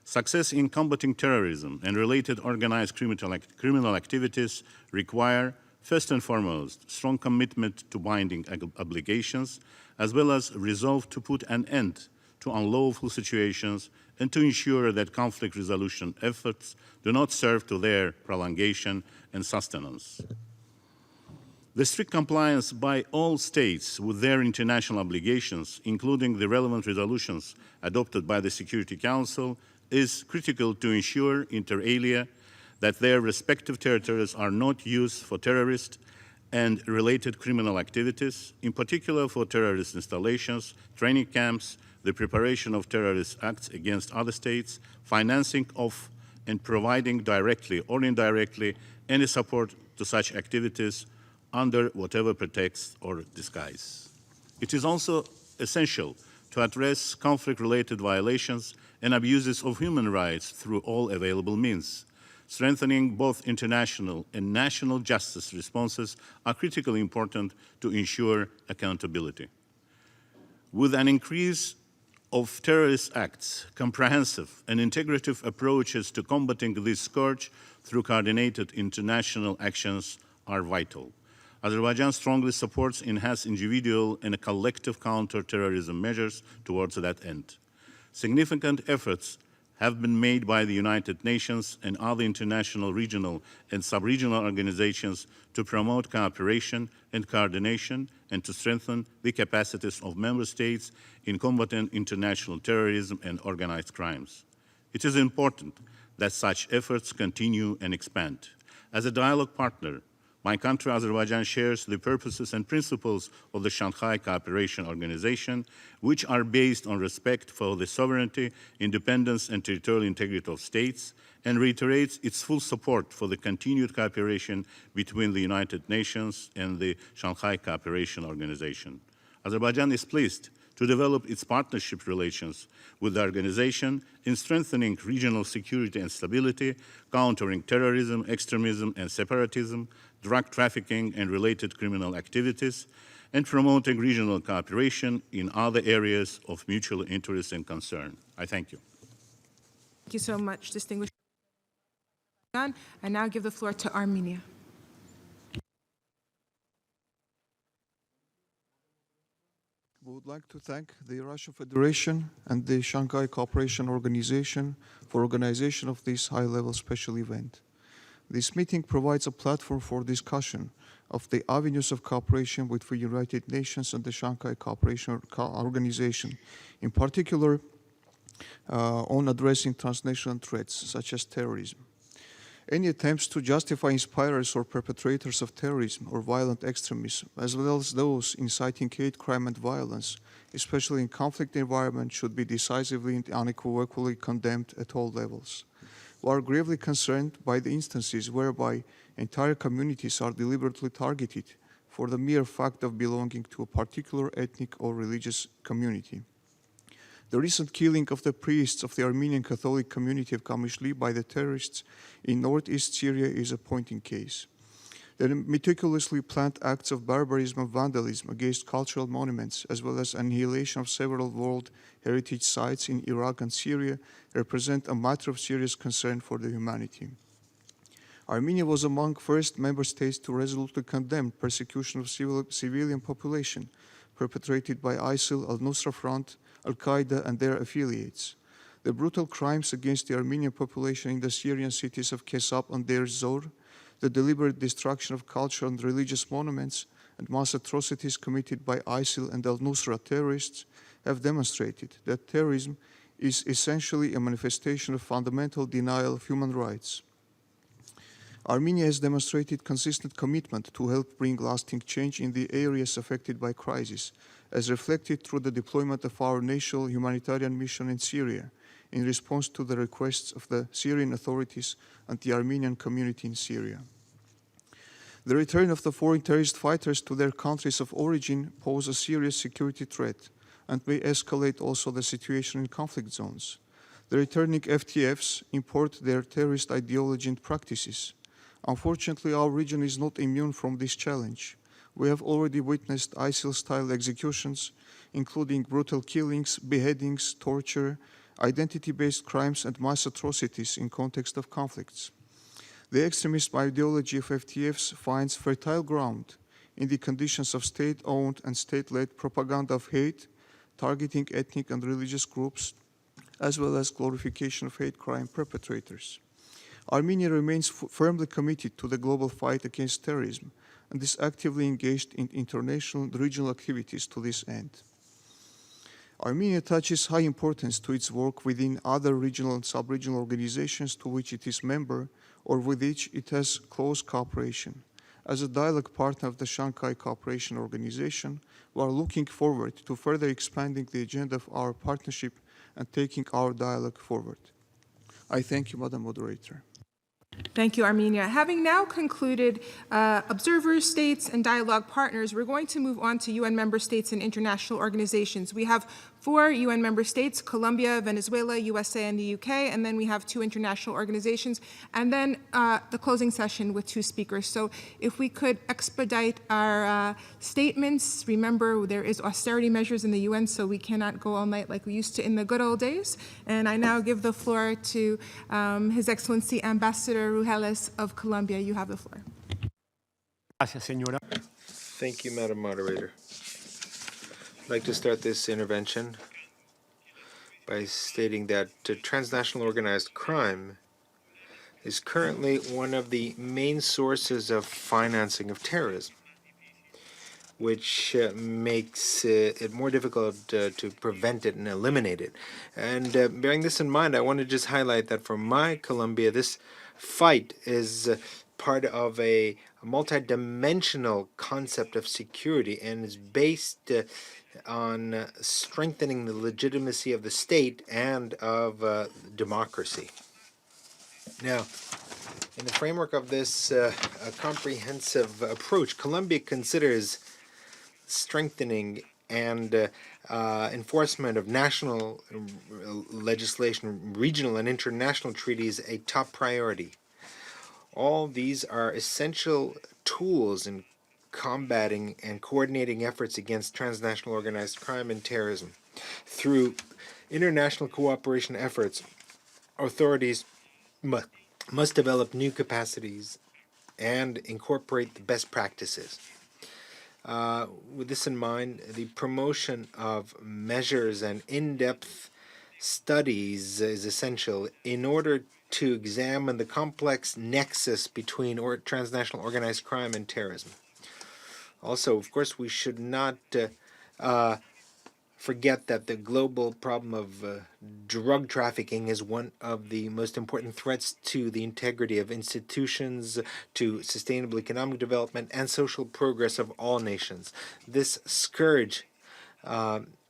Success in combating terrorism and related organized criminal activities require, first and foremost, strong commitment to binding obligations, as well as resolve to put an end to unlawful situations and to ensure that conflict resolution efforts do not serve to their prolongation and sustenance. The strict compliance by all states with their international obligations, including the relevant resolutions adopted by the Security Council, is critical to ensure, inter alia, that their respective territories are not used for terrorist and related criminal activities, in particular for terrorist installations, training camps, the preparation of terrorist acts against other states, financing of and providing directly or indirectly any support to such activities under whatever pretext or disguise. It is also essential to address conflict-related violations and abuses of human rights through all available means. Strengthening both international and national justice responses are critically important to ensure accountability. With an increase of terrorist acts, comprehensive and integrative approaches to combating this scourge through coordinated international actions are vital. Azerbaijan strongly supports enhanced individual and collective counter-terrorism measures towards that end. Significant efforts have been made by the United Nations and other international regional and sub-regional organizations to promote cooperation and coordination and to strengthen the capacities of member states in combating international terrorism and organized crimes. It is important that such efforts continue and expand. As a dialogue partner, my country, Azerbaijan, shares the purposes and principles of the Shanghai Cooperation Organization, which are based on respect for the sovereignty, independence, and territorial integrity of states, and reiterates its full support for the continued cooperation between the United Nations and the Shanghai Cooperation Organization. Azerbaijan is pleased to develop its partnership relations with the organization in strengthening regional security and stability, countering terrorism, extremism, and separatism, drug trafficking and related criminal activities, and promoting regional cooperation in other areas of mutual interest and concern. I thank you. Thank you so much, distinguished. I now give the floor to Armenia. We would like to thank the Russian Federation and the Shanghai Cooperation Organization for organization of this high-level special event. This meeting provides a platform for discussion of the avenues of cooperation with the United Nations and the Shanghai Cooperation Organization, in particular on addressing transnational threats such as terrorism. Any attempts to justify inspirers or perpetrators of terrorism or violent extremism, as well as those inciting hate crime and violence, especially in conflict environments, should be decisively and unequivocally condemned at all levels. We are gravely concerned by the instances whereby entire communities are deliberately targeted for the mere fact of belonging to a particular ethnic or religious community. The recent killing of the priests of the Armenian Catholic community of Kamishli by the terrorists in northeast Syria is a pointing case. The meticulously planned acts of barbarism and vandalism against cultural monuments, as well as annihilation of several World Heritage sites in Iraq and Syria, represent a matter of serious concern for the humanity. Armenia was among first member states to resolutely condemn persecution of civilian population perpetrated by ISIL, Al-Nusra Front, Al-Qaeda, and their affiliates. The brutal crimes against the Armenian population in the Syrian cities of Kesap and Deir Zor, the deliberate destruction of cultural and religious monuments, and mass atrocities committed by ISIL and Al-Nusra terrorists have demonstrated that terrorism is essentially a manifestation of fundamental denial of human rights. Armenia has demonstrated consistent commitment to help bring lasting change in the areas affected by crisis, as reflected through the deployment of our national humanitarian mission in Syria, in response to the requests of the Syrian authorities and the Armenian community in Syria. The return of the foreign terrorist fighters to their countries of origin pose a serious security threat and may escalate also the situation in conflict zones. The returning FTFs import their terrorist ideology and practices. Unfortunately, our region is not immune from this challenge. We have already witnessed ISIL-style executions, including brutal killings, beheadings, torture, identity-based crimes, and mass atrocities in context of conflicts. The extremist ideology of FTFs finds fertile ground in the conditions of state-owned and state-led propaganda of hate, targeting ethnic and religious groups, as well as glorification of hate crime perpetrators. Armenia remains firmly committed to the global fight against terrorism and is actively engaged in international and regional activities to this end. Armenia attaches high importance to its work within other regional and sub-regional organizations to which it is member or with which it has close cooperation. As a dialogue partner of the Shanghai Cooperation Organization, we are looking forward to further expanding the agenda of our partnership and taking our dialogue forward. I thank you, Madam Moderator. Thank you, Armenia. Having now concluded observers, states, and dialogue partners, we're going to move on to UN member states and international organizations. We have 4 UN member states, Colombia, Venezuela, USA, and the UK, and then we have 2 international organizations, and then the closing session with 2 speakers. So if we could expedite our statements, remember there is austerity measures in the UN, so we cannot go all night like we used to in the good old days. And I now give the floor to His Excellency Ambassador Rujeles of Colombia. You have the floor. Thank you, Madam Moderator. I'd like to start this intervention by stating that transnational organized crime is currently one of the main sources of financing of terrorism, which makes it more difficult to prevent it and eliminate it. And bearing this in mind, I want to just highlight that for my Colombia, this fight is part of a multidimensional concept of security and is based on strengthening the legitimacy of the state and of democracy. Now, in the framework of this comprehensive approach, Colombia considers strengthening and enforcement of national legislation, regional and international treaties a top priority. All these are essential tools in combating and coordinating efforts against transnational organized crime and terrorism. Through international cooperation efforts, authorities must develop new capacities and incorporate the best practices. With this in mind, the promotion of measures and in-depth studies is essential in order to examine the complex nexus between transnational organized crime and terrorism. Also, of course, we should not forget that the global problem of drug trafficking is one of the most important threats to the integrity of institutions, to sustainable economic development, and social progress of all nations. This scourge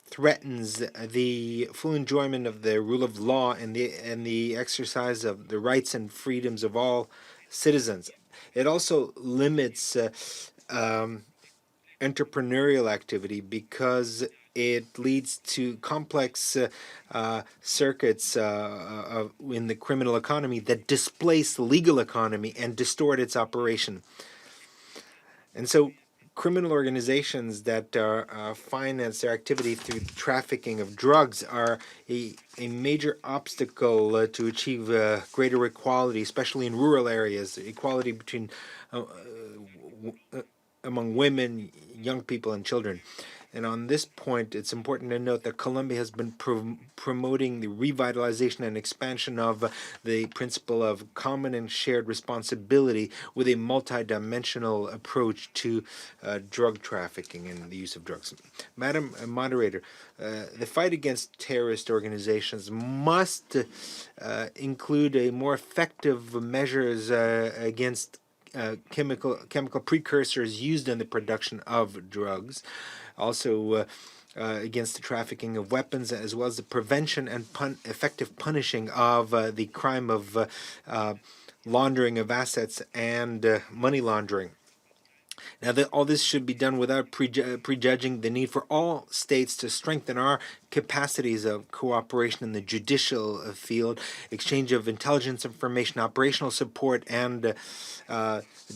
threatens the full enjoyment of the rule of law and the exercise of the rights and freedoms of all citizens. It also limits entrepreneurial activity because it leads to complex circuits in the criminal economy that displace the legal economy and distort its operation. And so criminal organizations that finance their activity through the trafficking of drugs are a major obstacle to achieve greater equality, especially in rural areas, equality between among women, young people, and children. And on this point, it's important to note that Colombia has been promoting the revitalization and expansion of the principle of common and shared responsibility with a multidimensional approach to drug trafficking and the use of drugs. Madam Moderator, the fight against terrorist organizations must include a more effective measures against chemical precursors used in the production of drugs, also against the trafficking of weapons, as well as the prevention and effective punishing of the crime of laundering of assets and money laundering. Now, all this should be done without prejudging the need for all states to strengthen our capacities of cooperation in the judicial field, exchange of intelligence information, operational support, and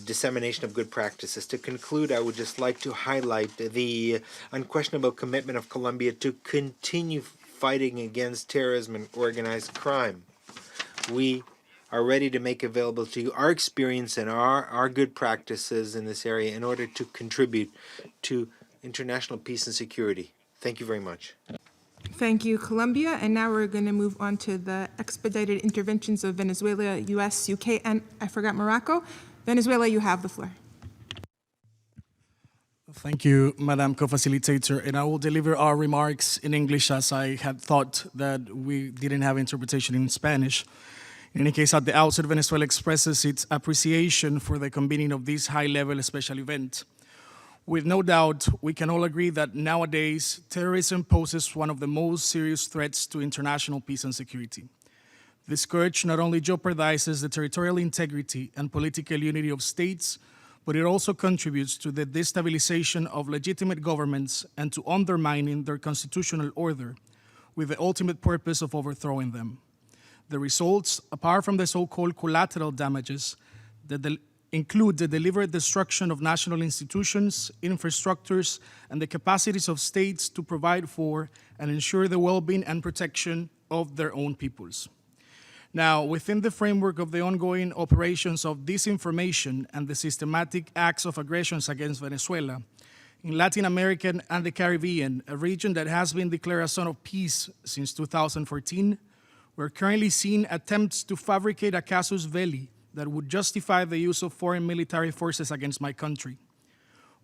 dissemination of good practices. To conclude, I would just like to highlight the unquestionable commitment of Colombia to continue fighting against terrorism and organized crime. We are ready to make available to you our experience and our good practices in this area in order to contribute to international peace and security. Thank you very much. Thank you, Colombia. And now we're going to move on to the expedited interventions of Venezuela, U.S., UK, and I forgot Morocco. Venezuela, you have the floor. Thank you, Madam Co-Facilitator. And I will deliver our remarks in English as I had thought that we didn't have interpretation in Spanish. In any case, at the outset, Venezuela expresses its appreciation for the convening of this high-level special event. With no doubt, we can all agree that nowadays, terrorism poses one of the most serious threats to international peace and security. This scourge not only jeopardizes the territorial integrity and political unity of states, but it also contributes to the destabilization of legitimate governments and to undermining their constitutional order, with the ultimate purpose of overthrowing them. The results, apart from the so-called collateral damages, that include the deliberate destruction of national institutions, infrastructures, and the capacities of states to provide for and ensure the well-being and protection of their own peoples. Now, within the framework of the ongoing operations of disinformation and the systematic acts of aggressions against Venezuela, in Latin America and the Caribbean, a region that has been declared a zone of peace since 2014, we're currently seeing attempts to fabricate a casus belli that would justify the use of foreign military forces against my country.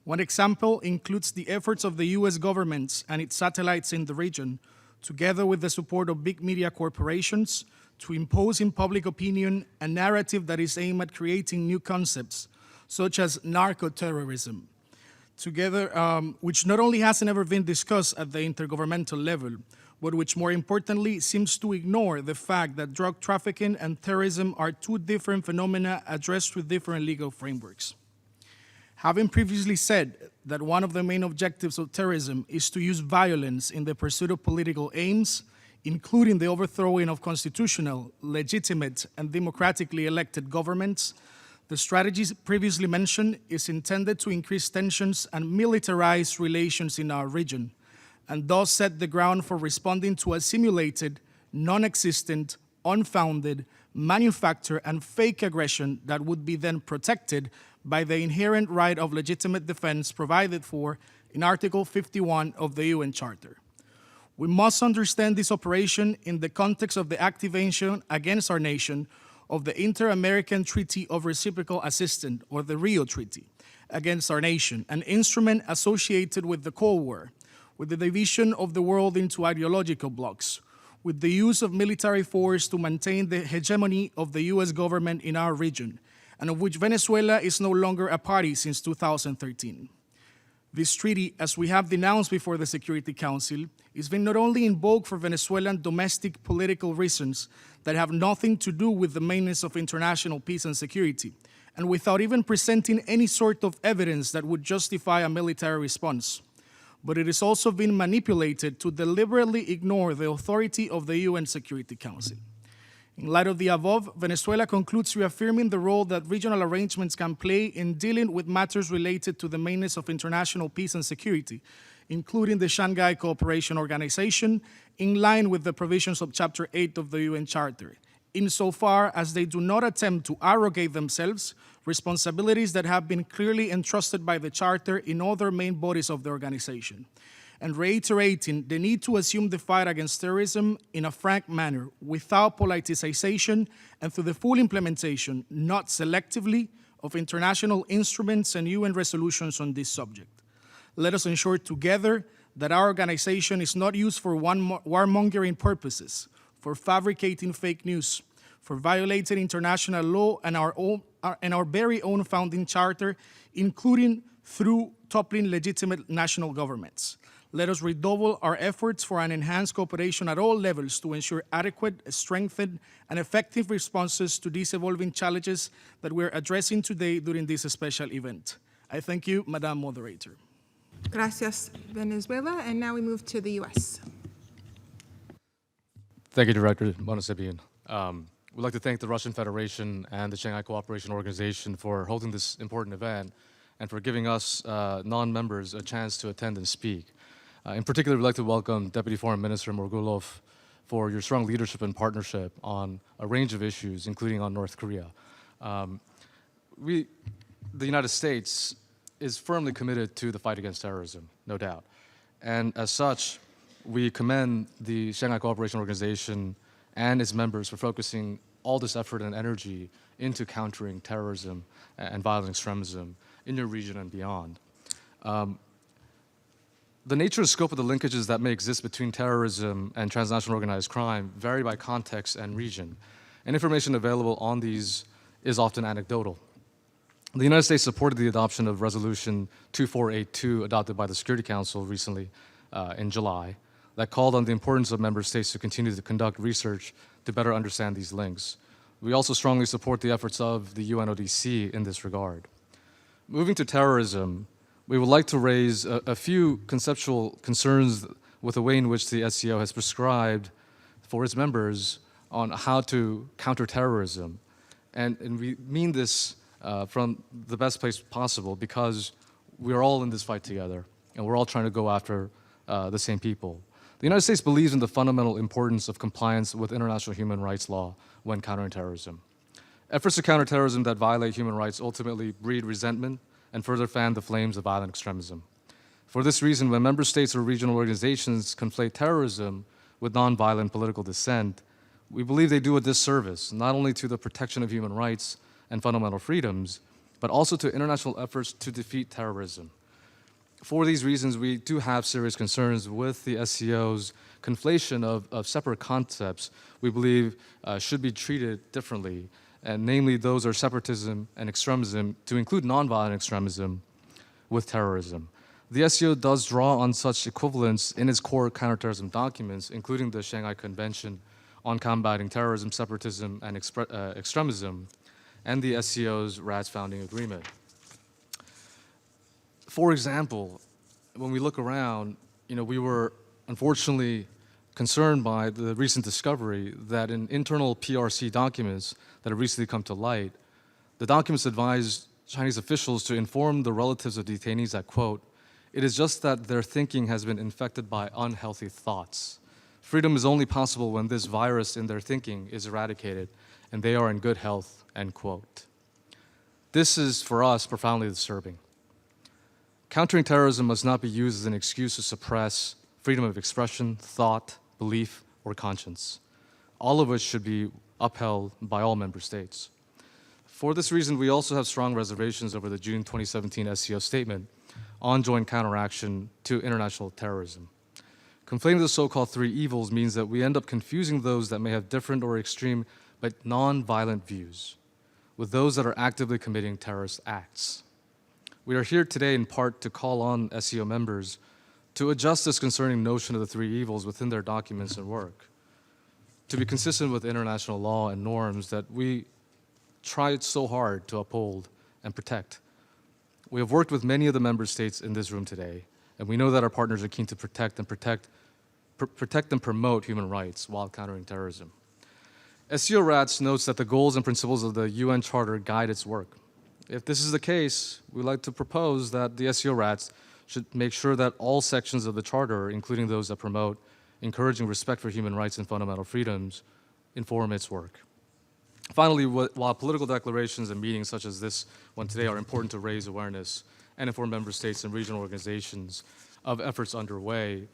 One example includes the efforts of the US government and its satellites in the region, together with the support of big media corporations, to impose in public opinion a narrative that is aimed at creating new concepts, such as narco-terrorism, which not only hasn't ever been discussed at the intergovernmental level, but which more importantly seems to ignore the fact that drug trafficking and terrorism are two different phenomena addressed through different legal frameworks. Having previously said that one of the main objectives of terrorism is to use violence in the pursuit of political aims, including the overthrowing of constitutional, legitimate, and democratically elected governments, the strategy previously mentioned is intended to increase tensions and militarize relations in our region, and thus set the ground for responding to a simulated, non-existent, unfounded, manufactured, and fake aggression that would be then protected by the inherent right of legitimate defense provided for in Article 51 of the UN Charter. We must understand this operation in the context of the activation against our nation of the Inter-American Treaty of Reciprocal Assistance, or the Rio Treaty, against our nation, an instrument associated with the Cold War, with the division of the world into ideological blocs, with the use of military force to maintain the hegemony of the US government in our region, and of which Venezuela is no longer a party since 2013. This treaty, as we have denounced before the Security Council, is being not only invoked for Venezuelan domestic political reasons that have nothing to do with the maintenance of international peace and security, and without even presenting any sort of evidence that would justify a military response, but it is also being manipulated to deliberately ignore the authority of the UN Security Council. In light of the above, Venezuela concludes reaffirming the role that regional arrangements can play in dealing with matters related to the maintenance of international peace and security, including the Shanghai Cooperation Organization, in line with the provisions of Chapter 8 of the UN Charter, insofar as they do not attempt to arrogate themselves responsibilities that have been clearly entrusted by the Charter in other main bodies of the organization, and reiterating the need to assume the fight against terrorism in a frank manner, without politicization, and through the full implementation, not selectively, of international instruments and UN resolutions on this subject. Let us ensure together that our organization is not used for warmongering purposes, for fabricating fake news, for violating international law and our very own founding charter, including through toppling legitimate national governments. Let us redouble our efforts for an enhanced cooperation at all levels to ensure adequate, strengthened, and effective responses to these evolving challenges that we're addressing today during this special event. I thank you, Madam Moderator. Gracias, Venezuela. And now we move to the U.S. Thank you, Director Monosibian. We'd like to thank the Russian Federation and the Shanghai Cooperation Organization for holding this important event and for giving us non-members a chance to attend and speak. In particular, we'd like to welcome Deputy Foreign Minister Morgulov for your strong leadership and partnership on a range of issues, including on North Korea. The United States is firmly committed to the fight against terrorism, no doubt. And as such, we commend the Shanghai Cooperation Organization and its members for focusing all this effort and energy into countering terrorism and violent extremism in your region and beyond. The nature and scope of the linkages that may exist between terrorism and transnational organized crime vary by context and region, and information available on these is often anecdotal. The United States supported the adoption of Resolution 2482 adopted by the Security Council recently in July that called on the importance of member states to continue to conduct research to better understand these links. We also strongly support the efforts of the UNODC in this regard. Moving to terrorism, we would like to raise a few conceptual concerns with the way in which the SCO has prescribed for its members on how to counter terrorism. And we mean this from the best place possible because we're all in this fight together and we're all trying to go after the same people. The United States believes in the fundamental importance of compliance with international human rights law when countering terrorism. Efforts to counter terrorism that violate human rights ultimately breed resentment and further fan the flames of violent extremism. For this reason, when member states or regional organizations conflate terrorism with nonviolent political dissent, we believe they do a disservice, not only to the protection of human rights and fundamental freedoms, but also to international efforts to defeat terrorism. For these reasons, we do have serious concerns with the SCO's conflation of separate concepts we believe should be treated differently, and namely those are separatism and extremism, to include nonviolent extremism with terrorism. The SCO does draw on such equivalence in its core counterterrorism documents, including the Shanghai Convention on Combating Terrorism, Separatism, and Extremism, and the SCO's RAD's founding agreement. For example, when we look around, we were unfortunately concerned by the recent discovery that in internal PRC documents that have recently come to light, the documents advise Chinese officials to inform the relatives of detainees that, quote, "It is just that their thinking has been infected by unhealthy thoughts. Freedom is only possible when this virus in their thinking is eradicated and they are in good health," end quote. This is, for us, profoundly disturbing. Countering terrorism must not be used as an excuse to suppress freedom of expression, thought, belief, or conscience, all of which should be upheld by all member states. For this reason, we also have strong reservations over the June 2017 SCO statement on joint counteraction to international terrorism. Conflating the so-called three evils means that we end up confusing those that may have different or extreme but non-violent views with those that are actively committing terrorist acts. We are here today in part to call on SCO members to adjust this concerning notion of the three evils within their documents and work, to be consistent with international law and norms that we tried so hard to uphold and protect. We have worked with many of the member states in this room today, and we know that our partners are keen to protect and promote human rights while countering terrorism. SCO RATS notes that the goals and principles of the UN Charter guide its work. If this is the case, we'd like to propose that the SCO RATS should make sure that all sections of the Charter, including those that promote encouraging respect for human rights and fundamental freedoms, inform its work. Finally, while political declarations and meetings such as this one today are important to raise awareness and inform member states and regional organizations of efforts underway,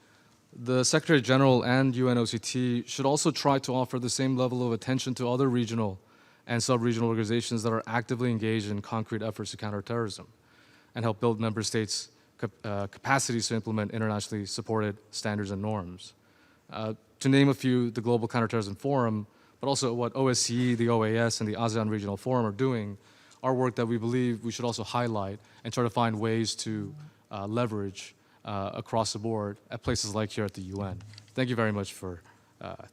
the Secretary General and UNOCT should also try to offer the same level of attention to other regional and sub-regional organizations that are actively engaged in concrete efforts to counter terrorism and help build member states' capacities to implement internationally supported standards and norms. To name a few, the Global Counterterrorism Forum, but also what OSCE, the OAS, and the ASEAN Regional Forum are doing, are work that we believe we should also highlight and try to find ways to leverage across the board at places like here at the UN. Thank you very much for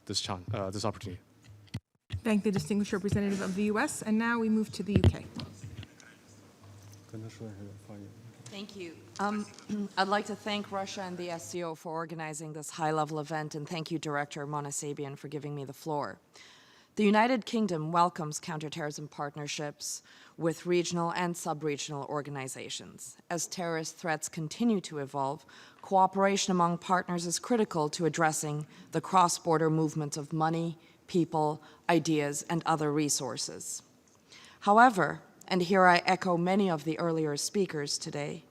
this opportunity. Thank the distinguished representative of the U.S. And now we move to the U.K. Thank you. I'd like to thank Russia and the SCO for organizing this high-level event, and thank you, Director Mona Sabian, for giving me the floor. The United Kingdom welcomes counterterrorism partnerships with regional and sub-regional organizations. As terrorist threats continue to evolve, cooperation among partners is critical to addressing the cross-border movement of money, people, ideas, and other resources. However, and here I echo many of the earlier speakers today,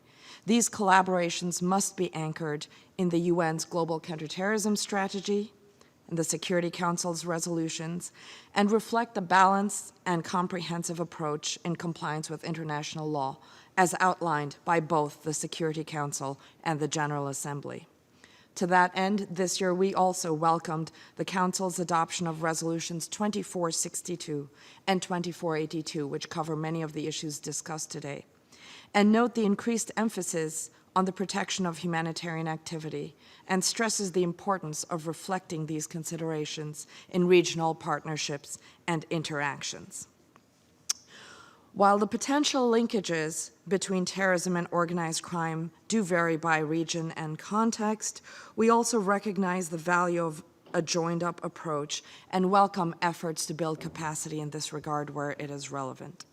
these collaborations must be anchored in the UN's Global Counterterrorism Strategy and the Security Council's resolutions, and reflect a balanced and comprehensive approach in compliance with international law, as outlined by both the Security Council and the General Assembly. To that end, this year we also welcomed the Council's adoption of Resolutions 2462 and 2482, which cover many of the issues discussed today, and note the increased emphasis on the protection of humanitarian activity and stresses the importance of reflecting these considerations in regional partnerships and interactions. While the potential linkages between terrorism and organized crime do vary by region and context, we also recognize the value of a joined-up approach and welcome efforts to build capacity in this regard where it is relevant.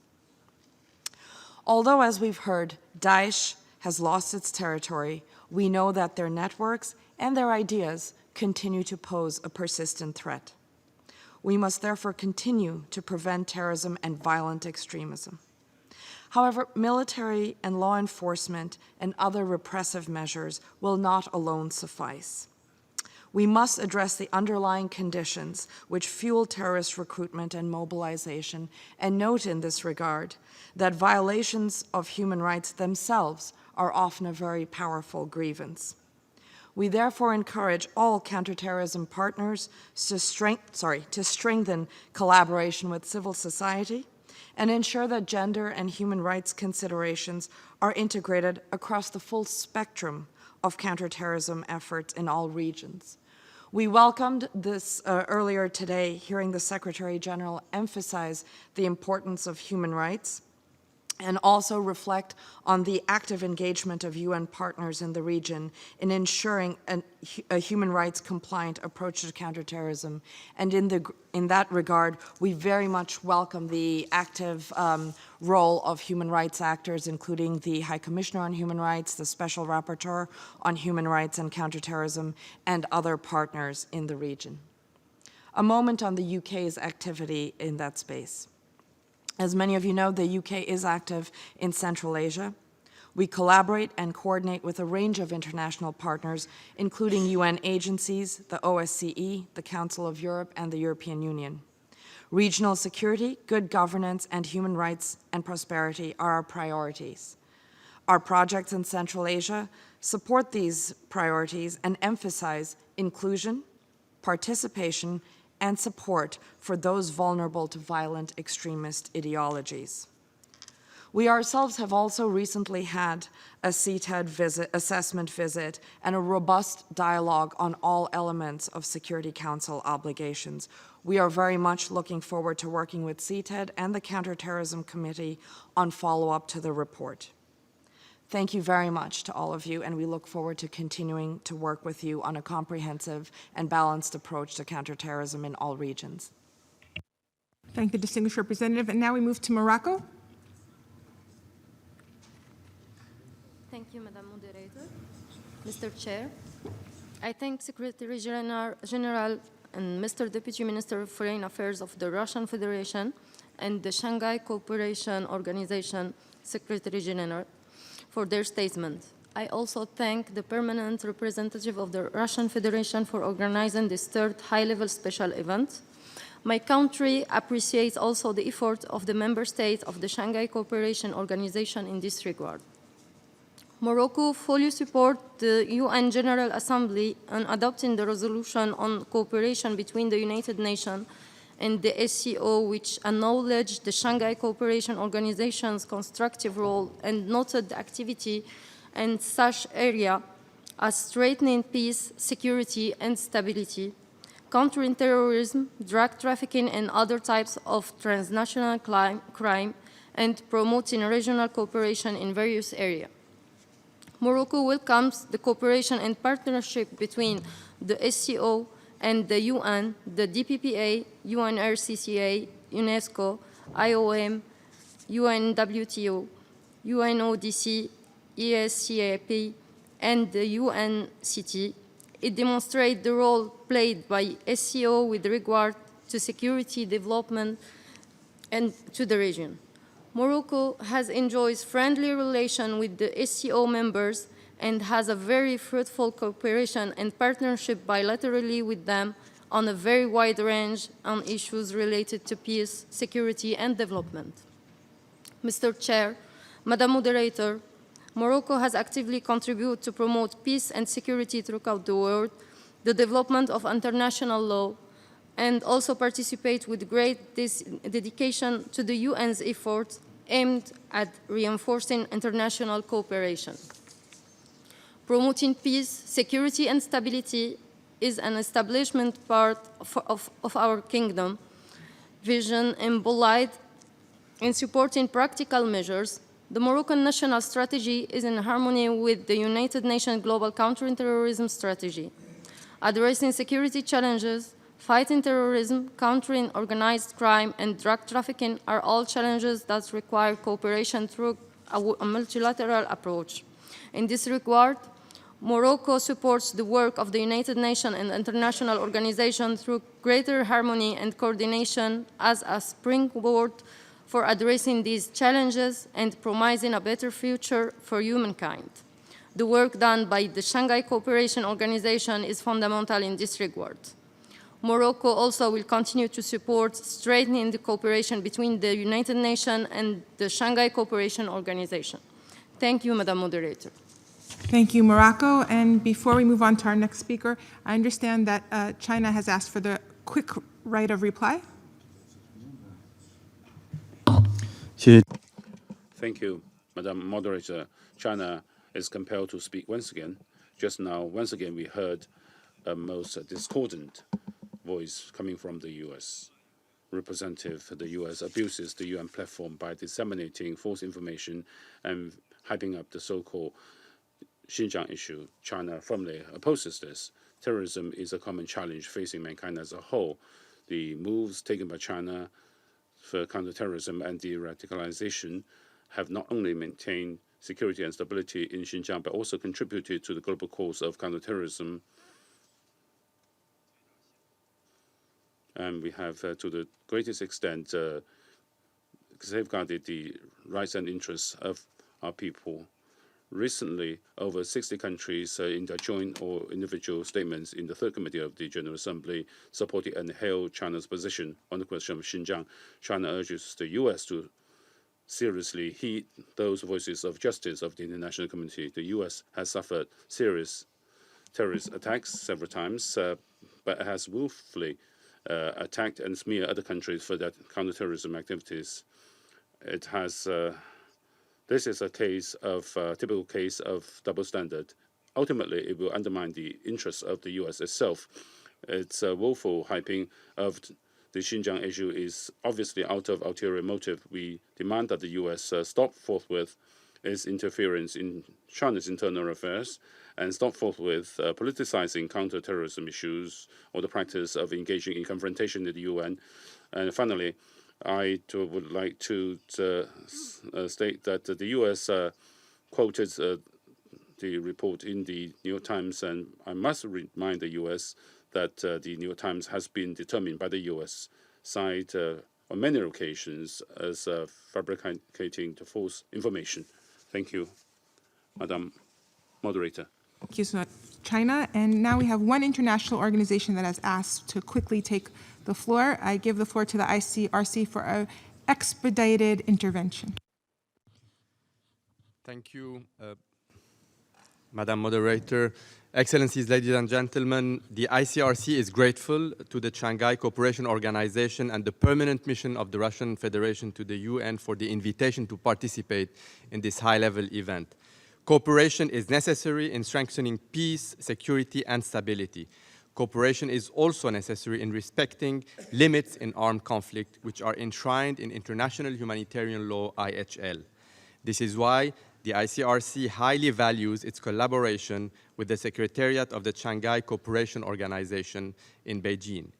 Although, as we've heard, Daesh has lost its territory, we know that their networks and their ideas continue to pose a persistent threat. We must therefore continue to prevent terrorism and violent extremism. However, military and law enforcement and other repressive measures will not alone suffice. We must address the underlying conditions which fuel terrorist recruitment and mobilization, and note in this regard that violations of human rights themselves are often a very powerful grievance. We therefore encourage all counterterrorism partners to strengthen collaboration with civil society and ensure that gender and human rights considerations are integrated across the full spectrum of counterterrorism efforts in all regions. We welcomed this earlier today, hearing the Secretary General emphasize the importance of human rights and also reflect on the active engagement of UN partners in the region in ensuring a human rights compliant approach to counterterrorism. And in that regard, we very much welcome the active role of human rights actors, including the High Commissioner on Human Rights, the Special Rapporteur on Human Rights and Counterterrorism, and other partners in the region. A moment on the UK's activity in that space. As many of you know, the UK is active in Central Asia. We collaborate and coordinate with a range of international partners, including UN agencies, the OSCE, the Council of Europe, and the European Union. Regional security, good governance, and human rights and prosperity are our priorities. Our projects in Central Asia support these priorities and emphasize inclusion, participation, and support for those vulnerable to violent extremist ideologies. We ourselves have also recently had a CTED assessment visit and a robust dialogue on all elements of Security Council obligations. We are very much looking forward to working with CTED and the Counterterrorism Committee on follow-up to the report. Thank you very much to all of you, and we look forward to continuing to work with you on a comprehensive and balanced approach to counterterrorism in all regions. Thank the distinguished representative. And now we move to Morocco. Thank you, Madam Moderator. Mr. Chair, I thank Secretary General and Mr. Deputy Minister of Foreign Affairs of the Russian Federation and the Shanghai Cooperation Organization Secretary General for their statement. I also thank the permanent representative of the Russian Federation for organizing this third high-level special event. My country appreciates also the effort of the member states of the Shanghai Cooperation Organization in this regard. Morocco fully supports the UN General Assembly in adopting the resolution on cooperation between the United Nations and the SCO, which acknowledged the Shanghai Cooperation Organization's constructive role and noted the activity in such area as strengthening peace, security, and stability, countering terrorism, drug trafficking, and other types of transnational crime, and promoting regional cooperation in various areas. Morocco welcomes the cooperation and partnership between the SCO and the UN, the DPPA, UNRCCA, UNESCO, IOM, UNWTO, UNODC, ESCAP, and the UNCT. It demonstrates the role played by SCO with regard to security development and to the region. Morocco has enjoyed friendly relations with the SCO members and has a very fruitful cooperation and partnership bilaterally with them on a very wide range on issues related to peace, security, and development. Mr. Chair, Madam Moderator, Morocco has actively contributed to promote peace and security throughout the world, the development of international law, and also participate with great dedication to the UN's efforts aimed at reinforcing international cooperation. Promoting peace, security, and stability is an establishment part of our kingdom vision embodied in supporting practical measures. The Moroccan national strategy is in harmony with the United Nations Global Counterterrorism Strategy. Addressing security challenges, fighting terrorism, countering organized crime, and drug trafficking are all challenges that require cooperation through a multilateral approach. In this regard, Morocco supports the work of the United Nations and international organizations through greater harmony and coordination as a springboard for addressing these challenges and promising a better future for humankind. The work done by the Shanghai Cooperation Organization is fundamental in this regard. Morocco also will continue to support strengthening the cooperation between the United Nations and the Shanghai Cooperation Organization. Thank you, Madam Moderator. Thank you, Morocco. And before we move on to our next speaker, I understand that China has asked for the quick right of reply. Thank you, Madam Moderator. China is compelled to speak once again. Just now, once again, we heard a most discordant voice coming from the U.S. Representative, the U.S. abuses the UN platform by disseminating false information and hyping up the so-called Xinjiang issue. China firmly opposes this. Terrorism is a common challenge facing mankind as a whole. The moves taken by China for counterterrorism and de-radicalization have not only maintained security and stability in Xinjiang, but also contributed to the global cause of counterterrorism. And we have, to the greatest extent, safeguarded the rights and interests of our people. Recently, over 60 countries in their joint or individual statements in the Third Committee of the General Assembly supported and hailed China's position on the question of Xinjiang. China urges the U.S. to seriously heed those voices of justice of the international community. The U.S. has suffered serious terrorist attacks several times, but has willfully attacked and smeared other countries for their counterterrorism activities. It has this is a case of typical case of double standard. Ultimately, it will undermine the interests of the U.S. itself. Its woeful hyping of the Xinjiang issue is obviously out of ulterior motive. We demand that the U.S. Stop forthwith its interference in China's internal affairs and stop forthwith politicizing counterterrorism issues or the practice of engaging in confrontation with the UN. And finally, I would like to state that the U.S. Quoted the report in the New York Times, and I must remind the U.S. that the New York Times has been determined by the U.S. side on many occasions as fabricating the false information. Thank you, Madam Moderator. Thank you so much, China. And now we have one international organization that has asked to quickly take the floor. I give the floor to the ICRC for an expedited intervention. Thank you, Madam Moderator. Excellencies, ladies and gentlemen, the ICRC is grateful to the Shanghai Cooperation Organization and the permanent mission of the Russian Federation to the UN for the invitation to participate in this high-level event. Cooperation is necessary in strengthening peace, security, and stability. cooperation is also necessary in respecting limits in armed conflict, which are enshrined in international humanitarian law, IHL. This is why the ICRC highly values its collaboration with the Secretariat of the Shanghai Cooperation Organization in Beijing.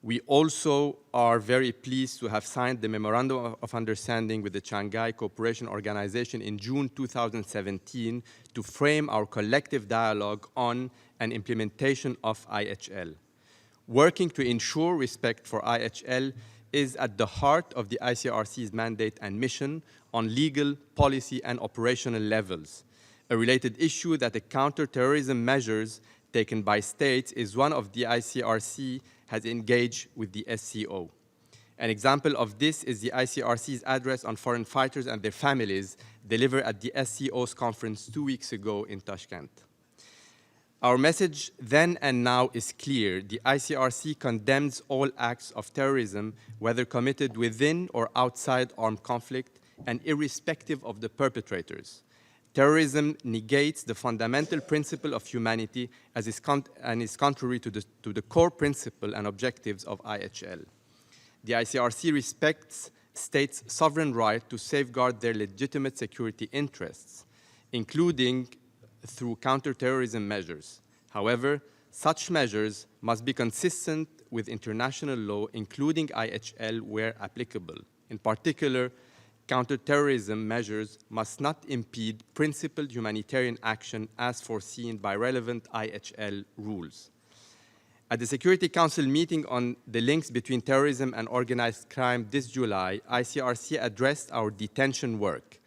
We also are very pleased to have signed the Memorandum of Understanding with the Shanghai Cooperation Organization in June 2017 to frame our collective dialogue on and implementation of IHL. Working to ensure respect for IHL is at the heart of the ICRC's mandate and mission on legal, policy, and operational levels. A related issue that the counter-terrorism measures taken by states is one of the ICRC has engaged with the SCO. An example of this is the ICRC's address on foreign fighters and their families delivered at the SCO's conference 2 weeks ago in Tashkent. Our message then and now is clear. The ICRC condemns all acts of terrorism, whether committed within or outside armed conflict, and irrespective of the perpetrators. Terrorism negates the fundamental principle of humanity and is contrary to the core principle and objectives of IHL. The ICRC respects states' sovereign right to safeguard their legitimate security interests, including through counterterrorism measures. However, such measures must be consistent with international law, including IHL where applicable. In particular, counterterrorism measures must not impede principled humanitarian action as foreseen by relevant IHL rules. At the Security Council meeting on the links between terrorism and organized crime this July, ICRC addressed our detention work.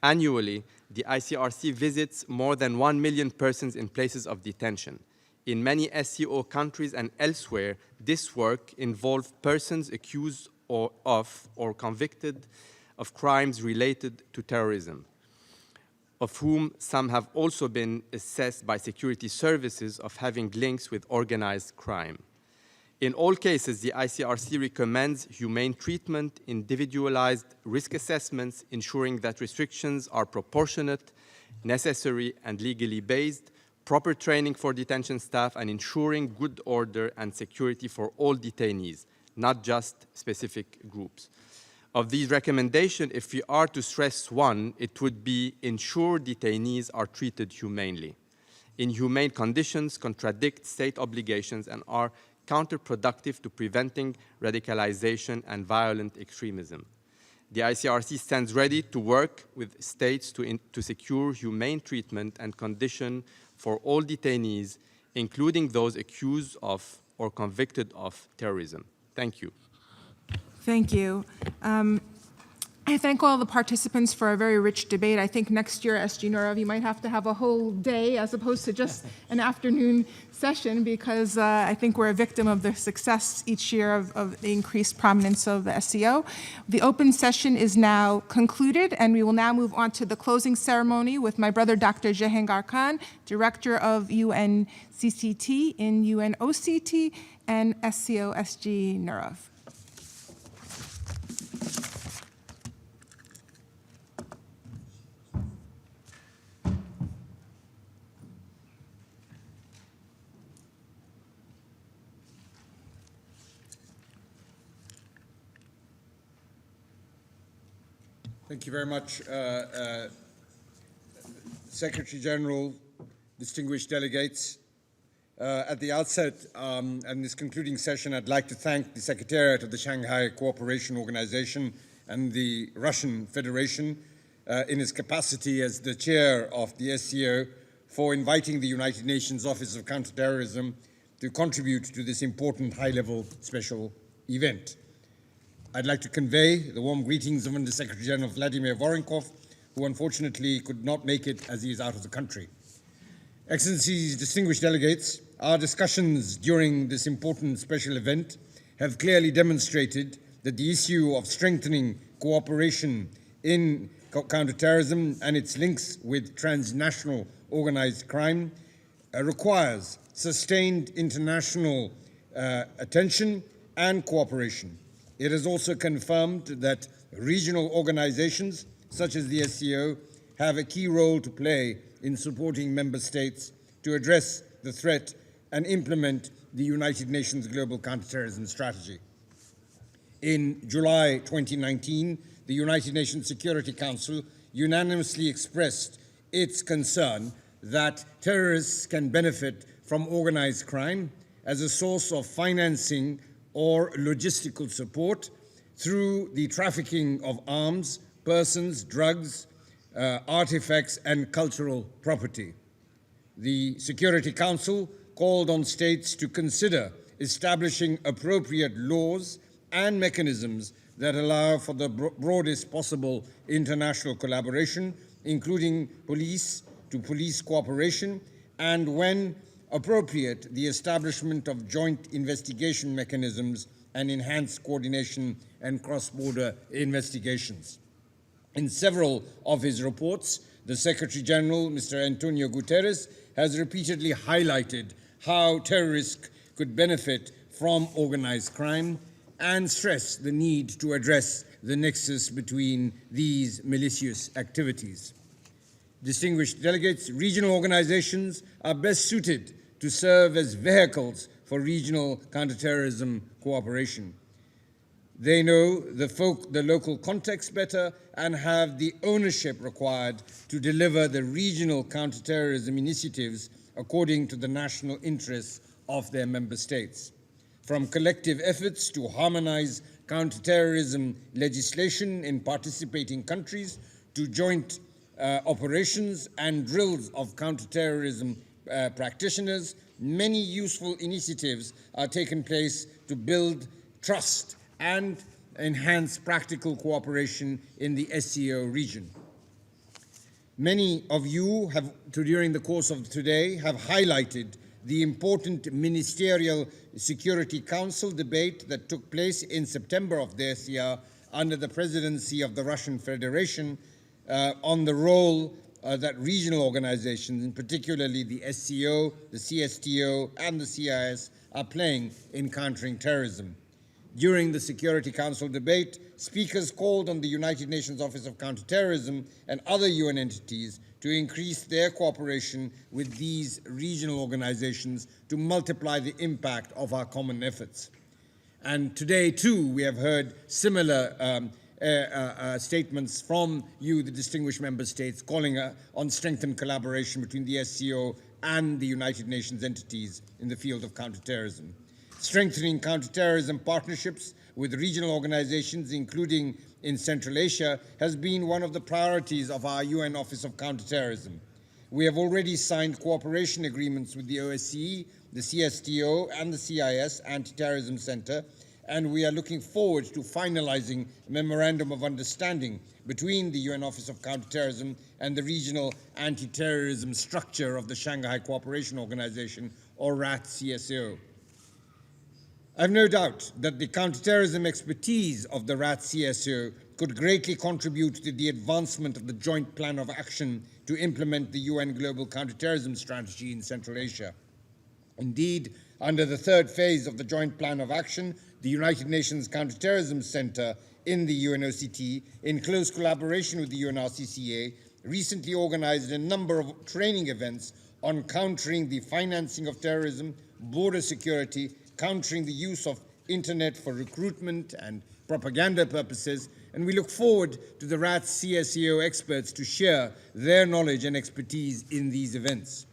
Annually, the ICRC visits more than 1 million persons in places of detention. In many SCO countries and elsewhere, this work involves persons accused of or convicted of crimes related to terrorism, of whom some have also been assessed by security services of having links with organized crime. In all cases, the ICRC recommends humane treatment, individualized risk assessments, ensuring that restrictions are proportionate, necessary, and legally based, proper training for detention staff, and ensuring good order and security for all detainees, not just specific groups. Of these recommendations, if we are to stress one, it would be ensure detainees are treated humanely. Inhumane conditions contradict state obligations and are counterproductive to preventing radicalization and violent extremism. The ICRC stands ready to work with states to secure humane treatment and condition for all detainees, including those accused of or convicted of terrorism. Thank you. Thank you. I thank all the participants for a very rich debate. I think next year, SG Nurav, you might have to have a whole day as opposed to just an afternoon session, because I think we're a victim of the success each year of the increased prominence of the SCO. The open session is now concluded, and we will now move on to the closing ceremony with my brother, Dr. Jehangar Khan, Director of UNCCT in UNOCT, and SCO SG Nurav. Thank you very much, Secretary General, distinguished delegates. At the outset, and this concluding session, I'd like to thank the Secretariat of the Shanghai Cooperation Organization and the Russian Federation in its capacity as the chair of the SCO for inviting the United Nations Office of Counterterrorism to contribute to this important high-level special event. I'd like to convey the warm greetings of Under-Secretary General Vladimir Voronkov, who unfortunately could not make it as he is out of the country. Excellencies, distinguished delegates, our discussions during this important special event have clearly demonstrated that the issue of strengthening cooperation in counterterrorism and its links with transnational organized crime requires sustained international attention and cooperation. It has also confirmed that regional organizations such as the SCO have a key role to play in supporting member states to address the threat and implement the United Nations Global Counterterrorism Strategy. In July 2019, the United Nations Security Council unanimously expressed its concern that terrorists can benefit from organized crime as a source of financing or logistical support through the trafficking of arms, persons, drugs, artifacts, and cultural property. The Security Council called on states to consider establishing appropriate laws and mechanisms that allow for the broadest possible international collaboration, including police-to-police cooperation, and when appropriate, the establishment of joint investigation mechanisms and enhanced coordination and cross-border investigations. In several of his reports, the Secretary General, Mr. Antonio Guterres, has repeatedly highlighted how terrorists could benefit from organized crime and stressed the need to address the nexus between these malicious activities. Distinguished delegates, regional organizations are best suited to serve as vehicles for regional counterterrorism cooperation. They know the local context better and have the ownership required to deliver the regional counterterrorism initiatives according to the national interests of their member states. From collective efforts to harmonize counterterrorism legislation in participating countries to joint operations and drills of counterterrorism practitioners, many useful initiatives are taking place to build trust and enhance practical cooperation in the SCO region. Many of you have, during the course of today, have highlighted the important Ministerial Security Council debate that took place in September of this year under the presidency of the Russian Federation on the role that regional organizations, and particularly the SCO, the CSTO, and the CIS, are playing in countering terrorism. During the Security Council debate, speakers called on the United Nations Office of Counterterrorism and other UN entities to increase their cooperation with these regional organizations to multiply the impact of our common efforts. And today, too, we have heard similar statements from you, the distinguished member states, calling on strengthened collaboration between the SCO and the United Nations entities in the field of counterterrorism. Strengthening counterterrorism partnerships with regional organizations, including in Central Asia, has been one of the priorities of our UN Office of Counterterrorism. We have already signed cooperation agreements with the OSCE, the CSTO, and the CIS Anti-Terrorism Center, and we are looking forward to finalizing a memorandum of understanding between the UN Office of Counterterrorism and the regional anti-terrorism structure of the Shanghai Cooperation Organization, or RAT-CSO. I have no doubt that the counterterrorism expertise of the RAT-CSO could greatly contribute to the advancement of the joint plan of action to implement the UN Global Counterterrorism Strategy in Central Asia. Indeed, under the third phase of the joint plan of action, the United Nations Counterterrorism Center in the UNOCT, in close collaboration with the UNRCCA, recently organized a number of training events on countering the financing of terrorism, border security, countering the use of internet for recruitment and propaganda purposes, and we look forward to the RAT-CSO experts to share their knowledge and expertise in these events.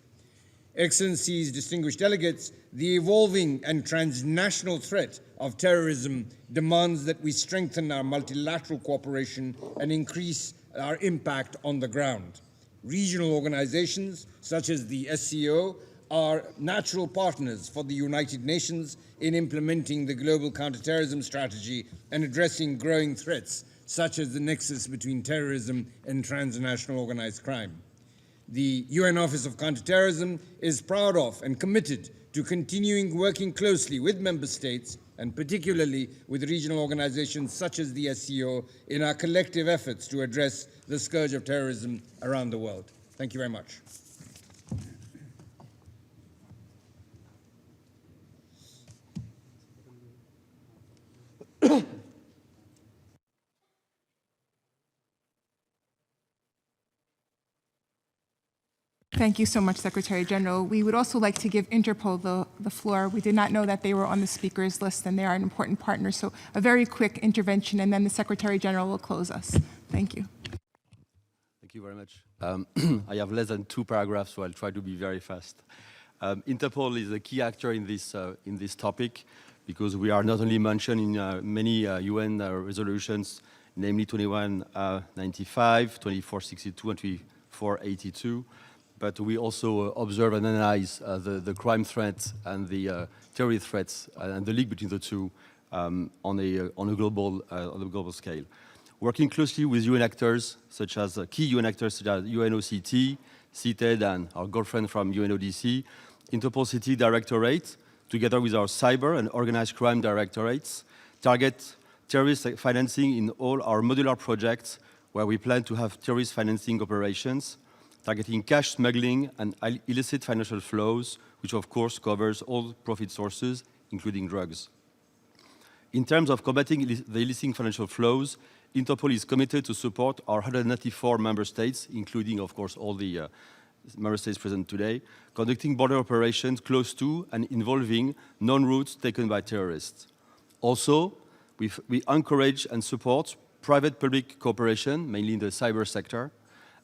Excellencies, distinguished delegates, the evolving and transnational threat of terrorism demands that we strengthen our multilateral cooperation and increase our impact on the ground. Regional organizations such as the SCO are natural partners for the United Nations in implementing the global counterterrorism strategy and addressing growing threats such as the nexus between terrorism and transnational organized crime. The UN Office of Counterterrorism is proud of and committed to continuing working closely with member states and particularly with regional organizations such as the SCO in our collective efforts to address the scourge of terrorism around the world. Thank you very much. Thank you so much, Secretary General. We would also like to give Interpol the floor. We did not know that they were on the speakers list, and they are an important partner. So a very quick intervention, and then the Secretary General will close us. Thank you. Thank you very much. I have less than 2 paragraphs, so I'll try to be very fast. Interpol is a key actor in this topic because we are not only mentioned in many UN resolutions, namely 2195, 2462, and 2482, but we also observe and analyze the crime threats and the terrorist threats and the link between the two on a global scale. Working closely with UN actors, such as key UN actors such as UNOCT, CITED, and our girlfriend from UNODC, Interpol City Directorate, together with our cyber and organized crime directorates, target terrorist financing in all our modular projects where we plan to have terrorist financing operations, targeting cash smuggling and illicit financial flows, which of course covers all profit sources, including drugs. In terms of combating the illicit financial flows, Interpol is committed to support our 194 member states, including, of course, all the member states present today, conducting border operations close to and involving known routes taken by terrorists. Also, we encourage and support private-public cooperation, mainly in the cyber sector,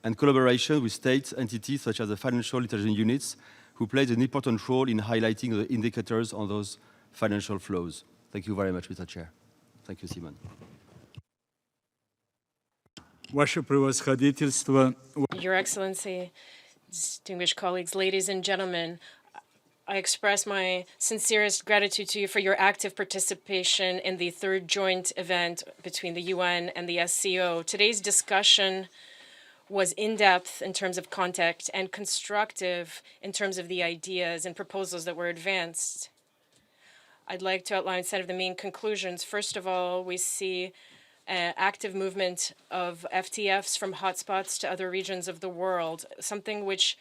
and collaboration with state entities such as the financial intelligence units, who played an important role in highlighting the indicators on those financial flows. Thank you very much, Mr. Chair. Thank you, Simon. Your Excellency, distinguished colleagues, ladies and gentlemen, I express my sincerest gratitude to you for your active participation in the 3rd joint event between the UN and the SCO. Today's discussion was in-depth in terms of context and constructive in terms of the ideas and proposals that were advanced. I'd like to outline some of the main conclusions. First of all, we see active movement of FTFs from hotspots to other regions of the world, something which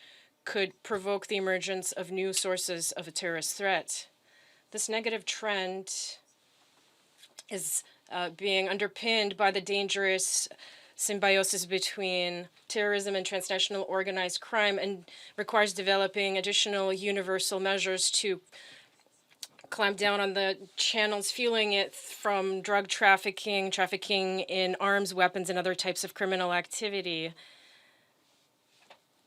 could provoke the emergence of new sources of a terrorist threat. This negative trend is being underpinned by the dangerous symbiosis between terrorism and transnational organized crime and requires developing additional universal measures to clamp down on the channels fueling it, from drug trafficking, trafficking in arms, weapons, and other types of criminal activity.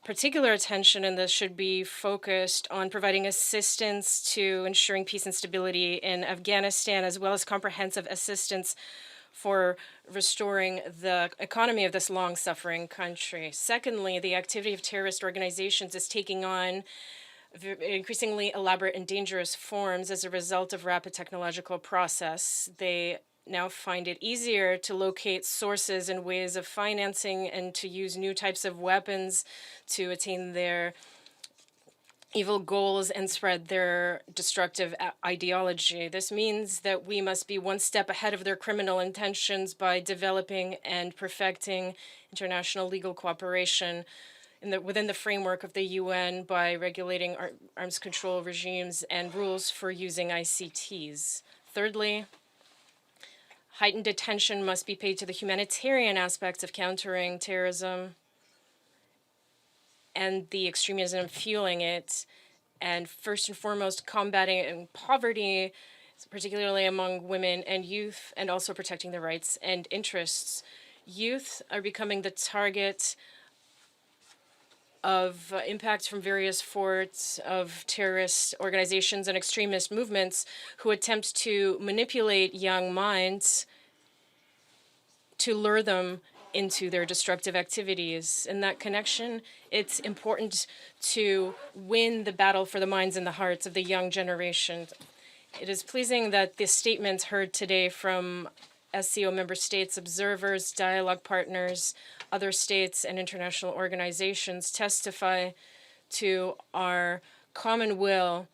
Particular attention in this should be focused on providing assistance to ensuring peace and stability in Afghanistan, as well as comprehensive assistance for restoring the economy of this long-suffering country. Secondly, the activity of terrorist organizations is taking on increasingly elaborate and dangerous forms as a result of rapid technological process. They now find it easier to locate sources and ways of financing and to use new types of weapons to attain their evil goals and spread their destructive ideology. This means that we must be one step ahead of their criminal intentions by developing and perfecting international legal cooperation within the framework of the UN by regulating arms control regimes and rules for using ICTs. Thirdly, heightened attention must be paid to the humanitarian aspects of countering terrorism and the extremism fueling it, and first and foremost combating poverty, particularly among women and youth, and also protecting their rights and interests. Youth are becoming the target of impacts from various forms of terrorist organizations and extremist movements who attempt to manipulate young minds to lure them into their destructive activities. In that connection, it's important to win the battle for the minds and the hearts of the young generation. It is pleasing that the statements heard today from SCO member states, observers, dialogue partners, other states, and international organizations testify to our common will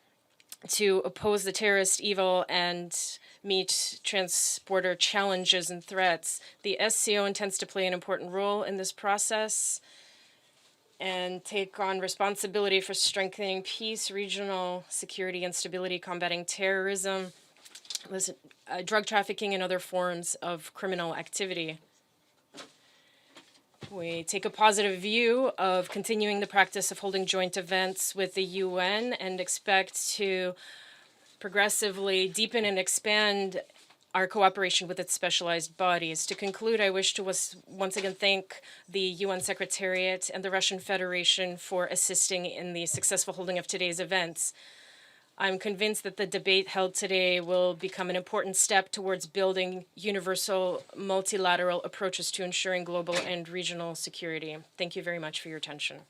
to oppose the terrorist evil and meet transborder challenges and threats. The SCO intends to play an important role in this process and take on responsibility for strengthening peace, regional security and stability, combating terrorism, drug trafficking, and other forms of criminal activity. We take a positive view of continuing the practice of holding joint events with the UN and expect to progressively deepen and expand our cooperation with its specialized bodies. To conclude, I wish to once again thank the UN Secretariat and the Russian Federation for assisting in the successful holding of today's events. I'm convinced that the debate held today will become an important step towards building universal multilateral approaches to ensuring global and regional security. Thank you very much for your attention.